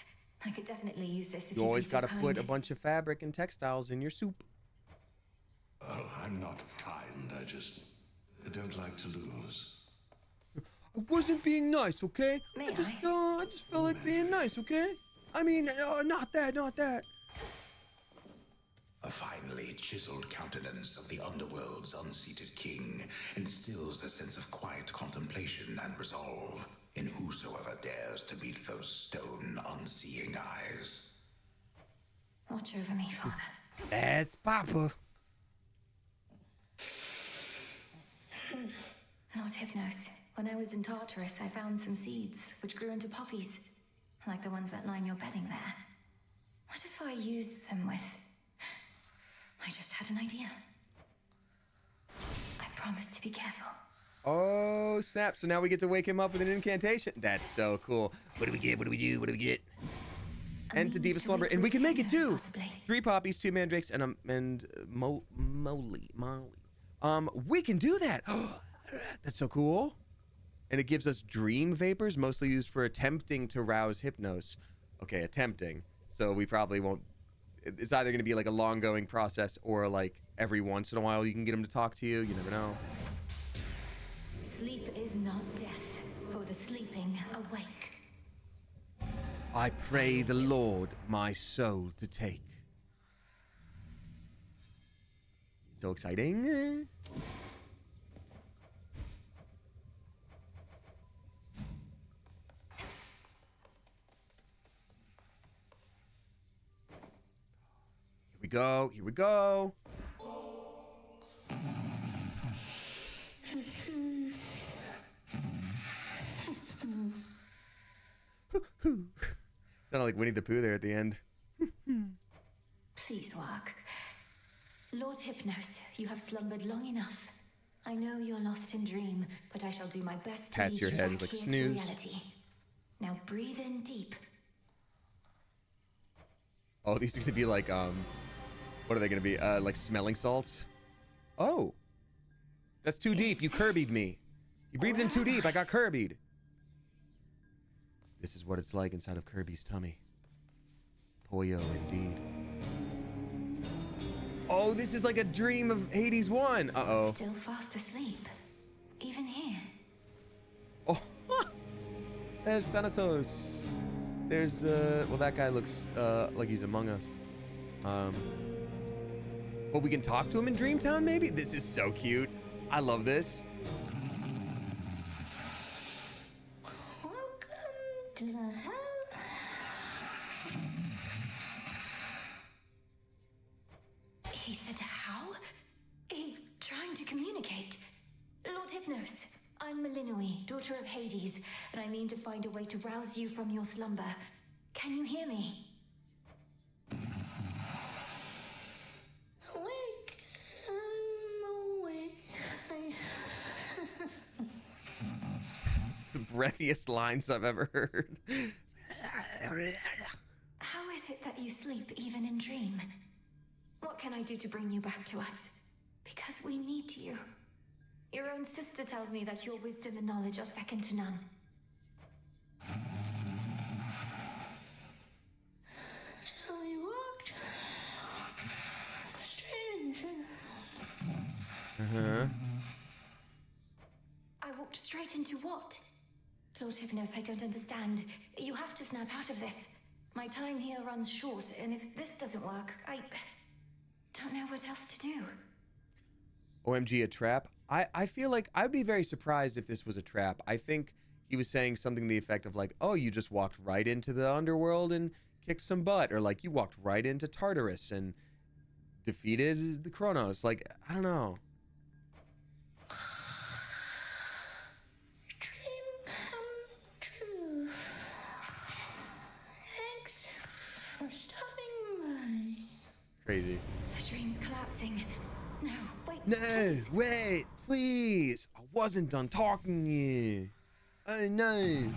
I could definitely use this if You always got to put a bunch of fabric and textiles in your soup. Oh, I'm not kind. I don't like to lose. I wasn't being nice, okay? May I just felt like being nice, okay? I mean, not that. A finely chiseled countenance of the underworld's unseated king instills a sense of quiet contemplation and resolve in whosoever dares to meet those stone, unseeing eyes. Watch over me, Father. That's Papa. Lord Hypnos, when I was in Tartarus, I found some seeds which grew into poppies, like the ones that line your bedding there. What if I used them with... I just had an idea. I promise to be careful. Oh, snap. So now we get to wake him up with an incantation. That's so cool. What do we get? What do we do? What do we get? And to Diva Slumber. And we can make it too. Possibly. 3 poppies, 2 mandrakes, and Molly. We can do that. That's so cool. And it gives us dream vapors, mostly used for attempting to rouse Hypnos. Okay, attempting. So we probably won't. It's either going to be like a long-going process or like every once in a while you can get him to talk to you. You never know. Sleep is not death, for the sleeping awake. I pray the Lord my soul to take. So exciting. Here we go. Sounded like Winnie the Pooh there at the end. Please work. Lord Hypnos, you have slumbered long enough. I know you're lost in dream, but I shall do my best to Pats lead your you head, back like, here snooze. to reality. Now breathe in deep. Oh, these are gonna be like what are they gonna be? Like smelling salts? Oh. That's too deep. You Kirby'd me. You breathed in too deep. I got Kirby'd. This is what it's like inside of Kirby's tummy. Pollo, indeed. Oh, this is like a dream of Hades 1. Uh-oh. Still fast asleep. Even here. Oh, there's Thanatos. There's, well, that guy looks like he's among us. But we can talk to him in Dreamtown, maybe? This is so cute. I love this. To the hell? He said how? He's trying to communicate. Lord Hypnos, I'm Melinoi, daughter of Hades, and I mean to find a way to rouse you from your slumber. Can you hear me? Awake. I'm awake. It's the breathiest lines I've ever heard. How is it that you sleep even in dream? What can I do to bring you back to us? Because we need you. Your own sister tells me that your wisdom and knowledge are second to none. So we walked straight into... Uh-huh. I walked straight into what? Lord Hypnos, I don't understand. You have to snap out of this. My time here runs short, and if this doesn't work, I don't know what else to do. OMG, a trap? I feel like I'd be very surprised if this was a trap. I think he was saying something to the effect of like, oh, you just walked right into the underworld and kicked some butt. Or like, you walked right into Tartarus and defeated the Kronos. Like, I don't know. Dream come true. Thanks for stopping by. Crazy. The dream's collapsing. No, wait. No, wait, please. I wasn't done talking yet. Oh, no.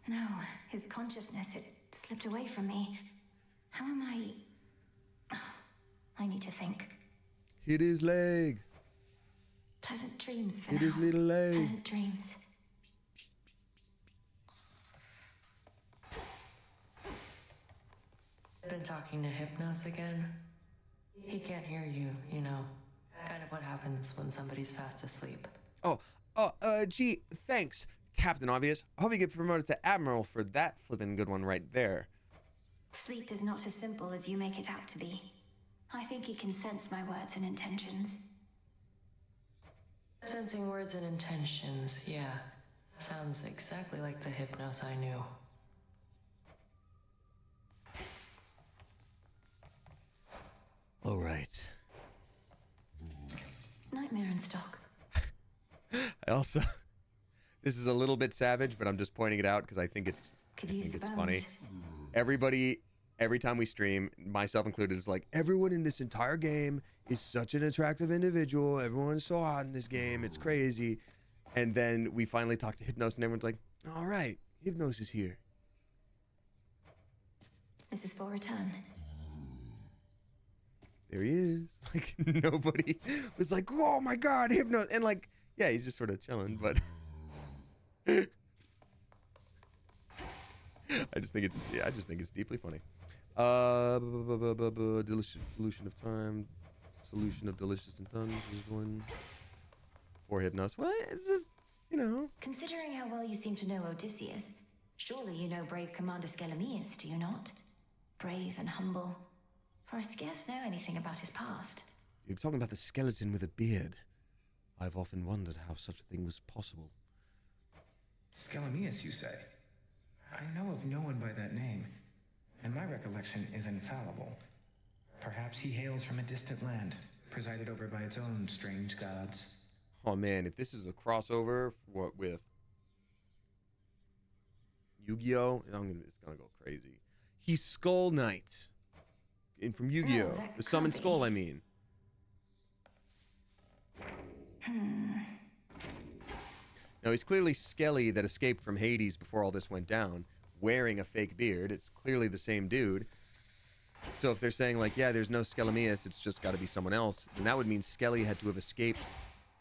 No, his consciousness, it slipped away from me. How am I need to think. Hit his leg. Pleasant dreams for It now. is little late. Pleasant dreams. Been talking to Hypnos again? He can't hear you, you know. Kind of what happens when somebody's fast asleep. Gee, thanks, Captain Obvious. I hope you get promoted to Admiral for that flippin' good one right there. Sleep is not as simple as you make it out to be. I think he can sense my words and intentions. Sensing words and intentions, yeah. Sounds exactly like the Hypnos I knew. All right. Nightmare in stock. I also, this is a little bit savage, but I'm just pointing it out because I think it's funny. Everybody, every time we stream, myself included, is like, everyone in this entire game is such an attractive individual. Everyone's so hot in this game. It's crazy. And then we finally talk to Hypnos, and everyone's like, all right, Hypnos is here. This is for return. There he is. Like, nobody was like, oh my god, Hypnos. And like, yeah, he's just sort of chilling, but I just think it's deeply funny. Solution of time, solution of delicious and tons is one. Or Hypnos. Well, it's just, you know. Considering how well you seem to know Odysseus, surely you know brave Commander Skelemius, do you not? Brave and humble. For I scarce know anything about his past. You're talking about the skeleton with a beard. I've often wondered how such a thing was possible. Skelemius, you say? I know of no one by that name, and my recollection is infallible. Perhaps he hails from a distant land, presided over by its own strange gods. Oh man, if this is a crossover with Yu-Gi-Oh, it's gonna go crazy. He's Skull Knight. And from Yu-Gi-Oh, the Summon Skull, I mean. Now he's clearly Skelly that escaped from Hades before all this went down, wearing a fake beard. It's clearly the same dude. So if they're saying like, yeah, there's no Skelemius, it's just got to be someone else, then that would mean Skelly had to have escaped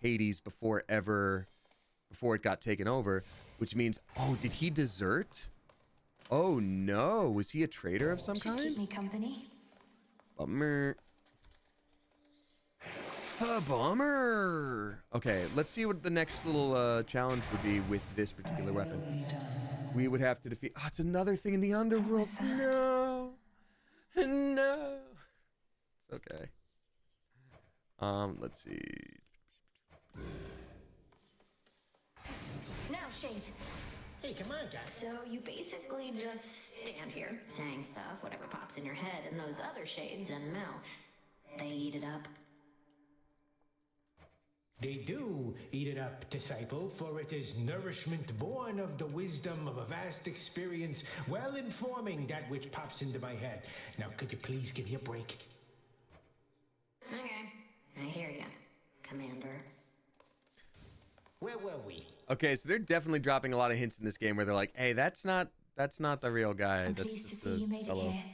Hades before it got taken over, which means, oh, did he desert? Oh no, was he a traitor of some kind? Keep me company. Bummer. A bummer. Okay, let's see what the next little challenge would be with this particular weapon. We would have to defeat. Oh, it's another thing in the underworld. No. No. It's okay. Let's see. Now, Shade. Hey, come on, guys. So you basically just stand here, saying stuff, whatever pops in your head, and those other shades and Mel, they eat it up. They do eat it up, disciple, for it is nourishment born of the wisdom of a vast experience, well informing that which pops into my head. Now, could you please give me a break? Okay, I hear ya, Commander. Where were we? Okay, so they're definitely dropping a lot of hints in this game where they're like, "Hey, that's not the real guy. I'm that's pleased to just see you made it here.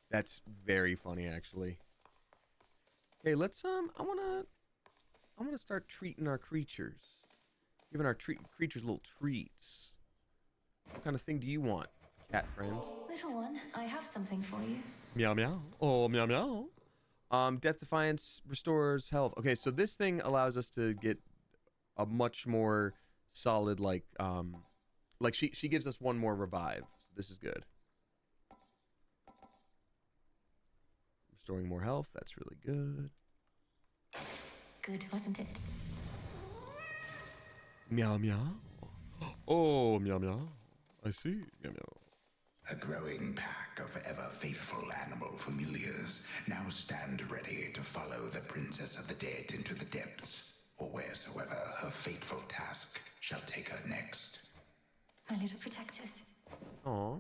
That's very funny, actually. Okay, let's I wanna start treating our creatures, giving our creatures little treats. What kind of thing do you want, cat friend? Little one, I have something for you. Meow meow. Oh meow meow. Death Defiance restores health. Okay, so this thing allows us to get a much more solid, like she gives us one more revive. So this is good. Restoring more health, that's really good. Good, wasn't it? Meow meow. Oh, meow meow. I see. Meow meow. A growing pack of ever-faithful animal familiars now stand ready to follow the Princess of the Dead into the depths, or wheresoever her fateful task shall take her next. My little protectors. Aw.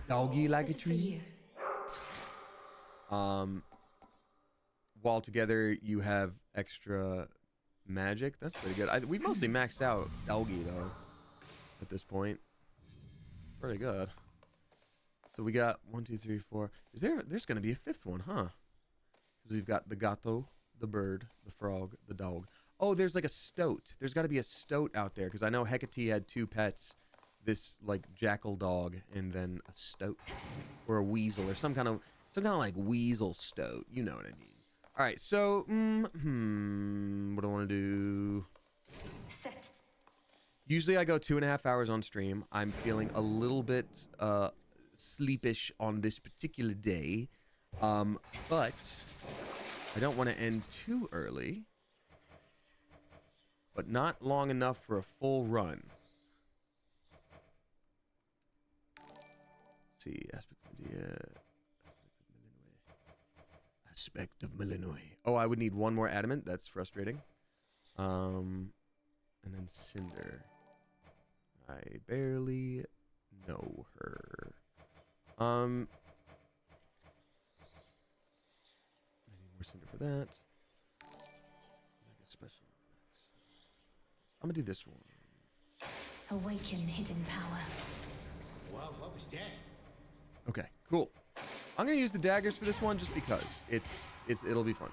Doggy like This a is for tree. you. While together you have extra magic. That's pretty good. We mostly maxed out Doggy though at this point. Pretty good. So we got 1, 2, 3, 4. There's gonna be a fifth one, huh? Because we've got the gato, the bird, the frog, the dog. Oh, there's like a stoat. There's got to be a stoat out there because I know Hecate had 2 pets. This like jackal dog and then a stoat or a weasel or some kind of like weasel stoat. You know what I mean. All right, so what do I want to do? Set. Usually I go 2.5 hours on stream. I'm feeling a little bit sleepish on this particular day, but I don't want to end too early, but not long enough for a full run. Let's see, aspect of Malinois. Oh, I would need 1 more adamant. That's frustrating. And then Cinder. I barely know her. I need more Cinder for that. Special. I'm gonna do this one. Awaken hidden power. Wow, what was that? Okay, cool. I'm gonna use the daggers for this one just because it'll be fun.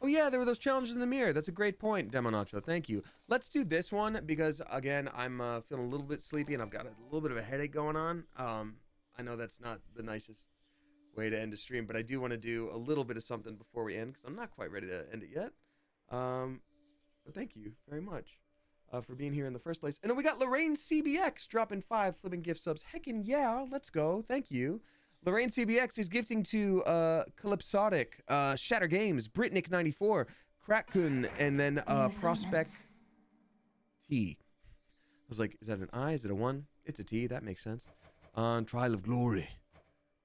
Oh yeah, there were those challenges in the mirror. That's a great point, Demo Nacho. Thank you. Let's do this one because again, I'm feeling a little bit sleepy and I've got a little bit of a headache going on. I know that's not the nicest way to end a stream, but I do want to do a little bit of something before we end because I'm not quite ready to end it yet. But thank you very much for being here in the first place. And then we got Lorraine CBX dropping 5 flipping gift subs. Heckin' yeah, let's go. Thank you. Lorraine CBX is gifting to Calypsotic, Shatter Games, Britnick94, Kratkun, and then Prospect T. I was like, is that an I? Is it a 1? It's a T. That makes sense. Trial of Glory.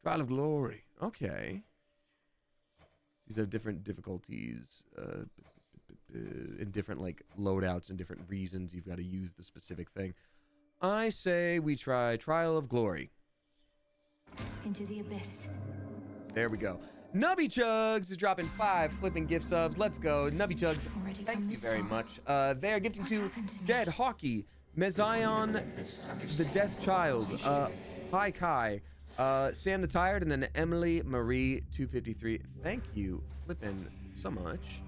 Trial of Glory. Okay. These have different difficulties and different like loadouts and different reasons you've got to use the specific thing. I say we try Trial of Glory. Into the abyss. There we go. Nubby Chugs is dropping 5 flipping gift subs. Let's go. Nubby Chugs, thank you very much. They are gifting to Dead Hockey, Mezion, the Death Child, Hi Kai, Sam the Tired, and then Emily Marie 253. Thank you flipping so much.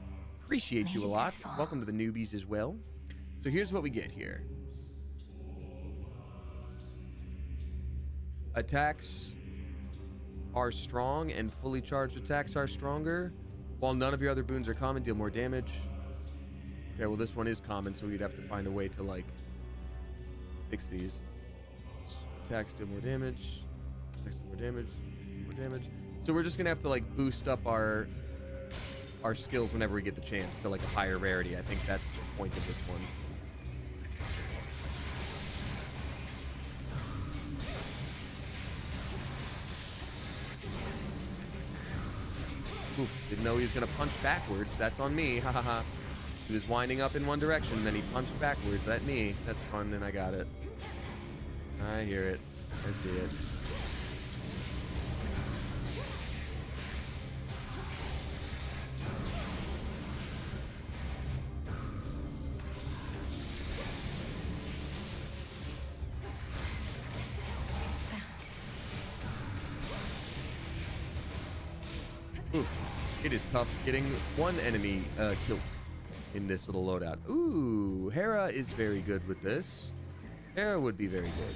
Appreciate you a lot. Welcome to the newbies as well. So here's what we get here. Attacks are strong and fully charged attacks are stronger. While none of your other boons are common, deal more damage. Okay, well this one is common, so we'd have to find a way to like fix these. Attacks deal more damage. Attacks deal more damage. More damage. So we're just gonna have to like boost up our skills whenever we get the chance to like a higher rarity. I think that's the point of this one. Oof, didn't know he was gonna punch backwards. That's on me. Ha ha ha. He was winding up in one direction, then he punched backwards at me. That's fun, and I got it. I hear it. I see it. Ooh, it is tough getting one enemy killed in this little loadout. Ooh, Hera is very good with this. Hera would be very good.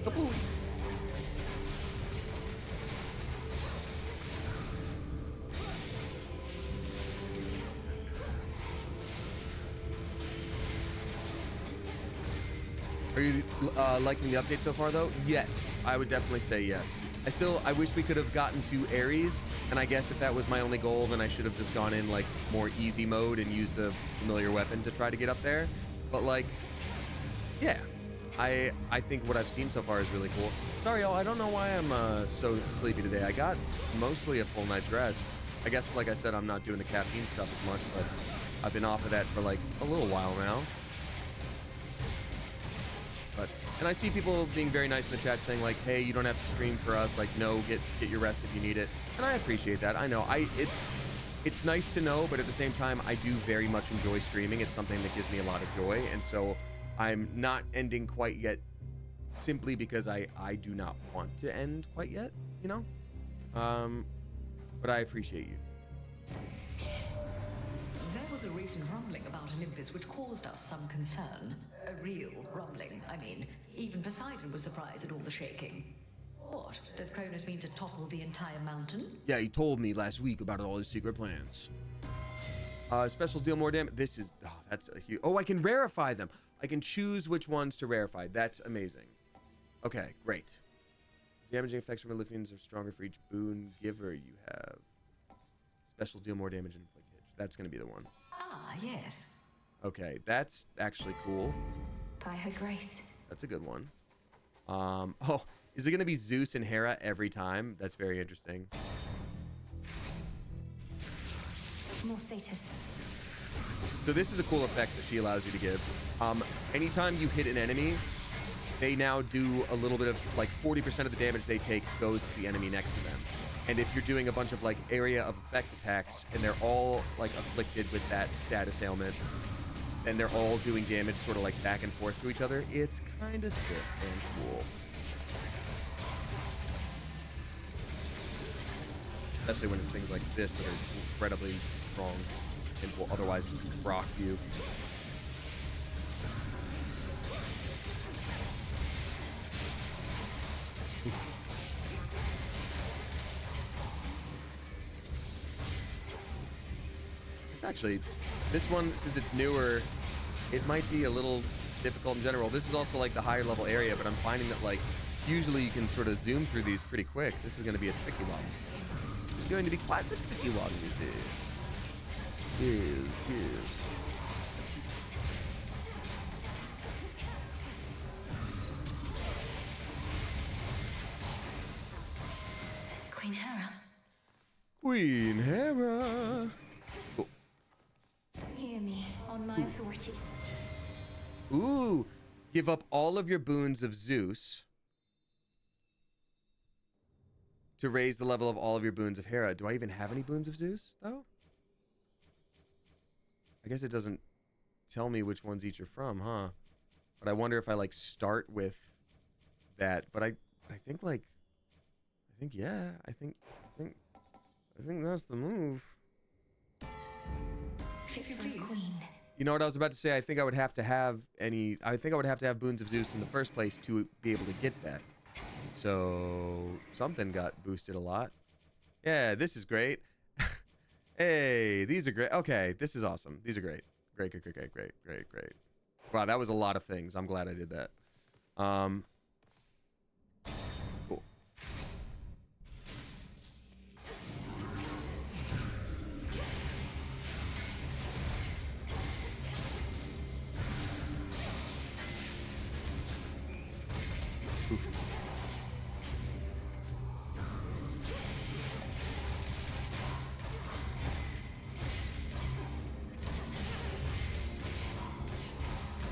Kabooey. Are you liking the update so far, though? Yes, I would definitely say yes. I wish we could have gotten to Ares, and I guess if that was my only goal, then I should have just gone in like more easy mode and used a familiar weapon to try to get up there. But like, yeah, I think what I've seen so far is really cool. Sorry, y'all, I don't know why I'm so sleepy today. I got mostly a full night's rest. I guess, like I said, I'm not doing the caffeine stuff as much, but I've been off of that for like a little while now. And I see people being very nice in the chat saying like, hey, you don't have to stream for us. Like, no, get your rest if you need it. And I appreciate that. I know it's nice to know, but at the same time, I do very much enjoy streaming. It's something that gives me a lot of joy. And so I'm not ending quite yet simply because I do not want to end quite yet, you know? But I appreciate you. There was a recent rumbling about Olympus which caused us some concern. A real rumbling, I mean. Even Poseidon was surprised at all the shaking. What? Does Cronus mean to topple the entire mountain? Yeah, he told me last week about all his secret plans. Specials deal more damage. This is, oh, that's a huge, oh, I can rarefy them. I can choose which ones to rarefy. That's amazing. Okay, great. Damaging effects from Olympians are stronger for each boon giver you have. Specials deal more damage and inflict hit. That's going to be the one. Ah, yes. Okay, that's actually cool. By her grace. That's a good one. Oh, is it going to be Zeus and Hera every time? That's very interesting. More satyrs. So this is a cool effect that she allows you to give. Anytime you hit an enemy, they now do a little bit of, like, 40% of the damage they take goes to the enemy next to them. And if you're doing a bunch of, like, area of effect attacks, and they're all, like, afflicted with that status ailment, and they're all doing damage sort of, like, back and forth to each other, it's kind of sick and cool. Especially when it's things like this that are incredibly strong and will otherwise just rock you. Actually, this one, since it's newer, it might be a little difficult in general. This is also like the higher level area, but I'm finding that like usually you can sort of zoom through these pretty quick. This is going to be a tricky one. It's going to be quite a tricky one. Yes. Queen Hera. Queen Hera. Hear me on my authority. Ooh, give up all of your boons of Zeus to raise the level of all of your boons of Hera. Do I even have any boons of Zeus, though? I guess it doesn't tell me which ones each are from, huh? But I wonder if I, like, start with that. But I think, like, yeah, I think that's the move. Queen. You know what I was about to say? I think I would have to have boons of Zeus in the first place to be able to get that. So something got boosted a lot. Yeah, this is great. Hey, these are great. Okay, this is awesome. These are great. Great. Wow, that was a lot of things. I'm glad I did that. Cool.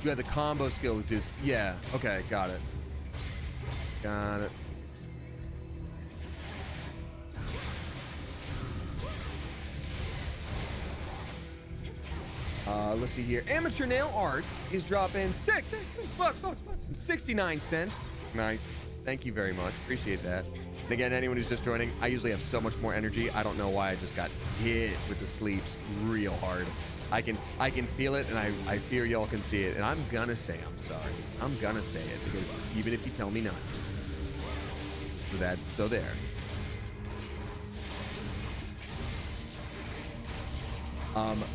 You had the combo skill with Zeus. Yeah, okay, got it. Let's see here. Amateur Nail Art is dropping $6.69. Nice. Thank you very much. Appreciate that. And again, anyone who's just joining, I usually have so much more energy. I don't know why I just got hit with the sleeps real hard. I can feel it, and I fear y'all can see it. And I'm gonna say I'm sorry. I'm gonna say it, because even if you tell me not to. So there.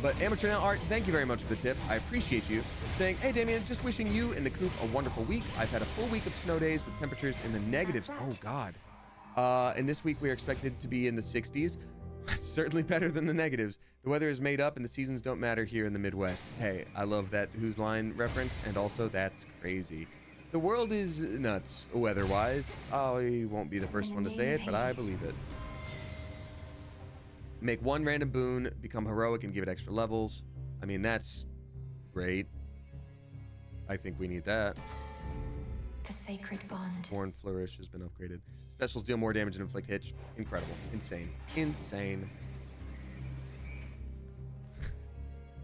But Amateur Nail Art, thank you very much for the tip. I appreciate you. Saying, hey Damien, just wishing you and the coop a wonderful week. I've had a full week of snow days with temperatures in the negatives. Oh God. And this week we are expected to be in the 60s. Certainly better than the negatives. The weather is made up and the seasons don't matter here in the Midwest. Hey, I love that Who's Line reference, and also that's crazy. The world is nuts weather-wise. I won't be the first one to say it, but I believe it. Make one random boon become heroic and give it extra levels. I mean, that's great. I think we need that. The sacred bond. Horn Flourish has been upgraded. Specials deal more damage and inflict hits. Incredible. Insane.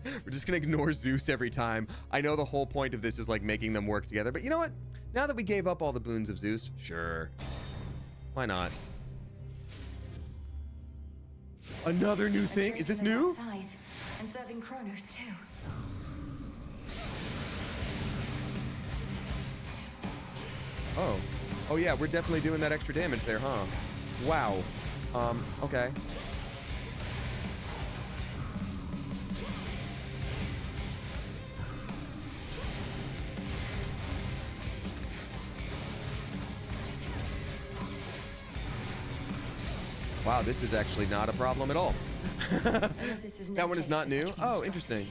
We're just gonna ignore Zeus every time. I know the whole point of this is like making them work together, but you know what? Now that we gave up all the boons of Zeus, sure. Why not? Another new thing? Is this new? Size, and serving Kronos too. Oh. Oh yeah, we're definitely doing that extra damage there, huh? Wow. Okay. Wow, this is actually not a problem at all. That one is not new. Oh, interesting.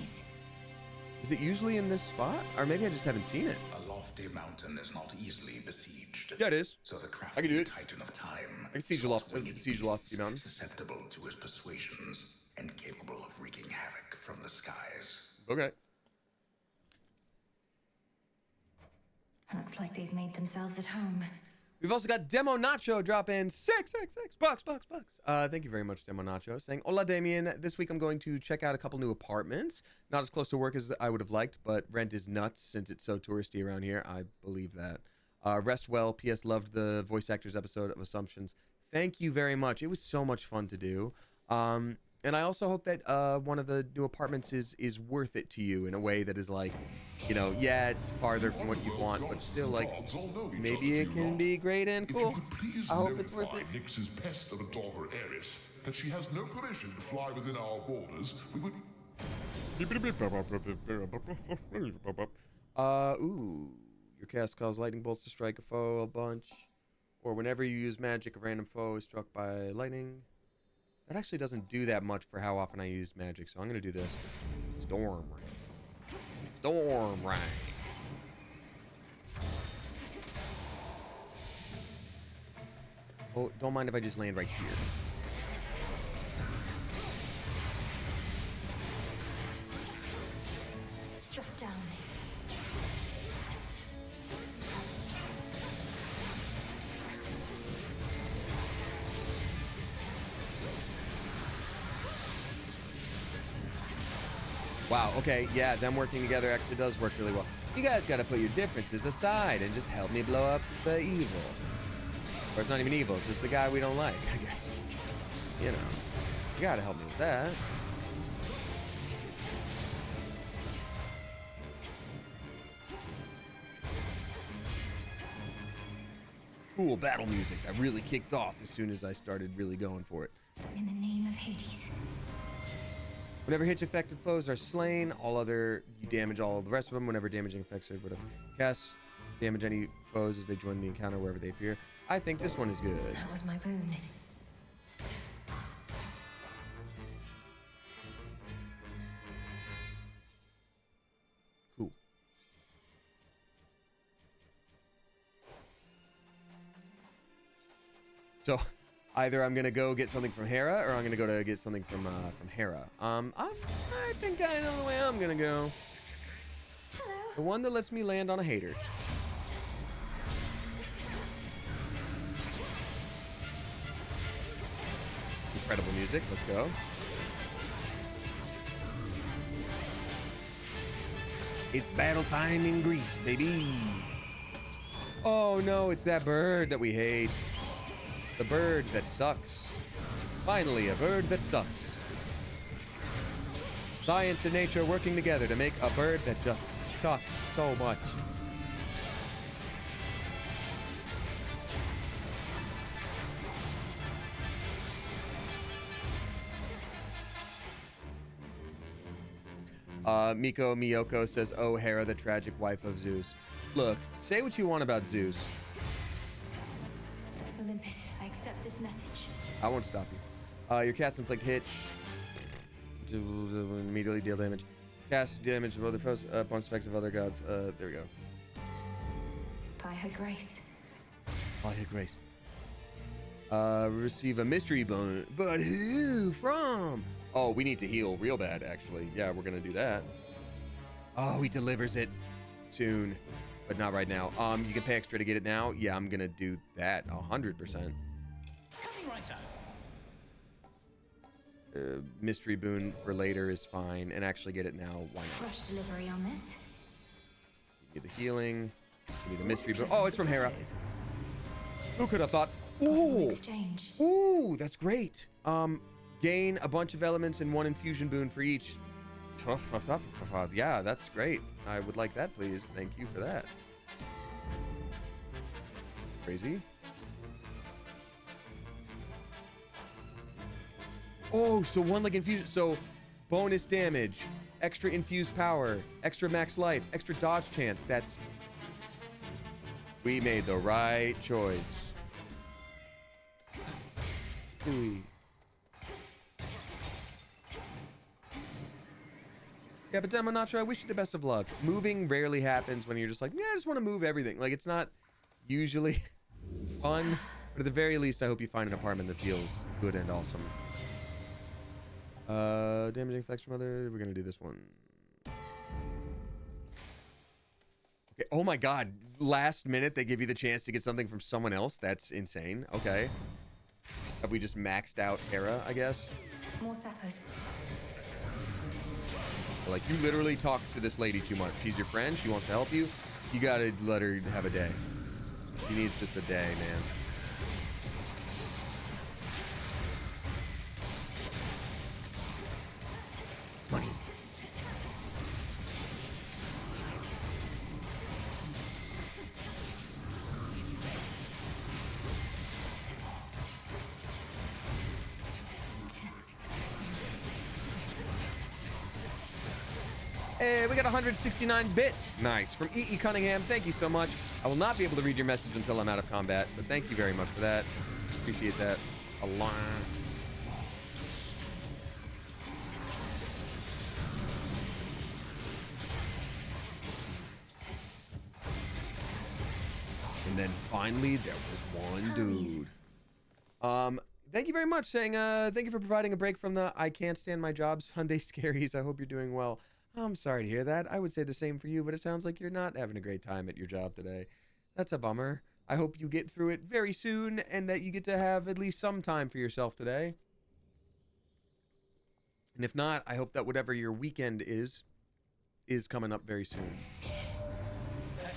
Is it usually in this spot? Or maybe I just haven't seen it. A lofty mountain is not easily besieged. Yeah, it is. So the I can do crafty it. Titan of Time, I can siege lofty mountain. susceptible to his persuasions and capable of wreaking havoc from the skies. Okay. Looks like they've made themselves at home. We've also got Demo Nacho drop in 666 bucks. Thank you very much, Demo Nacho. Saying, hola, Damien. This week I'm going to check out a couple new apartments. Not as close to work as I would have liked, but rent is nuts since it's so touristy around here. I believe that. Rest well. P.S. Loved the voice actors episode of Assumptions. Thank you very much. It was so much fun to do. And I also hope that one of the new apartments is worth it to you in a way that is like, you know, yeah, it's farther from what you want, but still, like, maybe it can be great and cool. I hope it's worth it. Nyx's pest and daughter Eris, that she has no permission to fly within our borders. We would. Ooh. Your cast calls lightning bolts to strike a foe a bunch. Or whenever you use magic, a random foe is struck by lightning. That actually doesn't do that much for how often I use magic, so I'm going to do this. Storm Rain. Storm Rain. Oh, don't mind if I just land right here. Struck down. Wow, okay, yeah, them working together actually does work really well. You guys gotta put your differences aside and just help me blow up the evil. Or it's not even evil, it's just the guy we don't like, I guess. You know, you gotta help me with that. Cool battle music that really kicked off as soon as I started really going for it. In the name of Hades. Whenever hit affected foes are slain, you damage all the rest of them. Whenever damaging effects or whatever. Cast damage any foes as they join the encounter wherever they appear. I think this one is good. That was my boon. Cool. So either I'm gonna go get something from Hera, or I'm gonna go to get something from Hera. I think I know the way I'm gonna go. Hello. The one that lets me land on a hater. Incredible music. Let's go. It's battle time in Greece, baby. Oh no, it's that bird that we hate. The bird that sucks. Finally, a bird that sucks. Science and nature working together to make a bird that just sucks so much. Miko Miyoko says, oh, Hera, the tragic wife of Zeus. Look, say what you want about Zeus. Olympus, I accept this message. I won't stop you. Your cast inflict hit. Immediately deal damage. Cast damage of other foes. Bonus effects of other gods. There we go. By her grace. By her grace. Receive a mystery bone. But who from? Oh, we need to heal real bad, actually. Yeah, we're gonna do that. Oh, he delivers it soon, but not right now. You can pay extra to get it now. Yeah, I'm gonna do that 100%. Coming right out. Mystery boon for later is fine, and actually get it now. Why not? Rush delivery on this. Give me the healing. Give me the mystery boon. Oh, it's from Hera. Who could have thought? Ooh, Exchange. ooh, that's great. Gain a bunch of elements and 1 infusion boon for each. Yeah, that's great. I would like that, please. Thank you for that. Crazy. Oh, so 1 like infusion. So bonus damage, extra infused power, extra max life, extra dodge chance. That's... We made the right choice. Ooh. Yeah, but Dem, I'm not sure. I wish you the best of luck. Moving rarely happens when you're just like, yeah, I just want to move everything. Like, it's not usually fun, but at the very least, I hope you find an apartment that feels good and awesome. Damaging flex from other. We're gonna do this one. Okay. Oh my God! Last minute, they give you the chance to get something from someone else. That's insane. Okay. Have we just maxed out Hera? I guess. More sappers. Like, you literally talk to this lady too much. She's your friend. She wants to help you. You gotta let her have a day. She needs just a day, man. Money. Hey, we got 169 bits. Nice. From E.E. Cunningham, thank you so much. I will not be able to read your message until I'm out of combat, but thank you very much for that. Appreciate that a lot. And then finally, there was one dude. Thank you very much, saying, thank you for providing a break from the I can't stand my job Sunday scaries. I hope you're doing well. I'm sorry to hear that. I would say the same for you, but it sounds like you're not having a great time at your job today. That's a bummer. I hope you get through it very soon and that you get to have at least some time for yourself today. And if not, I hope that whatever your weekend is coming up very soon.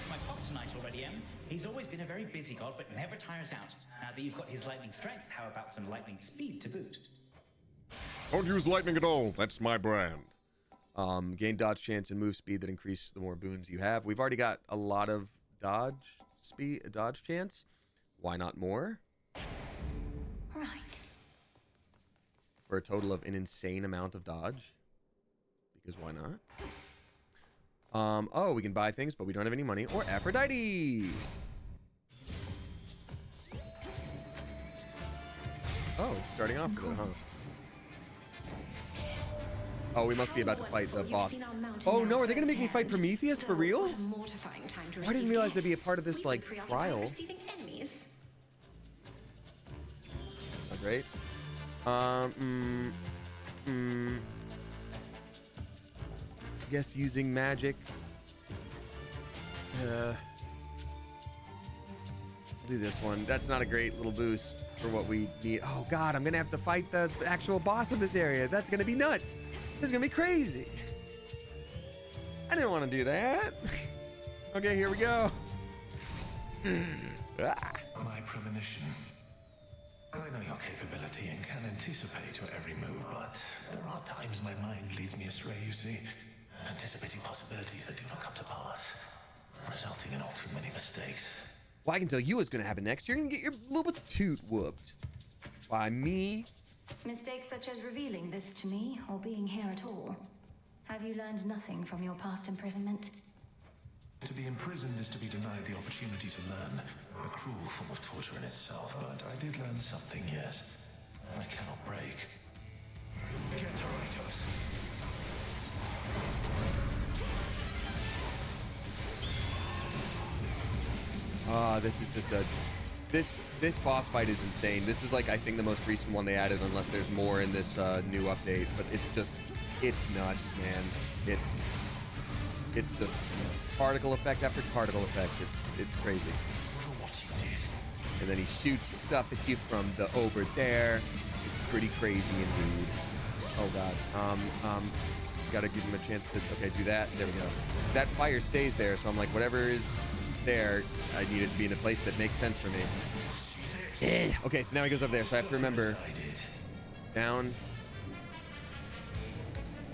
My clock tonight already, Em. He's always been a very busy god, but never tires out. Now that you've got his lightning strength, how about some lightning speed to boot? Don't use lightning at all. That's my brand. Gain dodge chance and move speed that increase the more boons you have. We've already got a lot of dodge chance. Why not more? Right. For a total of an insane amount of dodge. Because why not? Oh, we can buy things, but we don't have any money. Or Aphrodite! Oh, starting off with it, huh? Oh, we must be about to fight the boss. Oh no, are they gonna make me fight Prometheus for real? I didn't realize there'd be a part of this, like, trial. Not great. I guess using magic. I'll do this one. That's not a great little boost for what we need. Oh god, I'm gonna have to fight the actual boss of this area. That's gonna be nuts. This is gonna be crazy. I didn't want to do that. Okay, here we go. My premonition. I know your capability and can anticipate your every move, but there are times my mind leads me astray, you see. Anticipating possibilities that do not come to pass, resulting in all too many mistakes. Well, I can tell you what's gonna happen next. You're gonna get your little toot whooped. By me. Mistakes such as revealing this to me, or being here at all. Have you learned nothing from your past imprisonment? To be imprisoned is to be denied the opportunity to learn. A cruel form of torture in itself, but I did learn something, yes. I cannot break. Get to Ritos. This is just a... This boss fight is insane. This is like, I think, the most recent one they added, unless there's more in this new update. But it's just, it's nuts, man. It's just particle effect after particle effect. It's crazy. And then he shoots stuff at you from the over there. It's pretty crazy indeed. Oh god. Gotta give him a chance to, okay, do that. There we go. That fire stays there, so I'm like, whatever is there, I need it to be in a place that makes sense for me. Okay, so now he goes over there, so I have to remember. Down,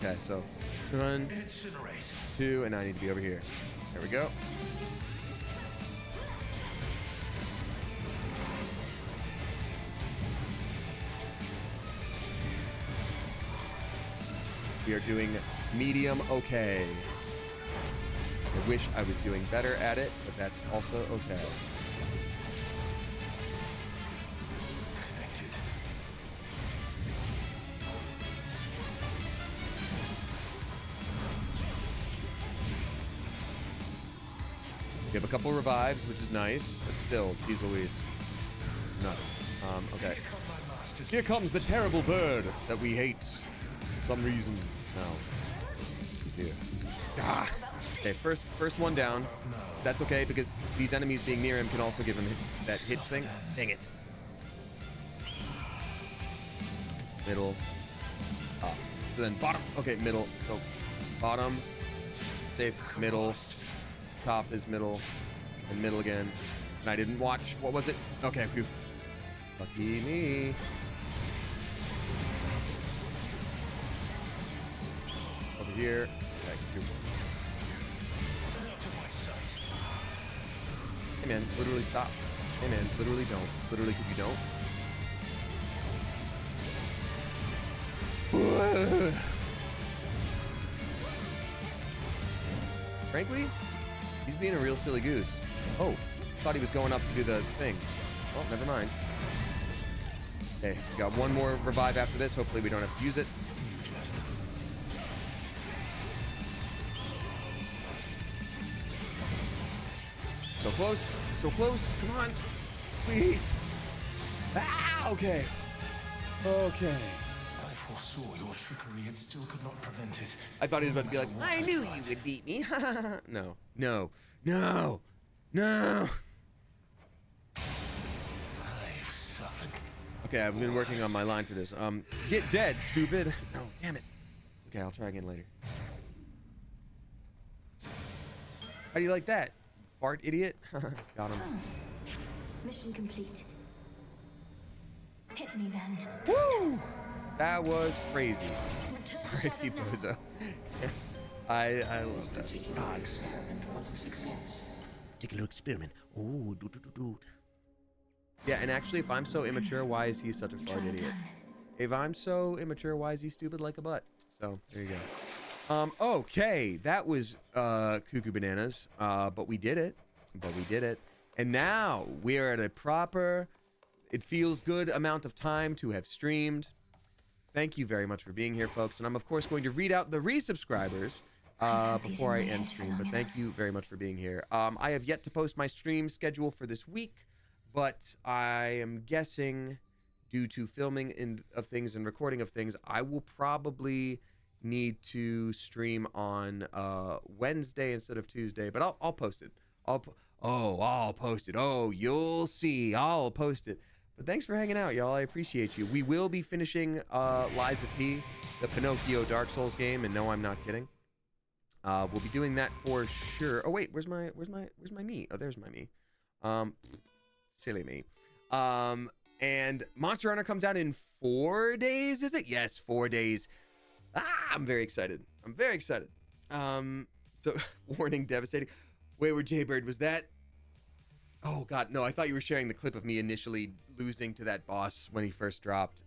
Okay, so 1, 2, and I need to be over here. There we go. We are doing medium okay. I wish I was doing better at it, but that's also okay. We have a couple revives, which is nice, but still, geez Louise. It's nuts. Okay. Here comes the terrible bird that we hate for some reason. No. He's here. Ah! Okay, first one down. That's okay, because these enemies being near him can also give him that hitch thing. Dang it. Middle. Up. So then bottom. Okay, middle. Go. Bottom. Safe. Middle. Top is middle. And middle again. And I didn't watch. What was it? Okay, phew. Lucky me. Over here. Okay, phew. Hey man, literally stop. Hey man, literally don't. Literally, could you don't? Frankly, he's being a real silly goose. Oh, thought he was going up to do the thing. Well, never mind. Okay, we got one more revive after this. Hopefully we don't have to use it. So close, so close. Come on, please. Ah, okay. Okay. I foresaw your trickery and still could not prevent it. I thought he was about to be like, I knew you would beat me. No, no, no, no. I've suffered. Okay, I've been working on my line for this. Get dead, stupid. No, damn it. It's okay, I'll try again later. How do you like that? Fart idiot. Got him. Mission complete. Hit me then. Woo! That was crazy. R.I.P. Bozo. I love that. God. Particular experiment. Ooh, do. Yeah, and actually, if I'm so immature, why is he such a fart idiot? If I'm so immature, why is he stupid like a butt? So there you go. Okay, that was cuckoo bananas. But we did it. And now we are at a proper, it feels good amount of time to have streamed. Thank you very much for being here, folks. And I'm of course going to read out the resubscribers before I end stream. But thank you very much for being here. I have yet to post my stream schedule for this week, but I am guessing, due to filming of things and recording of things, I will probably need to stream on Wednesday instead of Tuesday, but I'll post it. I'll post it. Oh, you'll see. I'll post it. But thanks for hanging out, y'all. I appreciate you. We will be finishing Lies of P, the Pinocchio Dark Souls game, and no, I'm not kidding. We'll be doing that for sure. Oh wait, where's my me? Oh, there's my me. Silly me. And Monster Hunter comes out in 4 days, is it? Yes, 4 days. I'm very excited. So warning, devastating. Wayward Jaybird, was that? Oh god, no, I thought you were sharing the clip of me initially losing to that boss when he first dropped,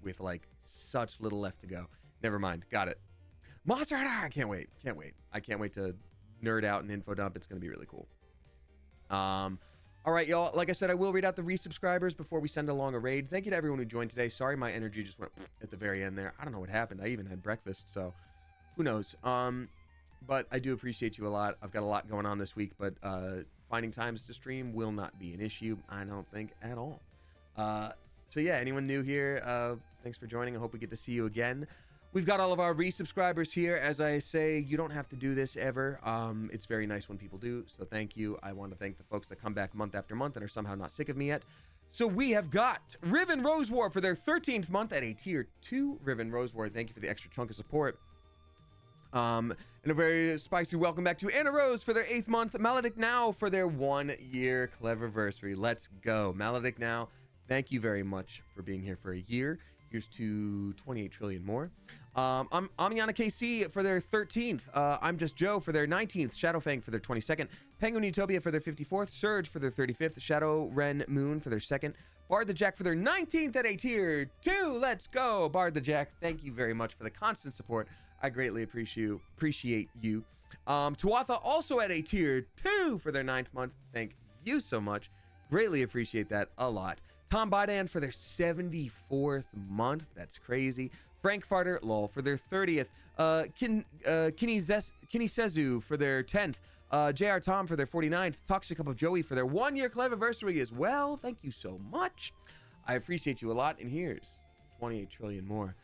with like such little left to go. Never mind, got it. Monster Hunter! I can't wait. I can't wait to nerd out and info dump. It's gonna be really cool. All right, y'all. Like I said, I will read out the resubscribers before we send along a raid. Thank you to everyone who joined today. Sorry my energy just went at the very end there. I don't know what happened. I even had breakfast, so who knows. But I do appreciate you a lot. I've got a lot going on this week, but finding times to stream will not be an issue, I don't think, at all. So yeah, anyone new here, thanks for joining. I hope we get to see you again. We've got all of our resubscribers here. As I say, you don't have to do this ever. It's very nice when people do, so thank you. I want to thank the folks that come back month after month and are somehow not sick of me yet. So we have got Riven Rose War for their 13th month at a tier 2. Riven Rose War, thank you for the extra chunk of support. And a very spicy welcome back to Anna Rose for their 8th month. Maledict Now for their 1 year Cleverversary. Let's go. Maledict Now, thank you very much for being here for a year. Here's to 28 trillion more. I'm Amiana KC for their 13th. I'm Just Joe for their 19th. Shadowfang for their 22nd. Penguin Utopia for their 54th. Surge for their 35th. Shadow Ren Moon for their 2nd. Bard the Jack for their 19th at a tier 2. Let's go, Bard the Jack. Thank you very much for the constant support. I greatly appreciate you. Tuatha also at a tier 2 for their 9th month. Thank you so much. Greatly appreciate that a lot. Tom Bidan for their 74th month. That's crazy. Frank Farter, lol, for their 30th. Kinney Sezu for their 10th. JR Tom for their 49th. Toxic Cup of Joey for their 1-year Cleviversary as well. Thank you so much. I appreciate you a lot. And here's 28 trillion more.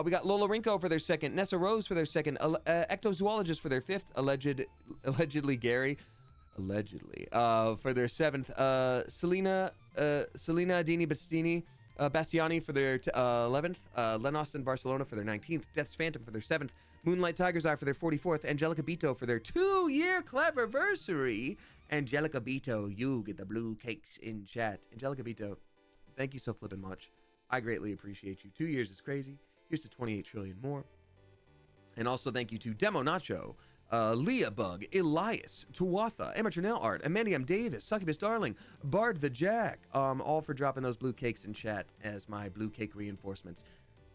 We got Lola Rinko for their 2nd. Nessa Rose for their 2nd. Ectozoologist for their 5th. Allegedly Gary. Allegedly. For their 7th. Selena Dini Bastiani for their 11th. Len Austin Barcelona for their 19th. Death's Phantom for their 7th. Moonlight Tiger's Eye for their 44th. Angelica Bito for their 2-year Cleviversary. Angelica Bito, you get the blue cakes in chat. Angelica Bito, thank you so flippin' much. I greatly appreciate you. 2 years is crazy. Here's to 28 trillion more. And also thank you to Demo Nacho, Leah Bug, Elias, Tuatha, Amateur Nail Art, Amandium Davis, Succubus Darling, Bard the Jack, all for dropping those blue cakes in chat as my blue cake reinforcements.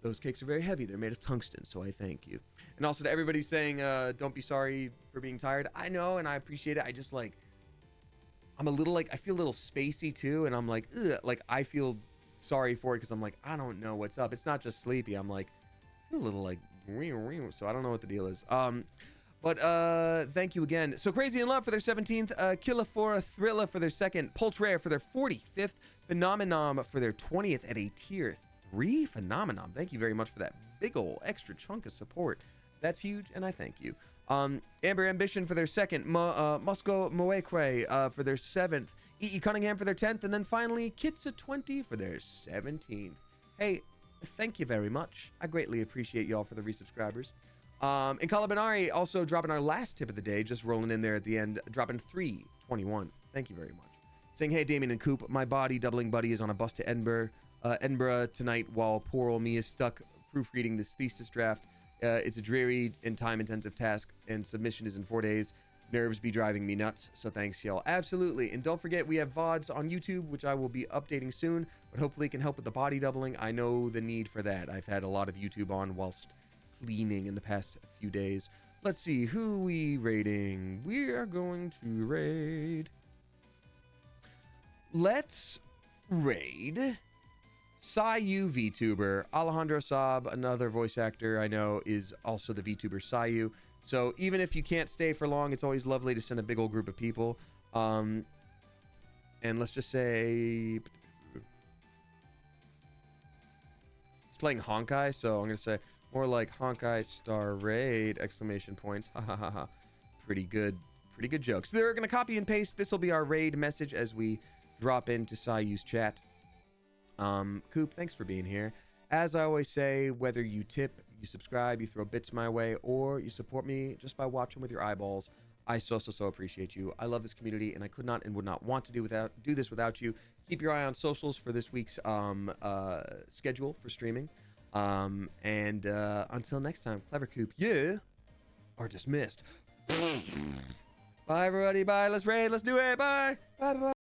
Those cakes are very heavy. They're made of tungsten, so I thank you. And also to everybody saying, don't be sorry for being tired. I know, and I appreciate it. I just I'm a little I feel a little spacey too, and I'm like, ugh, I feel sorry for it because I'm like, I don't know what's up. It's not just sleepy. I'm like, I feel a little so I don't know what the deal is. But thank you again. So Crazy in Love for their 17th, Killafora Thrilla for their 2nd, Poltrare for their 45th, Phenomenon for their 20th at a tier 3. Phenomenon. Thank you very much for that big ol' extra chunk of support. That's huge, and I thank you. Amber Ambition for their 2nd, Moscow Moekwe for their 7th, E.E. Cunningham for their 10th, and then finally Kitsa20 for their 17th. Hey, thank you very much. I greatly appreciate y'all for the resubscribers. And Kalabinari also dropping our last tip of the day, just rolling in there at the end, dropping 321. Thank you very much. Saying, hey, Damien and Coop, my body doubling buddy is on a bus to Edinburgh tonight while poor old me is stuck proofreading this thesis draft. It's a dreary and time-intensive task, and submission is in 4 days. Nerves be driving me nuts, so thanks, y'all. Absolutely. And don't forget, we have VODs on YouTube, which I will be updating soon, but hopefully it can help with the body doubling. I know the need for that. I've had a lot of YouTube on whilst cleaning in the past few days. Let's see, who we rating? We are going to raid. Let's raid Sayu VTuber. Alejandro Saab, another voice actor I know, is also the VTuber Sayu. So even if you can't stay for long, it's always lovely to send a big old group of people. And let's just say he's playing Honkai, so I'm gonna say more like Honkai Star Raid ! Exclamation points. Ha ha ha ha. Pretty good jokes. They're gonna copy and paste. This will be our raid message as we drop into Sayu's chat. Coop, thanks for being here. As I always say, whether you tip, you subscribe, you throw bits my way, or you support me just by watching with your eyeballs, I so appreciate you. I love this community, and I could not and would not want to do this without you. Keep your eye on socials for this week's schedule for streaming. Until next time, Clever Coop, you are dismissed. Bye, everybody. Bye. Let's raid. Let's do it. Bye. Bye. Bye.